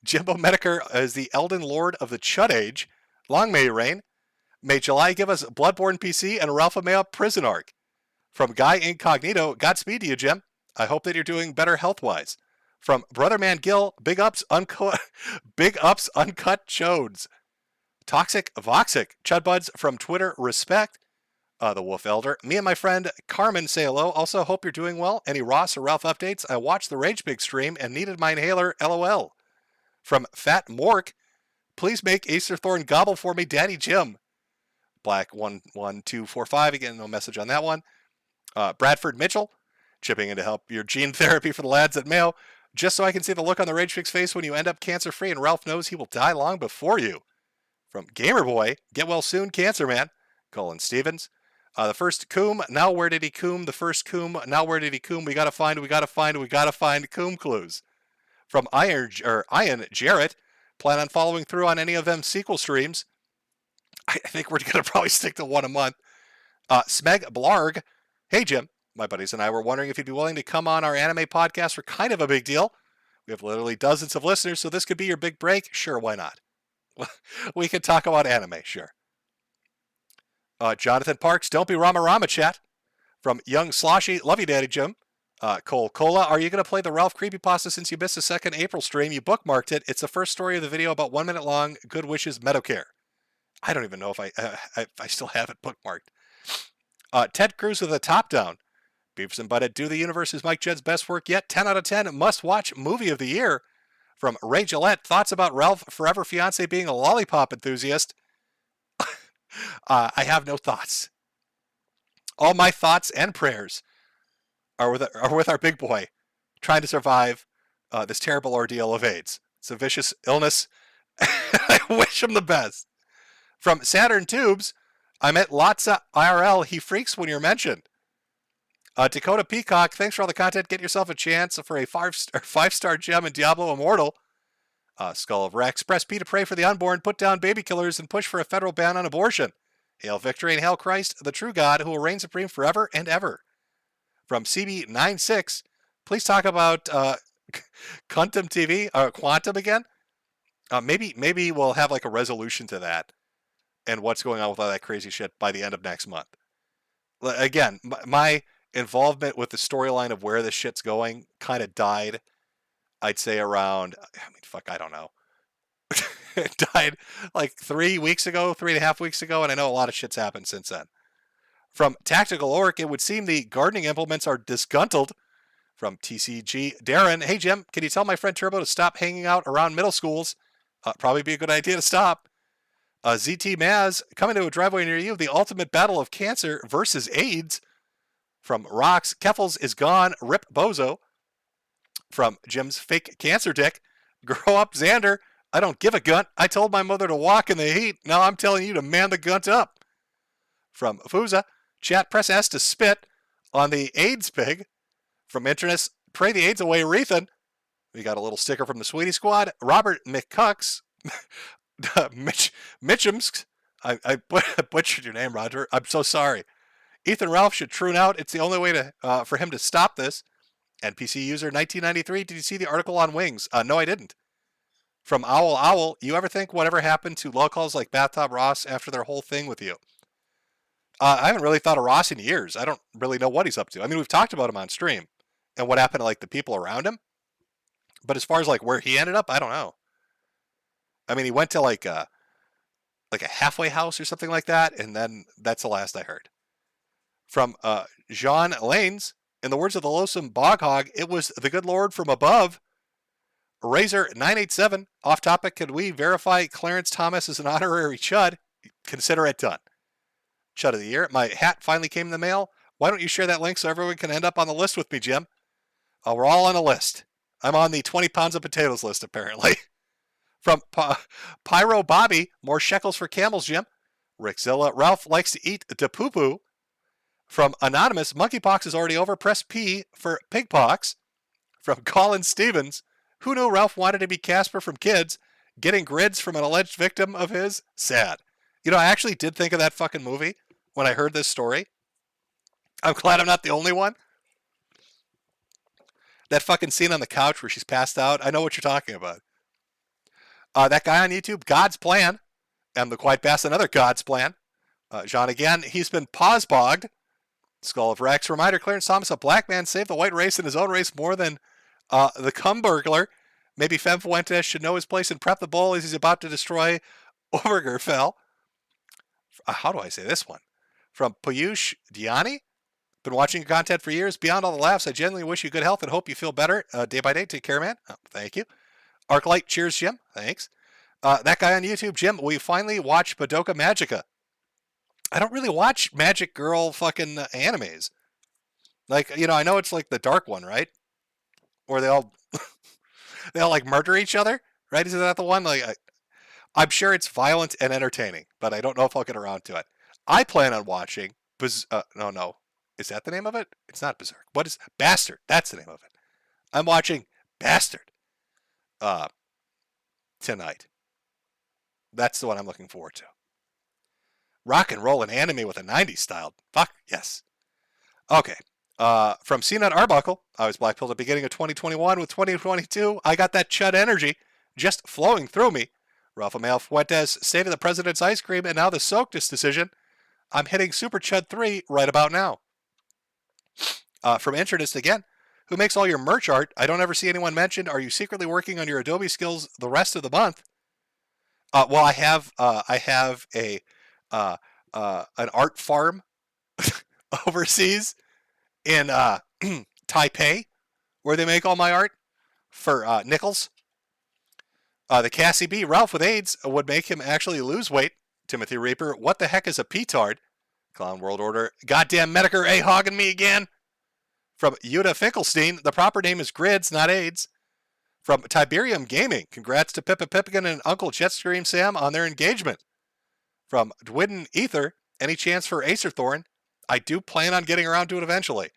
Jimbo Metokur is the Elden Lord of the Chud Age. Long may you reign. May July give us Bloodborne PC and a Ralph Maya prison arc. From Guy Incognito, Godspeed to you, Jim. I hope that you're doing better health-wise. From Brother Man Gill, big ups uncut chodes. Toxic Voxic, Chud Buds from Twitter, respect. The Wolf Elder. Me and my friend Carmen say hello. Also, hope you're doing well. Any Ross or Ralph updates? I watched the Rage Pig stream and needed my inhaler, LOL. From Fat Mork, please make Acer Thorn gobble for me, Daddy Jim. Black 11245, again, no message on that one. Bradford Mitchell, chipping in to help your gene therapy for the lads at Mayo. Just so I can see the look on the Rage Pig's face when you end up cancer-free and Ralph knows he will die long before you. From Gamerboy, get well soon, Cancer Man. Colin Stevens. The first coom, now where did he coom? The first coom, now where did he coom? We gotta find coom clues. From Ian Jarrett, plan on following through on any of them sequel streams. I think we're gonna probably stick to one a month. Smeg Blarg, hey Jim, my buddies and I were wondering if you'd be willing to come on our anime podcast for kind of a big deal. We have literally dozens of listeners, so this could be your big break. Sure, why not? We could talk about anime, sure. Jonathan Parks, don't be Rama Rama chat. From Young Sloshy, love you, Daddy Jim. Cole Cola, are you going to play the Ralph Creepypasta since you missed the second April stream? You bookmarked it. It's the first story of the video, about 1 minute long. Good wishes, Metokur. I don't even know if I still have it bookmarked. Ted Cruz with a top down. Beavis and Butthead, Do the Universe is Mike Jed's best work yet. 10 out of 10 must-watch movie of the year. From Ray Gillette, thoughts about Ralph Forever Fiance being a lollipop enthusiast? I have no thoughts. All my thoughts and prayers are with our big boy, trying to survive this terrible ordeal of AIDS. It's a vicious illness. I wish him the best. From Saturn Tubes, I met Lotsa IRL. He freaks when you're mentioned. Dakota Peacock, thanks for all the content. Get yourself a chance for a five-star gem in Diablo Immortal. Skull of Rex, press P to pray for the unborn, put down baby killers, and push for a federal ban on abortion. Hail victory and hail Christ, the true God, who will reign supreme forever and ever. From CB96, please talk about Quantum TV, Quantum again. Maybe we'll have like a resolution to that and what's going on with all that crazy shit by the end of next month. Again, my involvement with the storyline of where this shit's going kind of died, I'd say around, I don't know. It died like 3 weeks ago, 3.5 weeks ago, and I know a lot of shit's happened since then. From Tactical Orc, it would seem the gardening implements are disgruntled. From TCG Darren, hey Jim, can you tell my friend Turbo to stop hanging out around middle schools? Probably be a good idea to stop. ZT Maz, coming to a driveway near you, the ultimate battle of cancer versus AIDS. From Rocks, Keffels is gone, rip bozo. From Jim's fake cancer dick, grow up Xander, I don't give a gunt. I told my mother to walk in the heat. Now I'm telling you to man the gunt up. From Fuza, chat, press S to spit on the AIDS pig. From Internus, pray the AIDS away, Rethan. We got a little sticker from the Sweetie Squad. Robert McCucks, Mitchums, I butchered your name, Roger. I'm so sorry. Ethan Ralph should troon out. It's the only way to for him to stop this. NPC user 1993, did you see the article on Wings? No, I didn't. From Owl, you ever think whatever happened to locals like Bathtub Ross after their whole thing with you? I haven't really thought of Ross in years. I don't really know what he's up to. I mean, we've talked about him on stream and what happened to like the people around him. But as far as like where he ended up, I don't know. I mean, he went to like a halfway house or something like that, and then that's the last I heard. From Jean Lanes, in the words of the loathsome bog hog, it was the good Lord from above. Razor 987, off topic, could we verify Clarence Thomas as an honorary chud? Consider it done. Chud of the year. My hat finally came in the mail. Why don't you share that link so everyone can end up on the list with me, Jim? We're all on a list. I'm on the 20 pounds of potatoes list, apparently. From Pyro Bobby, more shekels for camels, Jim. Rickzilla, Ralph likes to eat the poo-poo. From Anonymous, monkeypox is already over. Press P for pigpox. From Colin Stevens, who knew Ralph wanted to be Casper from Kids? Getting grids from an alleged victim of his? Sad. You know, I actually did think of that fucking movie when I heard this story. I'm glad I'm not the only one. That fucking scene on the couch where she's passed out. I know what you're talking about. That guy on YouTube, God's Plan. And the Quiet Bass, another God's Plan. John again, he's been pause-bogged. Skull of Rex. Reminder, Clarence Thomas, a black man, saved the white race in his own race more than the cum burglar. Maybe Fem Fuentes should know his place and prep the bowl as he's about to destroy Obergerfell. How do I say this one? From Payush Diani. Been watching your content for years. Beyond all the laughs, I genuinely wish you good health and hope you feel better day by day. Take care, man. Oh, thank you. Arclight, cheers, Jim. Thanks. That guy on YouTube, Jim, we finally watched Madoka Magica. I don't really watch Magic Girl fucking animes. Like, you know, I know it's like the dark one, right? Where they all like murder each other, right? Isn't that the one? Like, I'm sure it's violent and entertaining, but I don't know if I'll get around to it. I plan on watching No. Is that the name of it? It's not Berserk. What is Bastard? That's the name of it. I'm watching Bastard tonight. That's the one I'm looking forward to. Rock and roll and anime with a 90s style. Fuck, yes. Okay. From CNET Arbuckle, I was blackpilled at the beginning of 2021. With 2022, I got that chud energy just flowing through me. Rafael Fuentes stated the president's ice cream, and now the Soaktis decision. I'm hitting Super Chud 3 right about now. From Internist again, who makes all your merch art? I don't ever see anyone mentioned. Are you secretly working on your Adobe skills the rest of the month? Well, I have a an art farm overseas in Taipei, where they make all my art for nickels. The Cassie B. Ralph with AIDS would make him actually lose weight. Timothy Reaper, what the heck is a petard? Clown World Order, goddamn Metokur hogging me again. From Yuta Finkelstein, the proper name is Grids, not AIDS. From Tiberium Gaming, congrats to Pippa Pipkin and Uncle Jetstream Sam on their engagement. From Dwidden Ether, any chance for Acerthorn? I do plan on getting around to it eventually.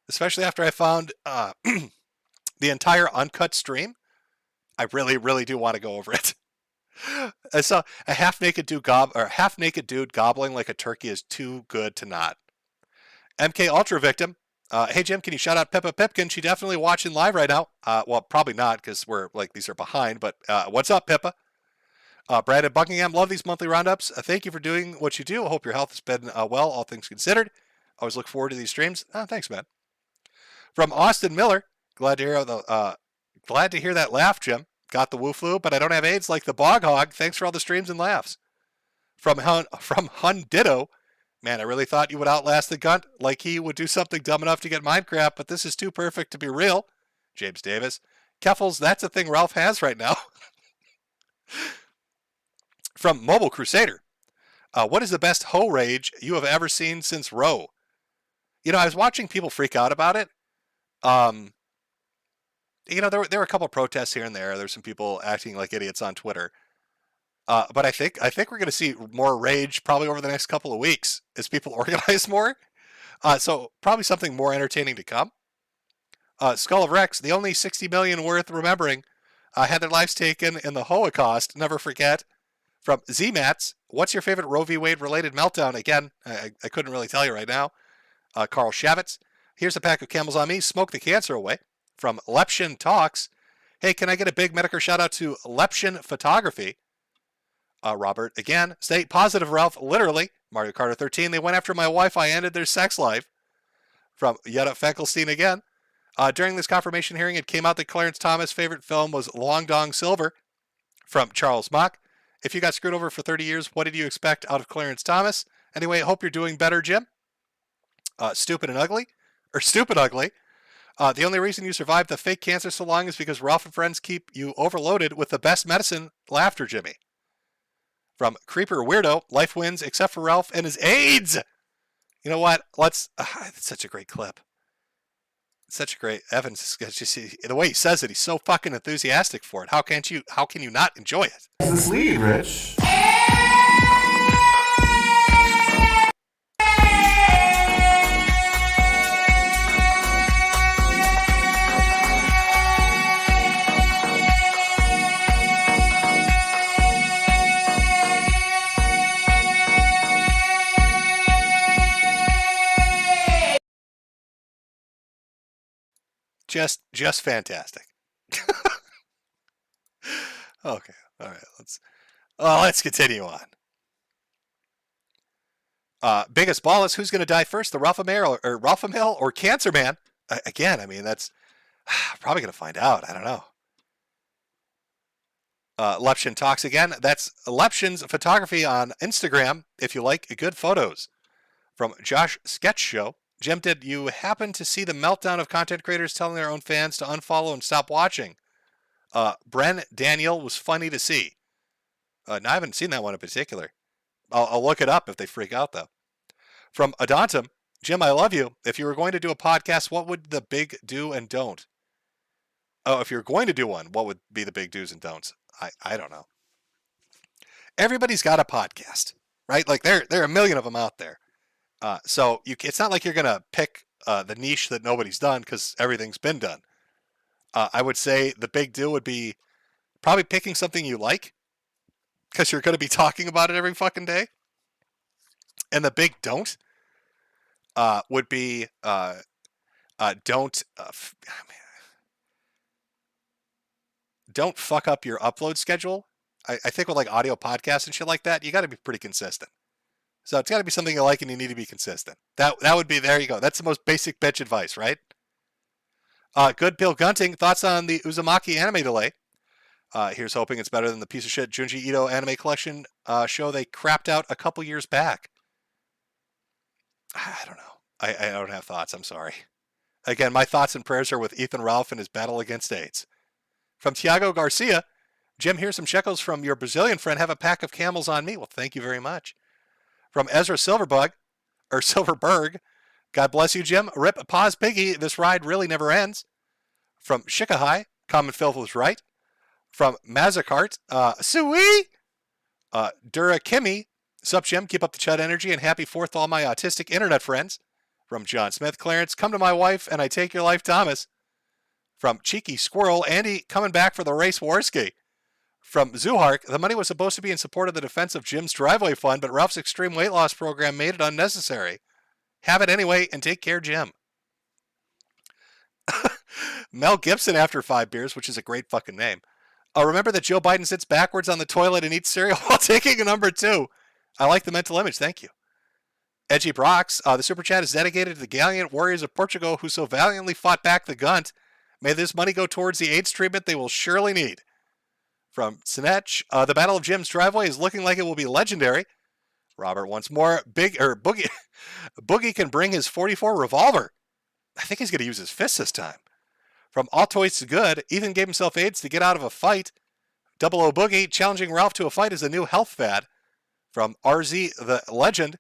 Especially after I found the entire uncut stream. I really, really do want to go over it. I saw a half-naked dude gobbling like a turkey is too good to not. MK Ultra Victim. Hey Jim, can you shout out Pippa Pipkin? She definitely watching live right now. Well, probably not because we're like these are behind. But what's up, Pippa? Brad at Buckingham, love these monthly roundups. Thank you for doing what you do. I hope your health has been well, all things considered. Always look forward to these streams. Thanks, man. From Austin Miller, glad to hear that laugh, Jim. Got the woo flu, but I don't have AIDS like the bog hog. Thanks for all the streams and laughs. From Hun Ditto, man, I really thought you would outlast the Gunt, like he would do something dumb enough to get Minecraft, but this is too perfect to be real. James Davis. Keffels, that's a thing Ralph has right now. From Mobile Crusader. What is the best hoe rage you have ever seen since Roe? You know, I was watching people freak out about it. You know, there were a couple of protests here and there. There's some people acting like idiots on Twitter. But I think we're going to see more rage probably over the next couple of weeks as people organize more. So probably something more entertaining to come. Skull of Rex, the only 60 million worth remembering, had their lives taken in the Holocaust. Never forget. From Z-Mats, what's your favorite Roe v. Wade related meltdown? Again, I couldn't really tell you right now. Carl Shavitz, here's a pack of Camels on me. Smoke the cancer away. From Lepshin Talks, hey, can I get a big Metokur shout out to Lepshin Photography? Robert, again, stay positive, Ralph. Literally, Mario Kart 13, they went after my wife. I ended their sex life. From Yetta Finkelstein again. During this confirmation hearing, it came out that Clarence Thomas' favorite film was Long Dong Silver. From Charles Mock, if you got screwed over for 30 years, what did you expect out of Clarence Thomas? Anyway, I hope you're doing better, Jim. Stupid Ugly. The only reason you survived the fake cancer so long is because Ralph and friends keep you overloaded with the best medicine, laughter, Jimmy. From Creeper Weirdo, life wins except for Ralph and his AIDS. You know what? It's such a great clip. It's such a great Evans. Just the way he says it, he's so fucking enthusiastic for it. How can you not enjoy it? This lead, Rich. Just fantastic. Okay, all right. Let's continue on. Biggest ballers. Who's going to die first? The Ralphamel or Cancer Man? Again, I mean that's probably going to find out. I don't know. Lepshin Talks again. That's Lepshin's Photography on Instagram. If you like good photos. From Josh Sketch Show. Jim, did you happen to see the meltdown of content creators telling their own fans to unfollow and stop watching? Bren Daniel was funny to see. No, I haven't seen that one in particular. I'll look it up if they freak out, though. From Adontum, Jim, I love you. If you were going to do a podcast, what would the big do and don't? Oh, if you're going to do one, what would be the big do's and don'ts? I don't know. Everybody's got a podcast, right? Like there are a million of them out there. So it's not like you're going to pick the niche that nobody's done because everything's been done. I would say the big deal would be probably picking something you like because you're going to be talking about it every fucking day. And the big don't would be don't fuck up your upload schedule. I think with like audio podcasts and shit like that, you got to be pretty consistent. So it's got to be something you like and you need to be consistent. That would be, there you go. That's the most basic bitch advice, right? Good Bill Gunting, thoughts on the Uzumaki anime delay? Here's hoping it's better than the piece of shit Junji Ito anime collection show they crapped out a couple years back. I don't know. I don't have thoughts. I'm sorry. Again, my thoughts and prayers are with Ethan Ralph in his battle against AIDS. From Tiago Garcia, Jim, here's some shekels from your Brazilian friend. Have a pack of camels on me. Well, thank you very much. From Ezra Silverberg, God bless you, Jim. Rip Pause Piggy, this ride really never ends. From Shikahai, Common Filth was right. From Mazakart, Sui! Dura Kimmy, sup, Jim, keep up the chud energy and happy 4th to all my autistic internet friends. From John Smith, Clarence, come to my wife and I take your life, Thomas. From Cheeky Squirrel, Andy, coming back for the race Warski. From Zuhark, the money was supposed to be in support of the defense of Jim's driveway fund, but Ralph's extreme weight loss program made it unnecessary. Have it anyway, and take care, Jim. Mel Gibson after 5 beers, which is a great fucking name. Remember that Joe Biden sits backwards on the toilet and eats cereal while taking a number 2. I like the mental image, thank you. Edgy Brox, the super chat is dedicated to the gallant warriors of Portugal who so valiantly fought back the Gunt. May this money go towards the AIDS treatment they will surely need. From Sinech, the Battle of Jim's driveway is looking like it will be legendary. Robert once more, Boogie can bring his .44 revolver. I think he's going to use his fist this time. From All Toys to Good, Ethan gave himself AIDS to get out of a fight. Double O Boogie, challenging Ralph to a fight is a new health fad. From RZ the Legend,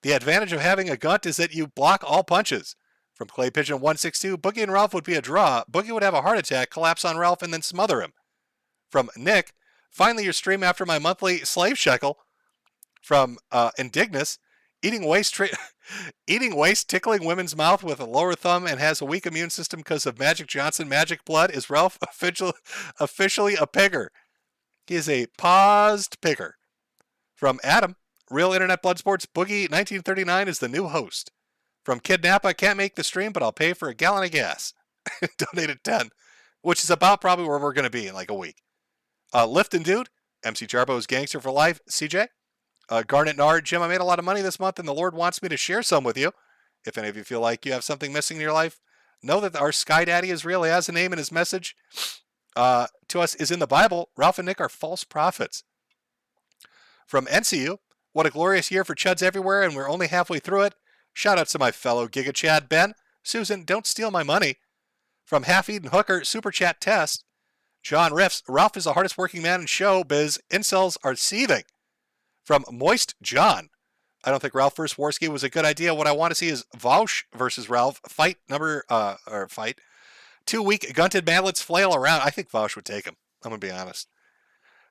the advantage of having a Gunt is that you block all punches. From Clay Pigeon 162, Boogie and Ralph would be a draw. Boogie would have a heart attack, collapse on Ralph, and then smother him. From Nick, finally your stream after my monthly slave shekel. From Indignus, eating waste, tickling women's mouth with a lower thumb, and has a weak immune system because of Magic Johnson magic blood. Is Ralph officially a pigger? He is a paused pigger. From Adam, Real Internet Blood Sports, Boogie 1939 is the new host. From Kidnappa, can't make the stream, but I'll pay for a gallon of gas. Donated 10, which is about probably where we're going to be in like a week. Liftin' Dude, MC Jarbo's Gangster for Life, CJ. Garnet Nard, Jim, I made a lot of money this month and the Lord wants me to share some with you. If any of you feel like you have something missing in your life, know that our Sky Daddy is real. He has a name, and his message to us is in the Bible. Ralph and Nick are false prophets. From NCU, what a glorious year for Chuds everywhere, and we're only halfway through it. Shout out to my fellow Giga Chad Ben. Susan, don't steal my money. From Half-Eaten Hooker, Super Chat Test. John Riffs, Ralph is the hardest working man in showbiz. Incels are seething. From Moist John, I don't think Ralph versus Warski was a good idea. What I want to see is Vaush versus Ralph. Fight. 2 weak gunted manlets flail around. I think Vaush would take him. I'm going to be honest.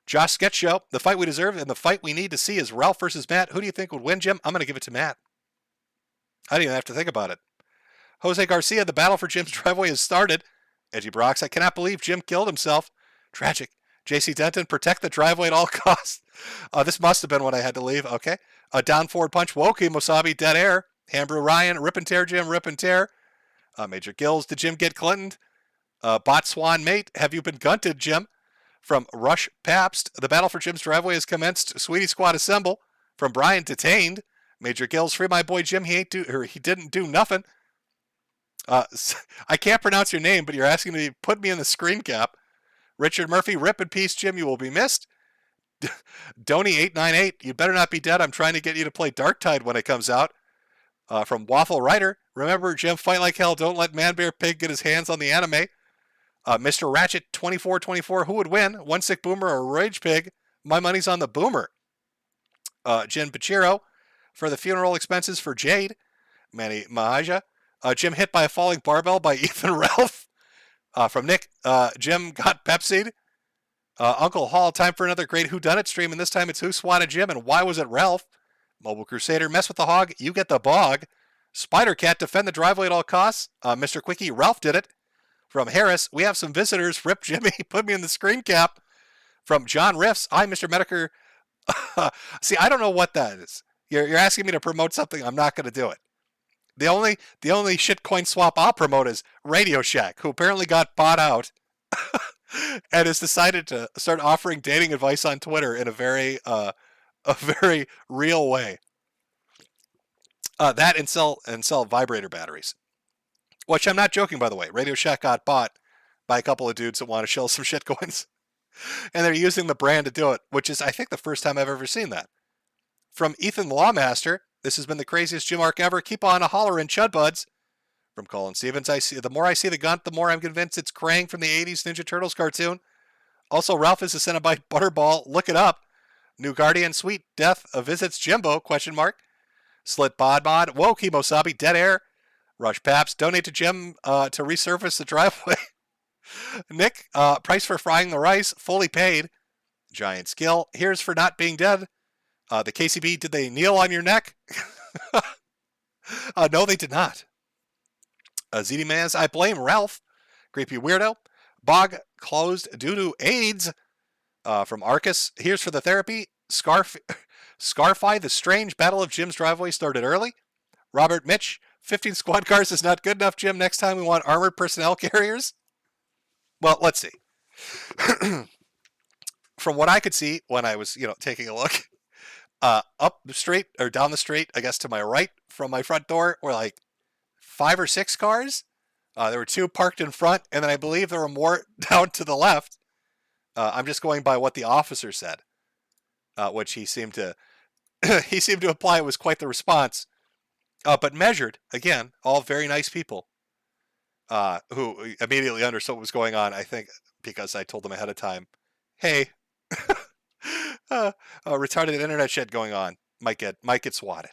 Josh Sketch Show, the fight we deserve and the fight we need to see is Ralph versus Matt. Who do you think would win, Jim? I'm going to give it to Matt. I didn't even have to think about it. Jose Garcia, the battle for Jim's driveway has started. Edgy Brox, I cannot believe Jim killed himself. Tragic. JC Denton, protect the driveway at all costs. This must have been when I had to leave. Okay. Down forward punch, Woki, Mosabi, dead air. Hambrew Ryan, rip and tear, Jim, rip and tear. Major Gills, did Jim get Clinton? Bot Swan Mate, have you been gunted, Jim? From Rush Pabst, the battle for Jim's driveway has commenced. Sweetie Squad assemble. From Brian, detained. Major Gills, free my boy Jim. He didn't do nothing. I can't pronounce your name, but you're asking me to put me in the screen cap. Richard Murphy, rip in peace, Jim. You will be missed. Donny898, you better not be dead. I'm trying to get you to play Dark Tide when it comes out. From Waffle Rider, remember, Jim, fight like hell. Don't let Man Bear Pig get his hands on the anime. Mr. Ratchet 2424, who would win? One Sick Boomer or Rage Pig? My money's on the Boomer. Jen Pachiro, for the funeral expenses for Jade. Manny Mahaja. Jim hit by a falling barbell by Ethan Ralph. From Nick, Jim got Pepsi'd. Uncle Hall, time for another great whodunit stream, and this time it's Who Swatted Jim and why was it Ralph? Mobile Crusader, mess with the hog, you get the bog. Spider Cat, defend the driveway at all costs. Mr. Quickie, Ralph did it. From Harris, we have some visitors. Rip Jimmy, put me in the screen cap. From John Riffs, I, Mr. Metokur. See, I don't know what that is. You're asking me to promote something. I'm not going to do it. The only shitcoin swap I'll promote is Radio Shack, who apparently got bought out and has decided to start offering dating advice on Twitter in a very real way. That and sell vibrator batteries, which I'm not joking, by the way. Radio Shack got bought by a couple of dudes that want to shill some shitcoins, and they're using the brand to do it, which is, I think, the first time I've ever seen that. From Ethan the Lawmaster, this has been the craziest gym arc ever. Keep on a hollering, Chud Buds. From Colin Stevens, the more I see the Gunt, the more I'm convinced it's Krang from the 80s Ninja Turtles cartoon. Also, Ralph is a Cenobite Butterball. Look it up. New Guardian, Sweet Death visits Jimbo, ? Slit Bod Mod. Whoa, Kimosabi, Dead Air. Rush Paps, donate to Jim to resurface the driveway. Nick, price for frying the rice, fully paid. Giant Skill, here's for not being dead. The KCB, did they kneel on your neck? No, they did not. ZD Maz, I blame Ralph. Creepy Weirdo. Bog closed due to AIDS. From Arcus, here's for the therapy. Scarfy, the strange battle of Jim's driveway started early. Robert Mitch, 15 squad cars is not good enough, Jim. Next time we want armored personnel carriers. Well, let's see. From what I could see when I was, taking a look, up the street or down the street, I guess to my right from my front door were like 5 or 6 cars. There were 2 parked in front, and then I believe there were more down to the left. I'm just going by what the officer said, which he seemed to imply was quite the response. But measured, again, all very nice people who immediately understood what was going on, I think, because I told them ahead of time, hey, retarded internet shit going on, might get swatted.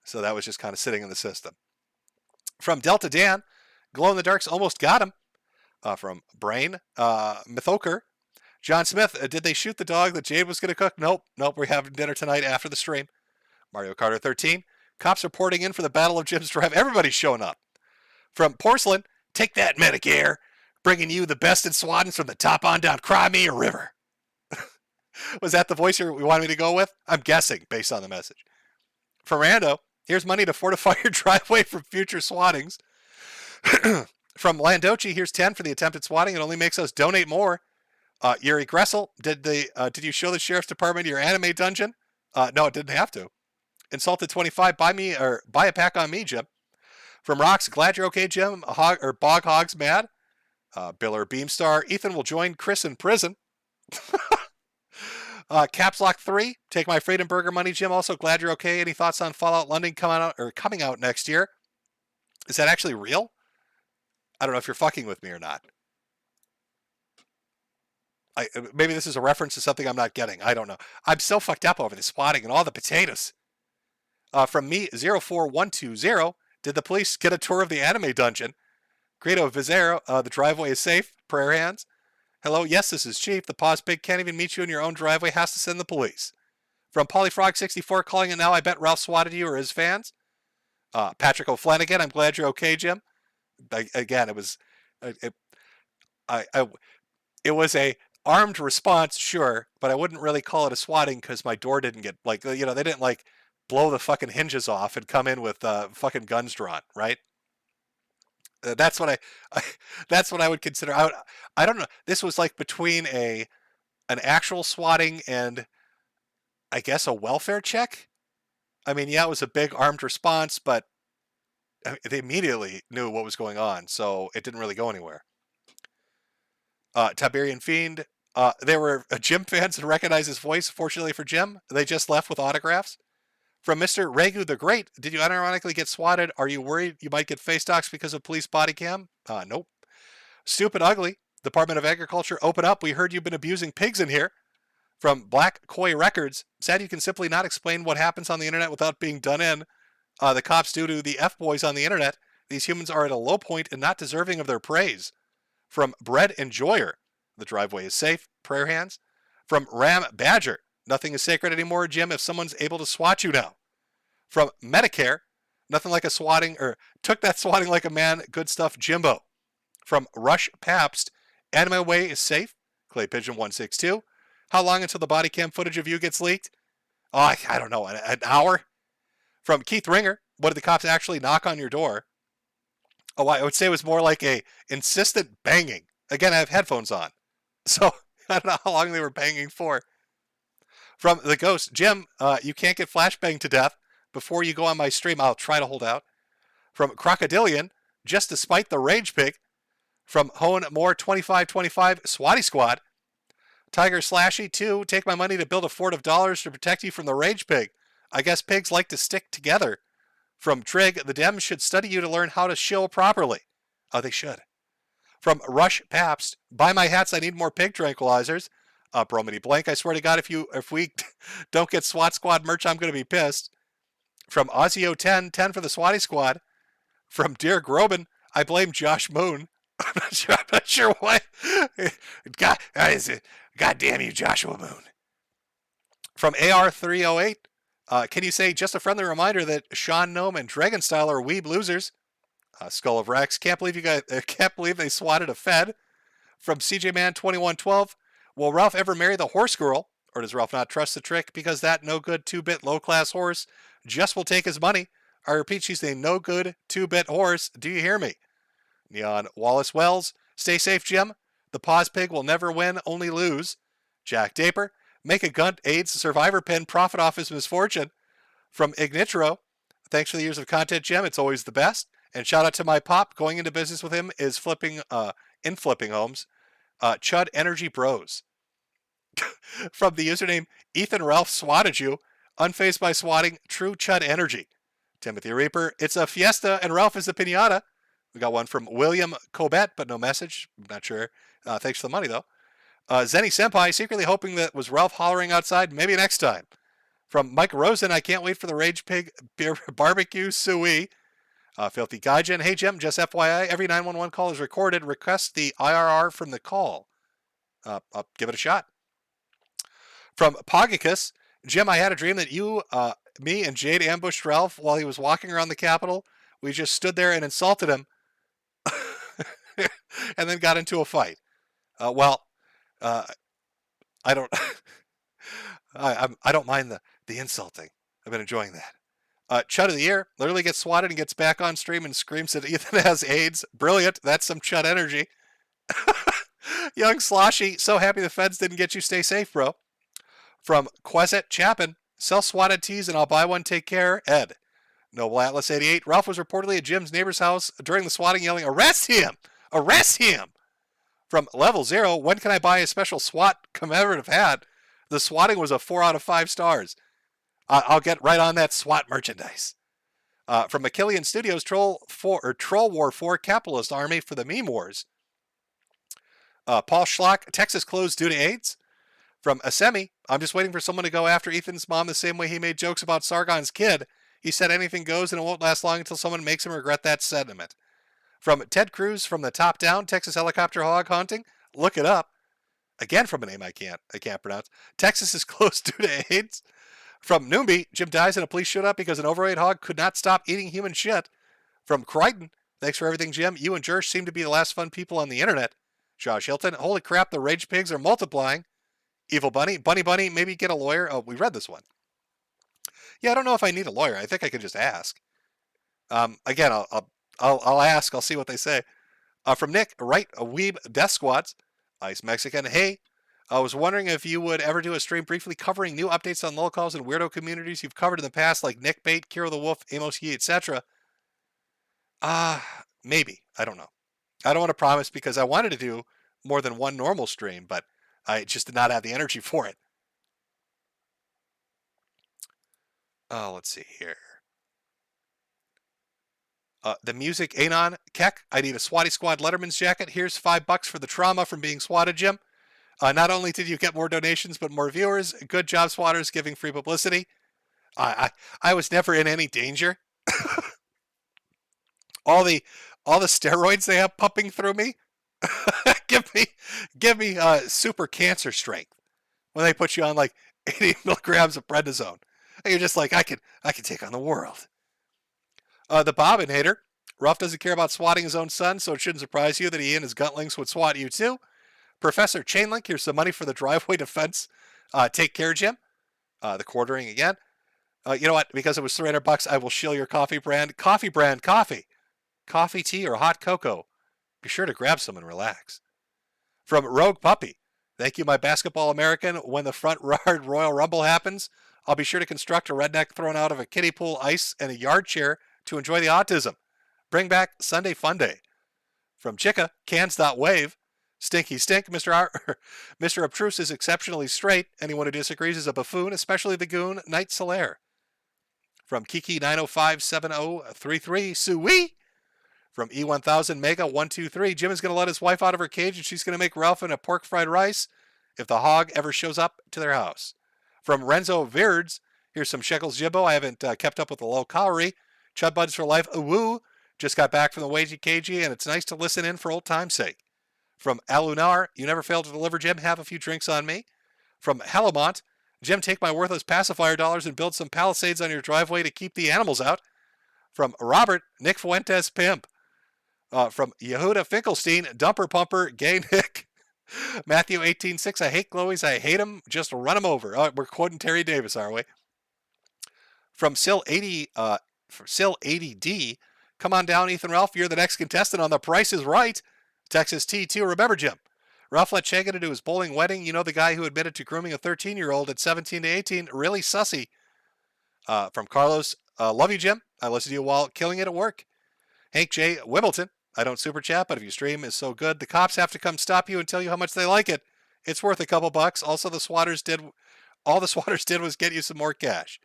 So that was just kind of sitting in the system. From Delta Dan, Glow in the Darks almost got him. From Brain, Metokur, John Smith, did they shoot the dog that Jade was going to cook? Nope, we're having dinner tonight after the stream. Mario Carter 13, cops reporting in for the Battle of Jim's Drive. Everybody's showing up. From Porcelain, take that Medicare, bringing you the best in Swaddens from the top on down. Cry me a river. Was that the voice you wanted me to go with? I'm guessing, based on the message. From Rando, here's money to fortify your driveway from future swattings. From Landochi, here's 10 for the attempted swatting. It only makes us donate more. Yuri Gressel, did you show the sheriff's department your anime dungeon? No, it didn't have to. Insulted 25, buy a pack on me, Jim. From Rocks, glad you're okay, Jim. Bog Hog's mad. Biller Beamstar, Ethan will join Chris in prison. Caps Lock 3, take my Freidenberger money, Jim. Also, glad you're okay. Any thoughts on Fallout London coming out next year? Is that actually real? I don't know if you're fucking with me or not. Maybe this is a reference to something I'm not getting. I don't know. I'm so fucked up over the swatting and all the potatoes. From me, 04120, did the police get a tour of the anime dungeon? Grado Vizero, the driveway is safe. Prayer hands. Hello, yes, this is Chief. The Paws Pig can't even meet you in your own driveway. Has to send the police. From Polyfrog64, calling it now. I bet Ralph swatted you or his fans. Patrick O'Flanagan, I'm glad you're okay, Jim. Again, it was a armed response, sure, but I wouldn't really call it a swatting because my door didn't get they didn't blow the fucking hinges off and come in with fucking guns drawn, right? That's what that's what I would consider. I don't know. This was between an actual swatting and I guess a welfare check. I mean, yeah, it was a big armed response, but they immediately knew what was going on, so it didn't really go anywhere. Tiberian Fiend, they were Jim fans and recognized his voice. Fortunately for Jim, they just left with autographs. From Mr. Regu the Great, did you unironically get swatted? Are you worried you might get face docs because of police body cam? Nope. Stupid Ugly, Department of Agriculture, open up. We heard you've been abusing pigs in here. From Black Koi Records, sad you can simply not explain what happens on the internet without being done in. The cops due to the F-boys on the internet. These humans are at a low point and not deserving of their praise. From Bread Enjoyer, the driveway is safe. Prayer hands. From Ram Badger, nothing is sacred anymore, Jim, if someone's able to swat you now. From Medicare, nothing like a swatting, or took that swatting like a man, good stuff, Jimbo. From Rush Pabst, Anime Way is safe, Clay Pigeon 162. How long until the body cam footage of you gets leaked? Oh, I don't know, an hour? From Keith Ringer, what did the cops actually knock on your door? Oh, I would say it was more like a insistent banging. Again, I have headphones on, so I don't know how long they were banging for. From The Ghost, Jim, you can't get flashbanged to death. Before you go on my stream, I'll try to hold out. From Crocodilian, just despite the rage pig. From Hone Moore 2525, Swatty Squad. Tiger Slashy 2, take my money to build a fort of dollars to protect you from the rage pig. I guess pigs like to stick together. From Trig, the Dems should study you to learn how to shill properly. Oh, they should. From Rush Pabst, buy my hats, I need more pig tranquilizers. Bromedy Blank, I swear to God, if we don't get SWAT Squad merch, I'm going to be pissed. From Ozio 10 for the Swatty Squad. From Dear Groban, I blame Josh Moon. I'm not sure why. God damn you, Joshua Moon. From AR308, can you say just a friendly reminder that Sean Gnome and Dragonstyle are weeb losers? Skull of Rex, can't believe they swatted a Fed. From CJ Man 2112, will Ralph ever marry the horse girl, or does Ralph not trust the trick because that no good 2-bit low class horse just will take his money? I repeat, she's a no good 2-bit horse. Do you hear me? Neon Wallace Wells, stay safe, Jim. The pause pig will never win, only lose. Jack Daper, make a Gunt AIDS survivor pin, profit off his misfortune. From Ignitro, thanks for the years of content, Jim. It's always the best. And shout out to my pop. Going into business with him is flipping homes. Chud Energy Bros. From the username Ethan Ralph swatted you, unfazed by swatting, true Chud Energy. Timothy Reaper, it's a fiesta and Ralph is the pinata. We got one from William Cobet, but no message. I'm not sure. Thanks for the money, though. Zenny Senpai, secretly hoping that was Ralph hollering outside. Maybe next time. From Mike Rosen, I can't wait for the Rage Pig barbecue suey. Filthy Gaijin, hey Jim, just FYI, every 911 call is recorded. Request the IRR from the call. I'll give it a shot. From Pogicus, Jim, I had a dream that you, me, and Jade ambushed Ralph while he was walking around the Capitol. We just stood there and insulted him. And then got into a fight. I don't I don't mind the insulting. I've been enjoying that. Chud of the Year literally gets swatted and gets back on stream and screams that Ethan has AIDS. Brilliant. That's some Chud energy. Young Sloshy, so happy the feds didn't get you. Stay safe, bro. From Quezet Chapin, sell swatted teas and I'll buy one. Take care, Ed. Noble Atlas 88, Ralph was reportedly at Jim's neighbor's house during the swatting, yelling, arrest him! Arrest him! From Level 0, when can I buy a special SWAT commemorative hat? The swatting was a 4 out of 5 stars. I'll get right on that SWAT merchandise. From Achillean Studios, Troll War 4 Capitalist Army for the Meme Wars. Paul Schlock, Texas closed due to AIDS. From Asemi, I'm just waiting for someone to go after Ethan's mom the same way he made jokes about Sargon's kid. He said anything goes and it won't last long until someone makes him regret that sentiment. From Ted Cruz, from the top down, Texas helicopter hog hunting. Look it up. Again from a name I can't pronounce. Texas is closed due to AIDS. From Noombi, Jim dies in a police shootout because an overweight hog could not stop eating human shit. From Crichton, thanks for everything, Jim. You and Jersh seem to be the last fun people on the internet. Josh Hilton, holy crap, the rage pigs are multiplying. Evil Bunny, Bunny, maybe get a lawyer. Oh, we read this one. Yeah, I don't know if I need a lawyer. I think I can just ask. Again, I'll ask. I'll see what they say. From Nick, right, a weeb death squads. Ice Mexican, hey, I was wondering if you would ever do a stream briefly covering new updates on lolcows and weirdo communities you've covered in the past, like Nick Bait, Kira the Wolf, Amos Yee, etc. Maybe. I don't know. I don't want to promise because I wanted to do more than one normal stream, but I just did not have the energy for it. Let's see here. The music, Anon, Keck, I need a Swatty Squad Letterman's jacket. Here's $5 for the trauma from being swatted, Jim. Not only did you get more donations, but more viewers. Good job, swatters, giving free publicity. I was never in any danger. all the steroids they have pumping through me, give me super cancer strength when they put you on like 80 milligrams of prednisone. You're just like, I can take on the world. The Bobbin hater. Ruff doesn't care about swatting his own son, so it shouldn't surprise you that he and his gutlings would swat you too. Professor Chainlink, here's some money for the driveway defense. Take care, Jim. The quartering again. You know what? Because it was $300, I will shill your coffee brand. Coffee brand coffee. Coffee, tea, or hot cocoa. Be sure to grab some and relax. From Rogue Puppy. Thank you, my basketball American. When the front yard Royal Rumble happens, I'll be sure to construct a redneck thrown out of a kiddie pool, ice, and a yard chair to enjoy the autism. Bring back Sunday Fun Day. From Chicka, cans.wave. Stinky stink, Mr. Obtruse is exceptionally straight. Anyone who disagrees is a buffoon, especially the goon, Knight Solaire. From Kiki9057033, Sui. From E1000 Mega 123, Jim is going to let his wife out of her cage and she's going to make Ralph in a pork fried rice if the hog ever shows up to their house. From Renzo Virds, here's some shekels Jimbo. I haven't kept up with the low calorie. Chud Buds for life, woo. Just got back from the Wagey KG and it's nice to listen in for old time's sake. From Alunar, you never fail to deliver, Jim. Have a few drinks on me. From Helamont, Jim, take my worthless pacifier dollars and build some palisades on your driveway to keep the animals out. From Robert, Nick Fuentes Pimp. From Yehuda Finkelstein, Dumper Pumper, Gay Nick. Matthew 18:6, I hate glowies, I hate them, just run them over. Oh, we're quoting Terry Davis, are we? From Sil 80D, come on down, Ethan Ralph, you're the next contestant on The Price is Right. Texas T2, remember Jim. Ralph let Chaga do his bowling wedding. You know the guy who admitted to grooming a 13-year-old at 17 to 18. Really sussy. From Carlos, love you, Jim. I listen to you while killing it at work. Hank J. Wimbledon, I don't super chat, but if your stream is so good, the cops have to come stop you and tell you how much they like it. It's worth a couple bucks. Also, all the swatters did was get you some more cash.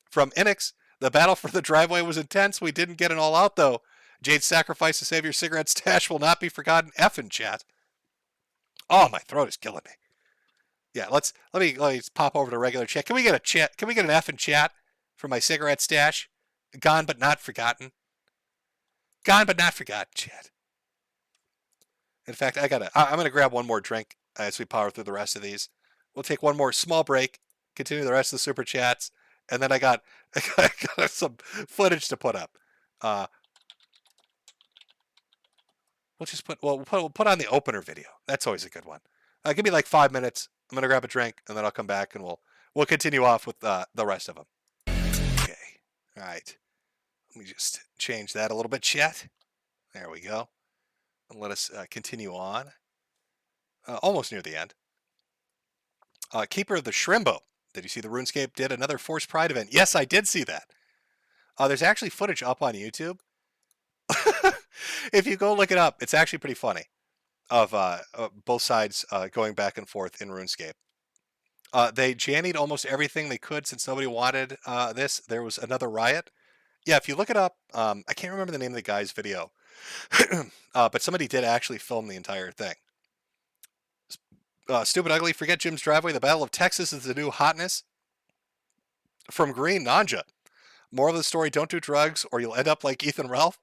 From Inix, the battle for the driveway was intense. We didn't get it all out, though. Jade's sacrifice to save your cigarette stash will not be forgotten. Effing chat. Oh, my throat is killing me. Yeah, let me pop over to regular chat. Can we get a chat? Can we get an effing chat for my cigarette stash? Gone but not forgotten. Gone but not forgotten, chat. In fact, I'm gonna grab one more drink as we power through the rest of these. We'll take one more small break, continue the rest of the super chats, and then I got some footage to put up. We'll put on the opener video. That's always a good one. Give me like 5 minutes. I'm gonna grab a drink and then I'll come back and we'll continue off with the rest of them. Okay. All right. Let me just change that a little bit, chat. There we go. And let us continue on. Almost near the end. Keeper of the Shrimbo. Did you see the RuneScape did another Force Pride event? Yes, I did see that. There's actually footage up on YouTube. If you go look it up, it's actually pretty funny of both sides going back and forth in RuneScape. They jannied almost everything they could since nobody wanted this. There was another riot. Yeah, if you look it up, I can't remember the name of the guy's video, but somebody did actually film the entire thing. Stupid Ugly, forget Jim's driveway. The Battle of Texas is the new hotness. From Green Nanja. Moral of the story, don't do drugs or you'll end up like Ethan Ralph.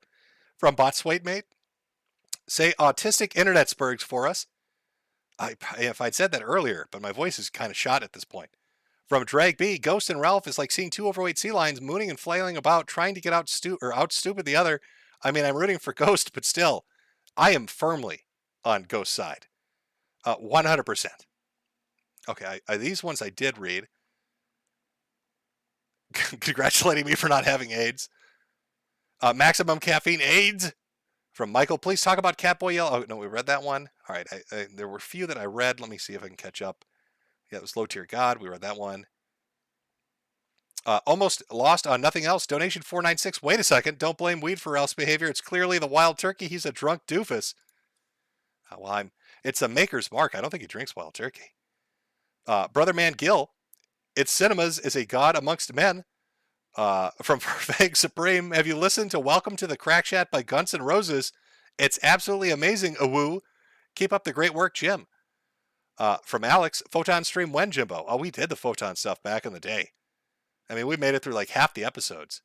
From Botswait Mate. Say autistic internet spurgs for us. If I'd said that earlier, but my voice is kind of shot at this point. From Drag B, Ghost and Ralph is like seeing two overweight sea lions mooning and flailing about, trying to get out stupid the other. I mean, I'm rooting for Ghost, but still, I am firmly on Ghost's side. 100%. Okay, these ones I did read. Congratulating me for not having AIDS. Maximum Caffeine AIDS. From Michael, please talk about Catboy Yellow. Oh, no, we read that one. All right, there were a few that I read. Let me see if I can catch up. Yeah, it was Low Tier God. We read that one. Almost lost on nothing else. Donation 496. Wait a second. Don't blame weed for Ralph's behavior. It's clearly the wild turkey. He's a drunk doofus. Well, it's a maker's mark. I don't think he drinks wild turkey. Brother Man Gill. It's cinemas is a god amongst men. From Fag Supreme. Have you listened to Welcome to the Crack Chat by Guns N' Roses? It's absolutely amazing. Awoo. Keep up the great work, Jim. From Alex, Photon Stream when, Jimbo? Oh, we did the Photon stuff back in the day. I mean, we made it through like half the episodes.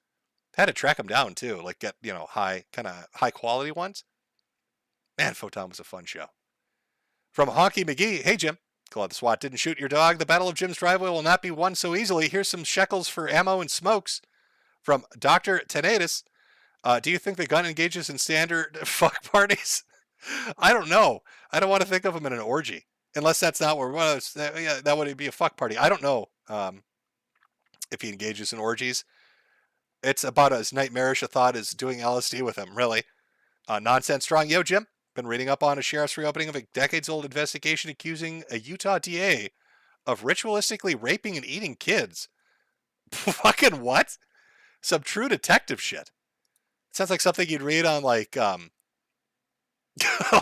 Had to track them down too, like get, high quality ones. Man, Photon was a fun show. From Honky McGee, hey Jim, Glad the SWAT didn't shoot your dog. The Battle of Jim's Driveway will not be won so easily. Here's some shekels for ammo and smokes from Dr. Tenatus. Do you think the gun engages in standard fuck parties? I don't know. I don't want to think of them in an orgy. Unless that's not where that would be a fuck party. I don't know if he engages in orgies. It's about as nightmarish a thought as doing LSD with him, really. Nonsense Strong. Yo, Jim. Been reading up on a sheriff's reopening of a decades-old investigation accusing a Utah DA of ritualistically raping and eating kids. Fucking what? Some true detective shit. Sounds like something you'd read on like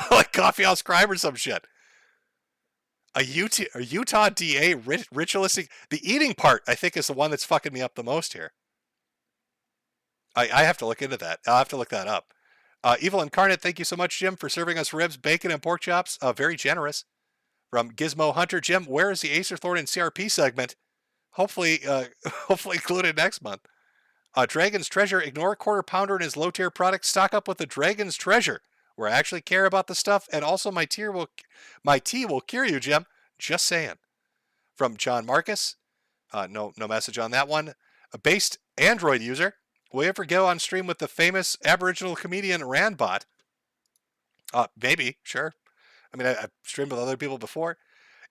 like Coffee House Crime or some shit. A Utah DA ritualistic. The eating part, I think, is the one that's fucking me up the most here. I have to look into that. I'll have to look that up. Evil Incarnate, thank you so much, Jim, for serving us ribs, bacon, and pork chops. Very generous. From Gizmo Hunter, Jim, where is the Acer Thornton CRP segment? Hopefully included next month. Dragon's Treasure, ignore Quarter Pounder and his low-tier products. Stock up with the Dragon's Treasure, where I actually care about the stuff, and also my tea will cure you, Jim. Just saying. From John Marcus, no message on that one. A based Android user, will you ever go on stream with the famous Aboriginal comedian Randbot? Maybe, sure. I mean, I've streamed with other people before.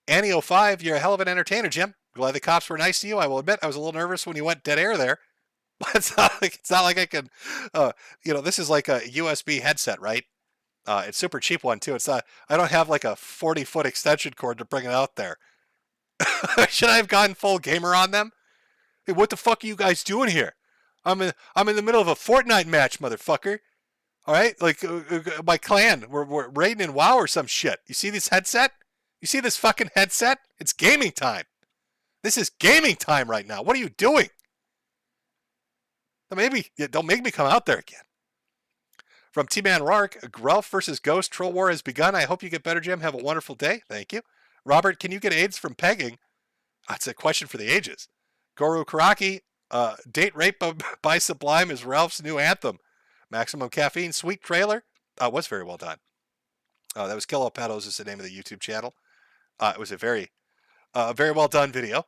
Annie05, you're a hell of an entertainer, Jim. Glad the cops were nice to you. I will admit I was a little nervous when you went dead air there. But it's not like I can, this is like a USB headset, right? It's super cheap one too. It's not. I don't have like a 40-foot extension cord to bring it out there. Should I have gone full gamer on them? Hey, what the fuck are you guys doing here? I'm in the middle of a Fortnite match, motherfucker. All right, like my clan, we're raiding in WoW or some shit. You see this headset? You see this fucking headset? It's gaming time. This is gaming time right now. What are you doing? Don't make me come out there again. From T-Man Rark, Ralph versus Ghost Troll War has begun. I hope you get better, Jim. Have a wonderful day. Thank you. Robert, can you get AIDS from pegging? That's a question for the ages. Goru Karaki, Date Rape by Sublime is Ralph's new anthem. Maximum Caffeine, sweet trailer. Was very well done. That was Kilo Paddles is the name of the YouTube channel. It was a very well done video.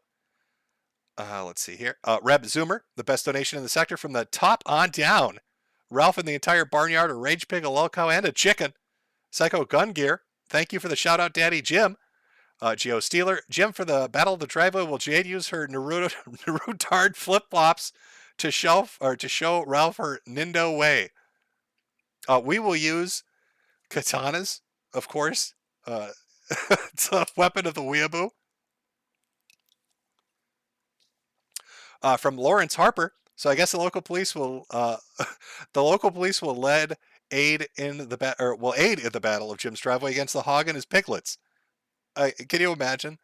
Let's see here. Reb Zoomer, the best donation in the sector from the top on down. Ralph and the entire barnyard, a rage pig, a low cow, and a chicken. Psycho Gun Gear, thank you for the shout out, Daddy Jim. Geo Steeler, Jim, for the Battle of the Driveway, will Jade use her Narutard flip flops to show Ralph her Nindo way? We will use katanas, of course. It's a weapon of the weeaboo. From Lawrence Harper. So I guess the local police will aid in the Battle of Jim's Driveway against the hog and his piglets. Can you imagine?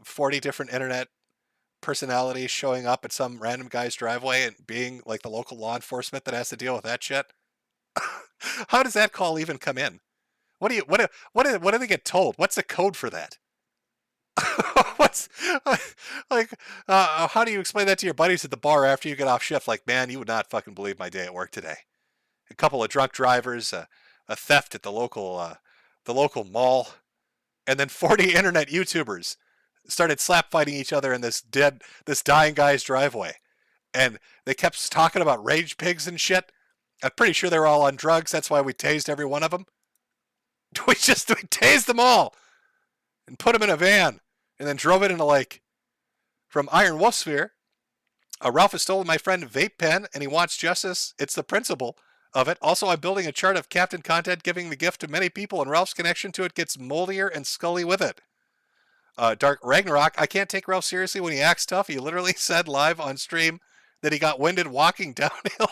40 different internet personalities showing up at some random guy's driveway and being like the local law enforcement that has to deal with that shit? How does that call even come in? What do they get told? What's the code for that? What's how do you explain that to your buddies at the bar after you get off shift? Like, man, you would not fucking believe my day at work today. A couple of drunk drivers, a theft at the local mall, and then 40 internet YouTubers started slap fighting each other in this dying guy's driveway, and they kept talking about rage pigs and shit. I'm pretty sure they were all on drugs. That's why we tased every one of them. We tased them all and put them in a van and then drove it in a lake. From Iron Wolf Sphere, Ralph has stolen my friend Vape Pen and he wants justice. It's the principle of it. Also, I'm building a chart of Captain content, giving the gift to many people, and Ralph's connection to it gets moldier and scully with it. Dark Ragnarok, I can't take Ralph seriously when he acts tough. He literally said live on stream that he got winded walking downhill.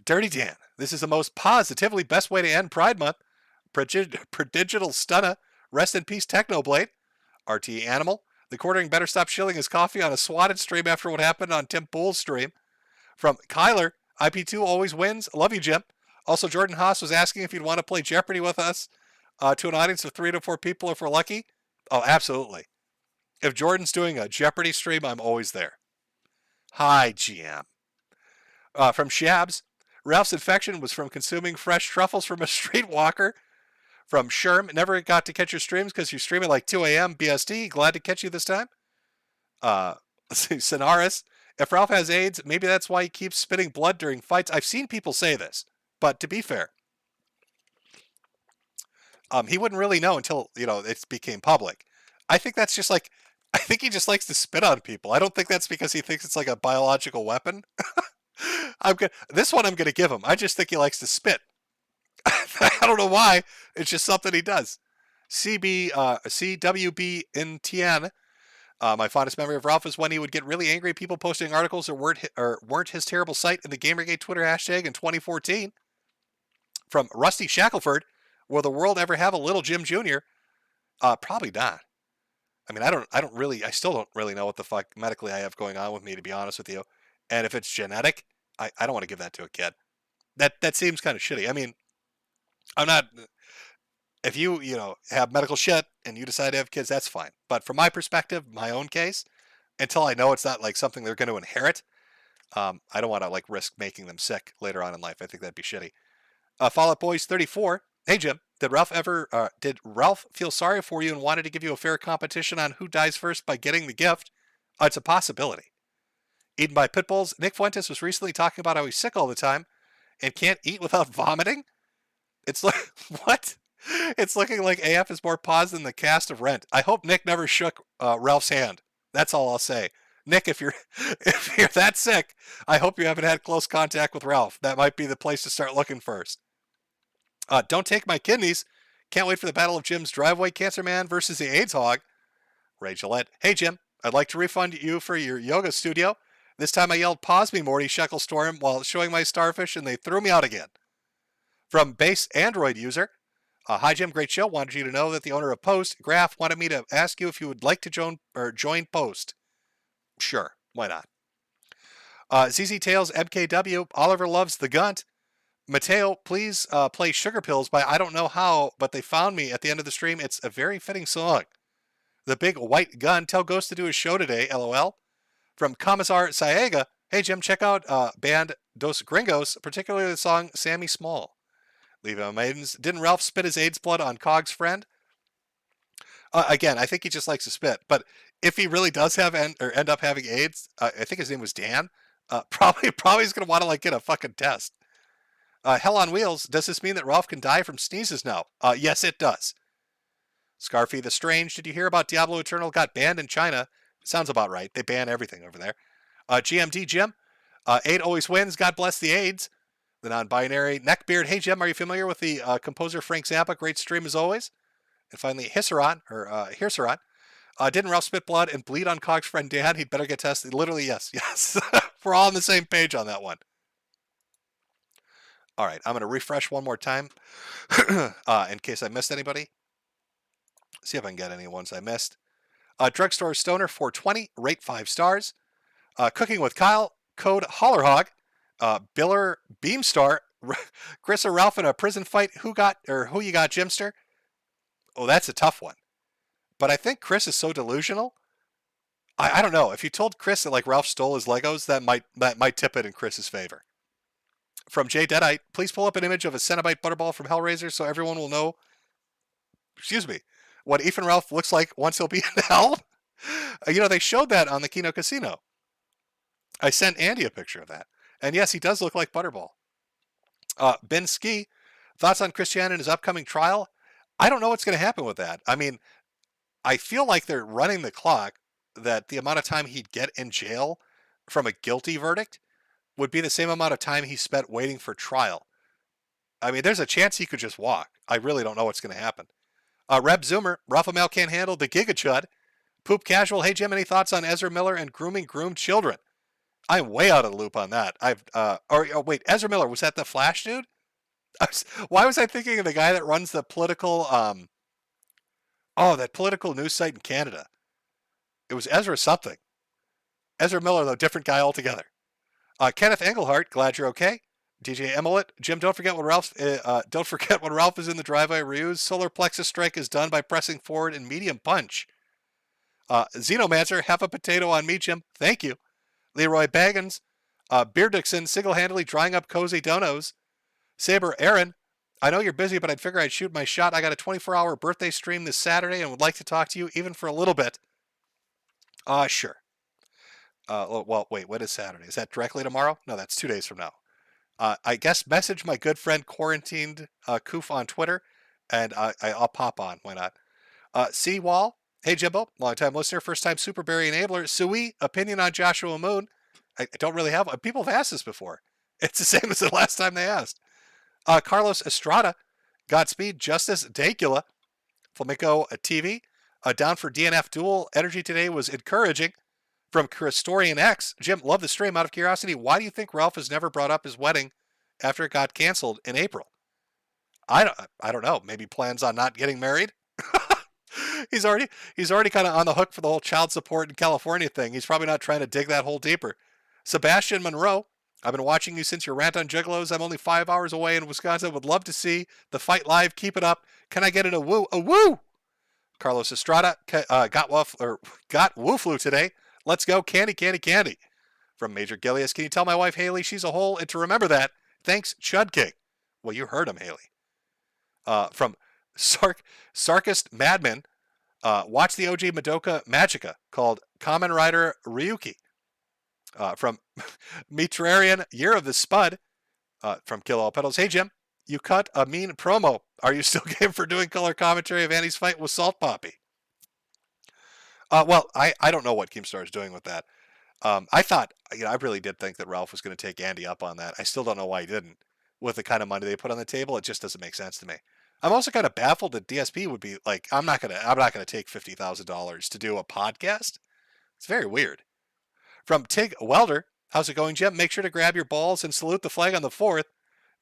Dirty Dan. This is the most positively best way to end Pride Month. Prodigital Stunna. Rest in peace, Technoblade. RT Animal. The quartering better stop shilling his coffee on a swatted stream after what happened on Tim Pool's stream. From Kyler. IP2 always wins. Love you, Jim. Also, Jordan Haas was asking if you'd want to play Jeopardy with us to an audience of 3 to 4 people if we're lucky. Oh, absolutely. If Jordan's doing a Jeopardy stream, I'm always there. Hi, GM. From Shabs. Ralph's infection was from consuming fresh truffles from a streetwalker. From Sherm, never got to catch your streams because you're streaming like 2 a.m. BST. Glad to catch you this time. Let's see, Sonaris. If Ralph has AIDS, maybe that's why he keeps spitting blood during fights. I've seen people say this, but to be fair, he wouldn't really know until, it became public. I think that's just like, I think he just likes to spit on people. I don't think that's because he thinks it's like a biological weapon. This one I'm going to give him. I just think he likes to spit. I don't know why. It's just something he does. CWB in TN. My fondest memory of Ralph is when he would get really angry at people posting articles that weren't his terrible sight in the Gamergate Twitter hashtag in 2014. From Rusty Shackelford, will the world ever have a little Jim Jr.? Probably not. I mean, I still don't really know what the fuck medically I have going on with me, to be honest with you. And if it's genetic, I don't want to give that to a kid. That seems kind of shitty. I mean, I'm not, if you have medical shit and you decide to have kids, that's fine. But from my perspective, my own case, until I know it's not like something they're going to inherit, I don't want to like risk making them sick later on in life. I think that'd be shitty. Fallout Boys 34. Hey Jim, did Ralph feel sorry for you and wanted to give you a fair competition on who dies first by getting the gift? It's a possibility. Eaten by pit bulls. Nick Fuentes was recently talking about how he's sick all the time and can't eat without vomiting. It's like, what? It's looking like AF is more paused than the cast of Rent. I hope Nick never shook Ralph's hand. That's all I'll say. Nick, if you're that sick, I hope you haven't had close contact with Ralph. That might be the place to start looking first. Don't take my kidneys. Can't wait for the Battle of Jim's Driveway Cancer Man versus the AIDS Hog. Ray Gillette. Hey Jim, I'd like to refund you for your yoga studio. This time I yelled, "Pause me, Morty Shecklestorm," while showing my starfish, and they threw me out again. From base Android user, hi Jim, great show. Wanted you to know that the owner of Post, Graph, wanted me to ask you if you would like to join Post. Sure, why not? ZZ Tails MKW, Oliver loves the Gunt. Mateo, please play Sugar Pills by I don't know how, but they found me at the end of the stream. It's a very fitting song. The Big White Gun, tell Ghost to do his show today, LOL. From Commissar Saega, hey Jim, check out band Dos Gringos, particularly the song Sammy Small. Leave him maidens. Didn't Ralph spit his AIDS blood on Cog's friend? Again, I think he just likes to spit. But if he really does have end up having AIDS, I think his name was Dan. Probably he's gonna want to like get a fucking test. Hell on Wheels. Does this mean that Ralph can die from sneezes now? Yes, it does. Scarfy the Strange. Did you hear about Diablo Eternal got banned in China? Sounds about right. They ban everything over there. GMD Jim. 8 always wins. God bless the AIDS. The non-binary Neckbeard. Hey Jim, are you familiar with the composer Frank Zappa? Great stream as always. And finally, Hisseron. Didn't Ralph spit blood and bleed on Cog's friend Dan? He'd better get tested. Literally, yes. We're all on the same page on that one. All right, I'm going to refresh one more time in case I missed anybody. See if I can get any ones I missed. Drugstore Stoner 420, rate 5 stars. Cooking with Kyle, code Hollerhog. Biller Beamstar, Chris or Ralph in a prison fight. Who you got, Jimster? Oh, that's a tough one. But I think Chris is so delusional. I don't know. If you told Chris that like Ralph stole his Legos, that might tip it in Chris's favor. From Jay Deadite, please pull up an image of a Cenobite Butterball from Hellraiser so everyone will know, what Ethan Ralph looks like once he'll be in hell. They showed that on the Kino Casino. I sent Andy a picture of that. And yes, he does look like Butterball. Ben Ski, thoughts on Christian and his upcoming trial? I don't know what's going to happen with that. I mean, I feel like they're running the clock that the amount of time he'd get in jail from a guilty verdict would be the same amount of time he spent waiting for trial. I mean, there's a chance he could just walk. I really don't know what's going to happen. Reb Zoomer, Raphael can't handle the Gigachud. Poop Casual, hey Jim, any thoughts on Ezra Miller and grooming groomed children? I'm way out of the loop on that. Wait, Ezra Miller, was that the Flash dude? Why was I thinking of the guy that runs the political, that political news site in Canada? It was Ezra something. Ezra Miller, though, different guy altogether. Kenneth Engelhart, glad you're okay. DJ Emelet, Jim, don't forget when Ralph is in the driveway reuse. Solar plexus strike is done by pressing forward in medium punch. Xenomancer, half a potato on me, Jim. Thank you. Leroy Baggins, Beer Dixon single-handedly drying up cozy donos. Saber Aaron, I know you're busy, but I'd figure I'd shoot my shot. I got a 24-hour birthday stream this Saturday and would like to talk to you even for a little bit. Sure. Well, wait, what is Saturday? Is that directly tomorrow? No, that's 2 days from now. I guess message my good friend Quarantined Koof on Twitter, and I'll pop on. Why not? Seawall, hey Jimbo, long-time listener, first-time Superberry enabler. Sui, opinion on Joshua Moon. I don't really have. People have asked this before. It's the same as the last time they asked. Carlos Estrada, Godspeed, Justice Dacula, Flamenco TV, down for DNF dual. Energy today was encouraging. From Christorian X, Jim, love the stream. Out of curiosity, why do you think Ralph has never brought up his wedding after it got canceled in April? I don't know. Maybe plans on not getting married. He's already kind of on the hook for the whole child support in California thing. He's probably not trying to dig that hole deeper. Sebastian Monroe, I've been watching you since your rant on Juggalos. I'm only 5 hours away in Wisconsin. Would love to see the fight live. Keep it up. Can I get in a woo? A woo! Carlos Estrada got woo flu today. Let's go, candy, candy, candy. From Major Gillius, can you tell my wife Haley she's a hole? And to remember that, thanks, Chud King. Well, you heard him, Haley. From Sarkist Madman, watch the OG Madoka Magica called Kamen Rider Ryuki. From Metrarian, Year of the Spud, from Kill All Pedals. Hey, Jim, you cut a mean promo. Are you still game for doing color commentary of Annie's fight with Salt Poppy? Well, I don't know what Keemstar is doing with that. I thought, I really did think that Ralph was going to take Andy up on that. I still don't know why he didn't. With the kind of money they put on the table, it just doesn't make sense to me. I'm also kind of baffled that DSP would be like, I'm not gonna take $50,000 to do a podcast. It's very weird. From Tig Welder, how's it going, Jim? Make sure to grab your balls and salute the flag on the 4th.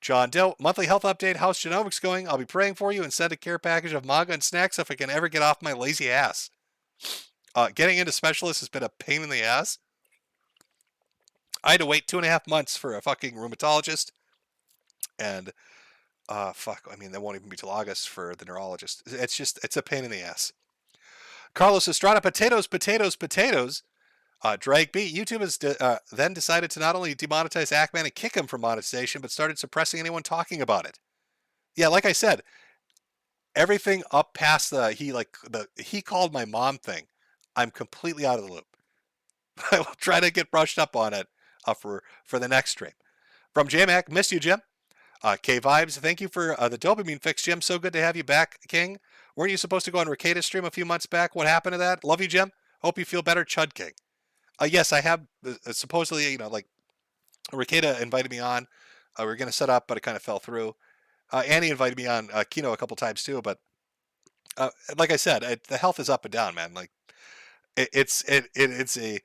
John Doe, monthly health update. How's genomics going? I'll be praying for you and send a care package of manga and snacks if I can ever get off my lazy ass. Getting into specialists has been a pain in the ass. I had to wait 2.5 months for a fucking rheumatologist. And, they won't even be till August for the neurologist. It's a pain in the ass. Carlos Estrada, potatoes. Drag B, YouTube has then decided to not only demonetize Ackman and kick him from monetization, but started suppressing anyone talking about it. Yeah, like I said, everything up past he called my mom thing, I'm completely out of the loop. I will try to get brushed up on it for the next stream. From JMac, missed you, Jim. K Vibes, thank you for the dopamine fix, Jim. So good to have you back, King. Weren't you supposed to go on Ricada's stream a few months back? What happened to that? Love you, Jim. Hope you feel better, Chud King. Yes, I have supposedly, Ricada invited me on. We were going to set up, but it kind of fell through. Annie invited me on Kino a couple times too, but like I said, the health is up and down, man. Like it's a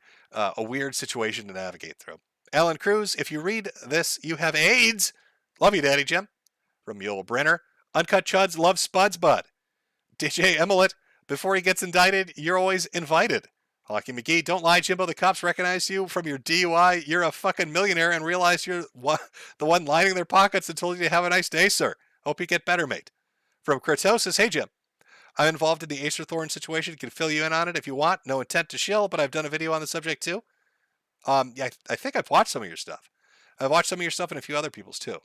weird situation to navigate through. Alan Cruz, if you read this, you have AIDS. Love you, Daddy Jim. From Yule Brenner. Uncut Chuds love Spuds Bud. DJ Emilet, before he gets indicted, you're always invited. Hockey McGee, don't lie, Jimbo. The cops recognize you from your DUI. You're a fucking millionaire and realize you're the one lining their pockets and told you to have a nice day, sir. Hope you get better, mate. From Kratosis, hey, Jim. I'm involved in the Acer Thorn situation. Can fill you in on it if you want. No intent to shill, but I've done a video on the subject too. Yeah, I think I've watched some of your stuff. I've watched some of your stuff and a few other people's too.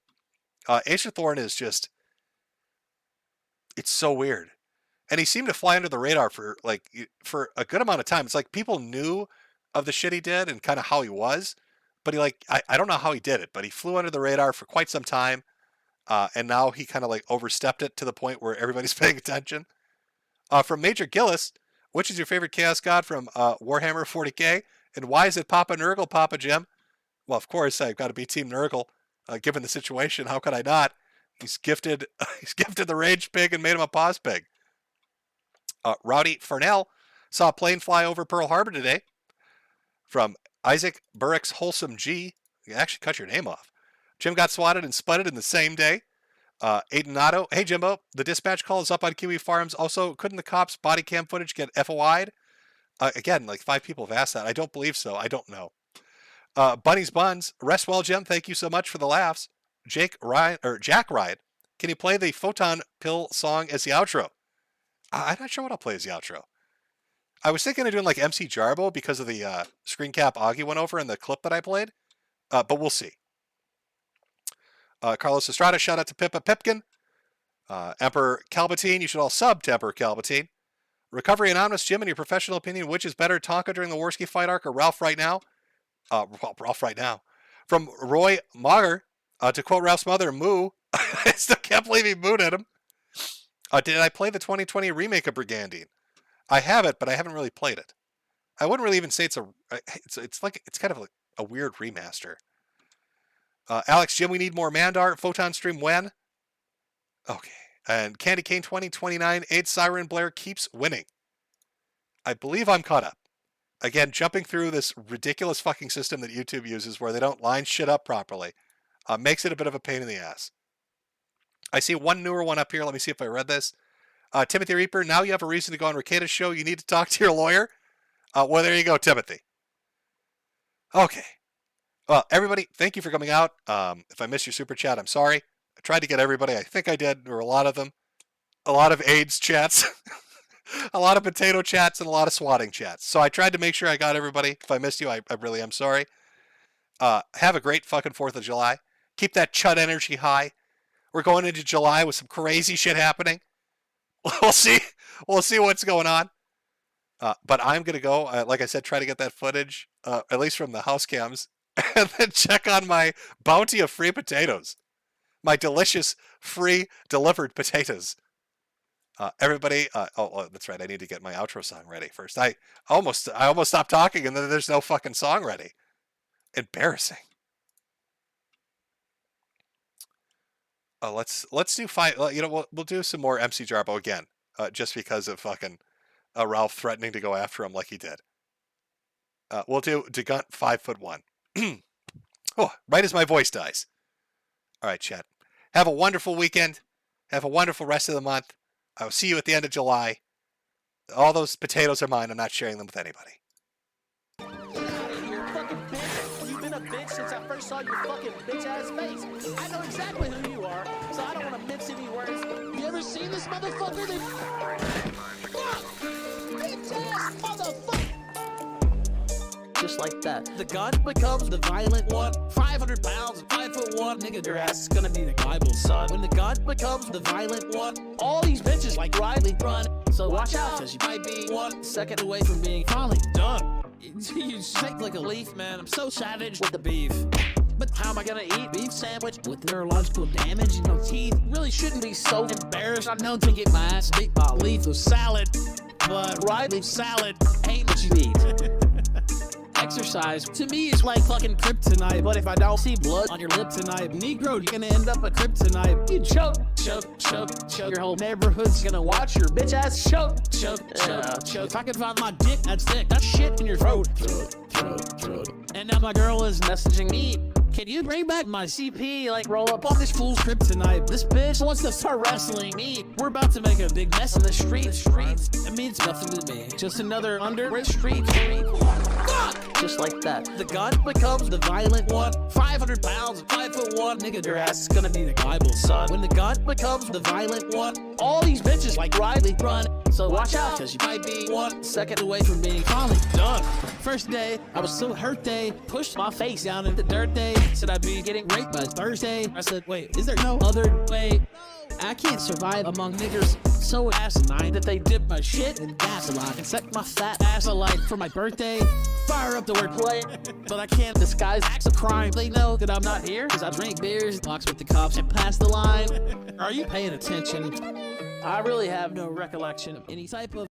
Acer Thorn is just, it's so weird. And he seemed to fly under the radar for a good amount of time. It's like people knew of the shit he did and kind of how he was, but I don't know how he did it, but he flew under the radar for quite some time. And now he kind of overstepped it to the point where everybody's paying attention. From Major Gillis, which is your favorite Chaos God from Warhammer 40K? And why is it Papa Nurgle, Papa Jim? Well, of course, I've got to be Team Nurgle, given the situation. How could I not? He's gifted the Rage Pig and made him a Pause Pig. Rowdy Fernell saw a plane fly over Pearl Harbor today. From Isaac Burrick's Wholesome G. You actually cut your name off. Jim got swatted and sputted in the same day. Aiden Nato. Hey, Jimbo. The dispatch call is up on Kiwi Farms. Also, couldn't the cops' body cam footage get FOI'd? Again, 5 people have asked that. I don't believe so. I don't know. Bunny's Buns. Rest well, Jim. Thank you so much for the laughs. Jack Ryan. Can you play the Photon Pill song as the outro? I'm not sure what I'll play as the outro. I was thinking of doing MC Jarbo because of the screen cap Augie went over in the clip that I played. but we'll see. Carlos Estrada, shout out to Pippa Pipkin. Emperor Calbatine, you should all sub to Emperor Calbatine. Recovery Anonymous, Jim, in your professional opinion, which is better, Tonka during the Worski fight arc or Ralph right now? Ralph right now. From Roy Mager, to quote Ralph's mother, Moo. I still can't believe he mooed at him. Did I play the 2020 remake of Brigandine? I have it, but I haven't really played it. I wouldn't really even say it's kind of like a weird remaster. Alex, Jim, we need more Mandar. Photon stream when? Okay. And Candy Cane 2029, 8 Siren Blair keeps winning. I believe I'm caught up. Again, jumping through this ridiculous fucking system that YouTube uses where they don't line shit up properly makes it a bit of a pain in the ass. I see one newer one up here. Let me see if I read this. Timothy Reaper, now you have a reason to go on Ricada's show. You need to talk to your lawyer. Well, there you go, Timothy. Okay. Well, everybody, thank you for coming out. If I missed your super chat, I'm sorry. I tried to get everybody. I think I did. There were a lot of them. A lot of AIDS chats. A lot of potato chats and a lot of swatting chats. So I tried to make sure I got everybody. If I missed you, I really am sorry. Have a great fucking 4th of July. Keep that chud energy high. We're going into July with some crazy shit happening. We'll see. We'll see what's going on. But I'm going to go, like I said, try to get that footage, at least from the house cams, and then check on my bounty of free potatoes. My delicious, free, delivered potatoes. Everybody, oh, that's right. I need to get my outro song ready first. I almost stopped talking, and then there's no fucking song ready. Embarrassing. Let's do 5. You know, we'll do some more MC Jarbo again, just because of fucking Ralph threatening to go after him like he did. We'll do DeGunt 5'1". Oh, right as my voice dies. All right, chat. Have a wonderful weekend. Have a wonderful rest of the month. I will see you at the end of July. All those potatoes are mine. I'm not sharing them with anybody. You've been a bitch since I first saw your fucking bitch-ass face. I know exactly who you are, so I don't want to mince any words. You ever seen this motherfucker? Fuck! Bitch-ass motherfucker! Just like that. The gun becomes the violent one. 500 pounds, 5'1", nigga, your ass is gonna be the Bible, son. When the gun becomes the violent one, all these bitches like Riley run. So watch out, cause you might be 1 second away from being finally done. You shake like a leaf, man. I'm so savage with the beef. But how am I gonna eat beef sandwich with neurological damage in my teeth? Really shouldn't be so embarrassed. I'm known to get my ass beat by leaf of salad, but Riley salad ain't what you eat. Exercise to me is like fucking kryptonite, but if I don't see blood on your lip tonight, Negro, you're gonna end up a kryptonite. You choke. Your whole neighborhood's gonna watch your bitch ass choke. If I could find my dick, that's thick. That's shit in your throat. And now my girl is messaging me. Can you bring back my CP? Like, roll up on this fool's kryptonite. This bitch wants to start wrestling me. We're about to make a big mess in the streets. It means nothing to me. Just another underwear street. Fuck! Just like that. The gun becomes the violent one. 500 pounds, 5'1", nigga, your ass is gonna be the Bible, son. When the gun becomes the violent one, all these bitches like Riley run. So watch out, cause you might be 1 second away from being finally done. First day, I was so hurt they pushed my face down in the dirt day. Said I'd be getting raped by Thursday. I said, wait, is there no other way? I can't survive among niggers so asinine that they dip my shit in gasoline and set my fat ass alight for my birthday. Fire up the wordplay, but I can't disguise acts of crime. They know that I'm not here because I drink beers, box with the cops, and pass the line. Are you paying attention? I really have no recollection of any type of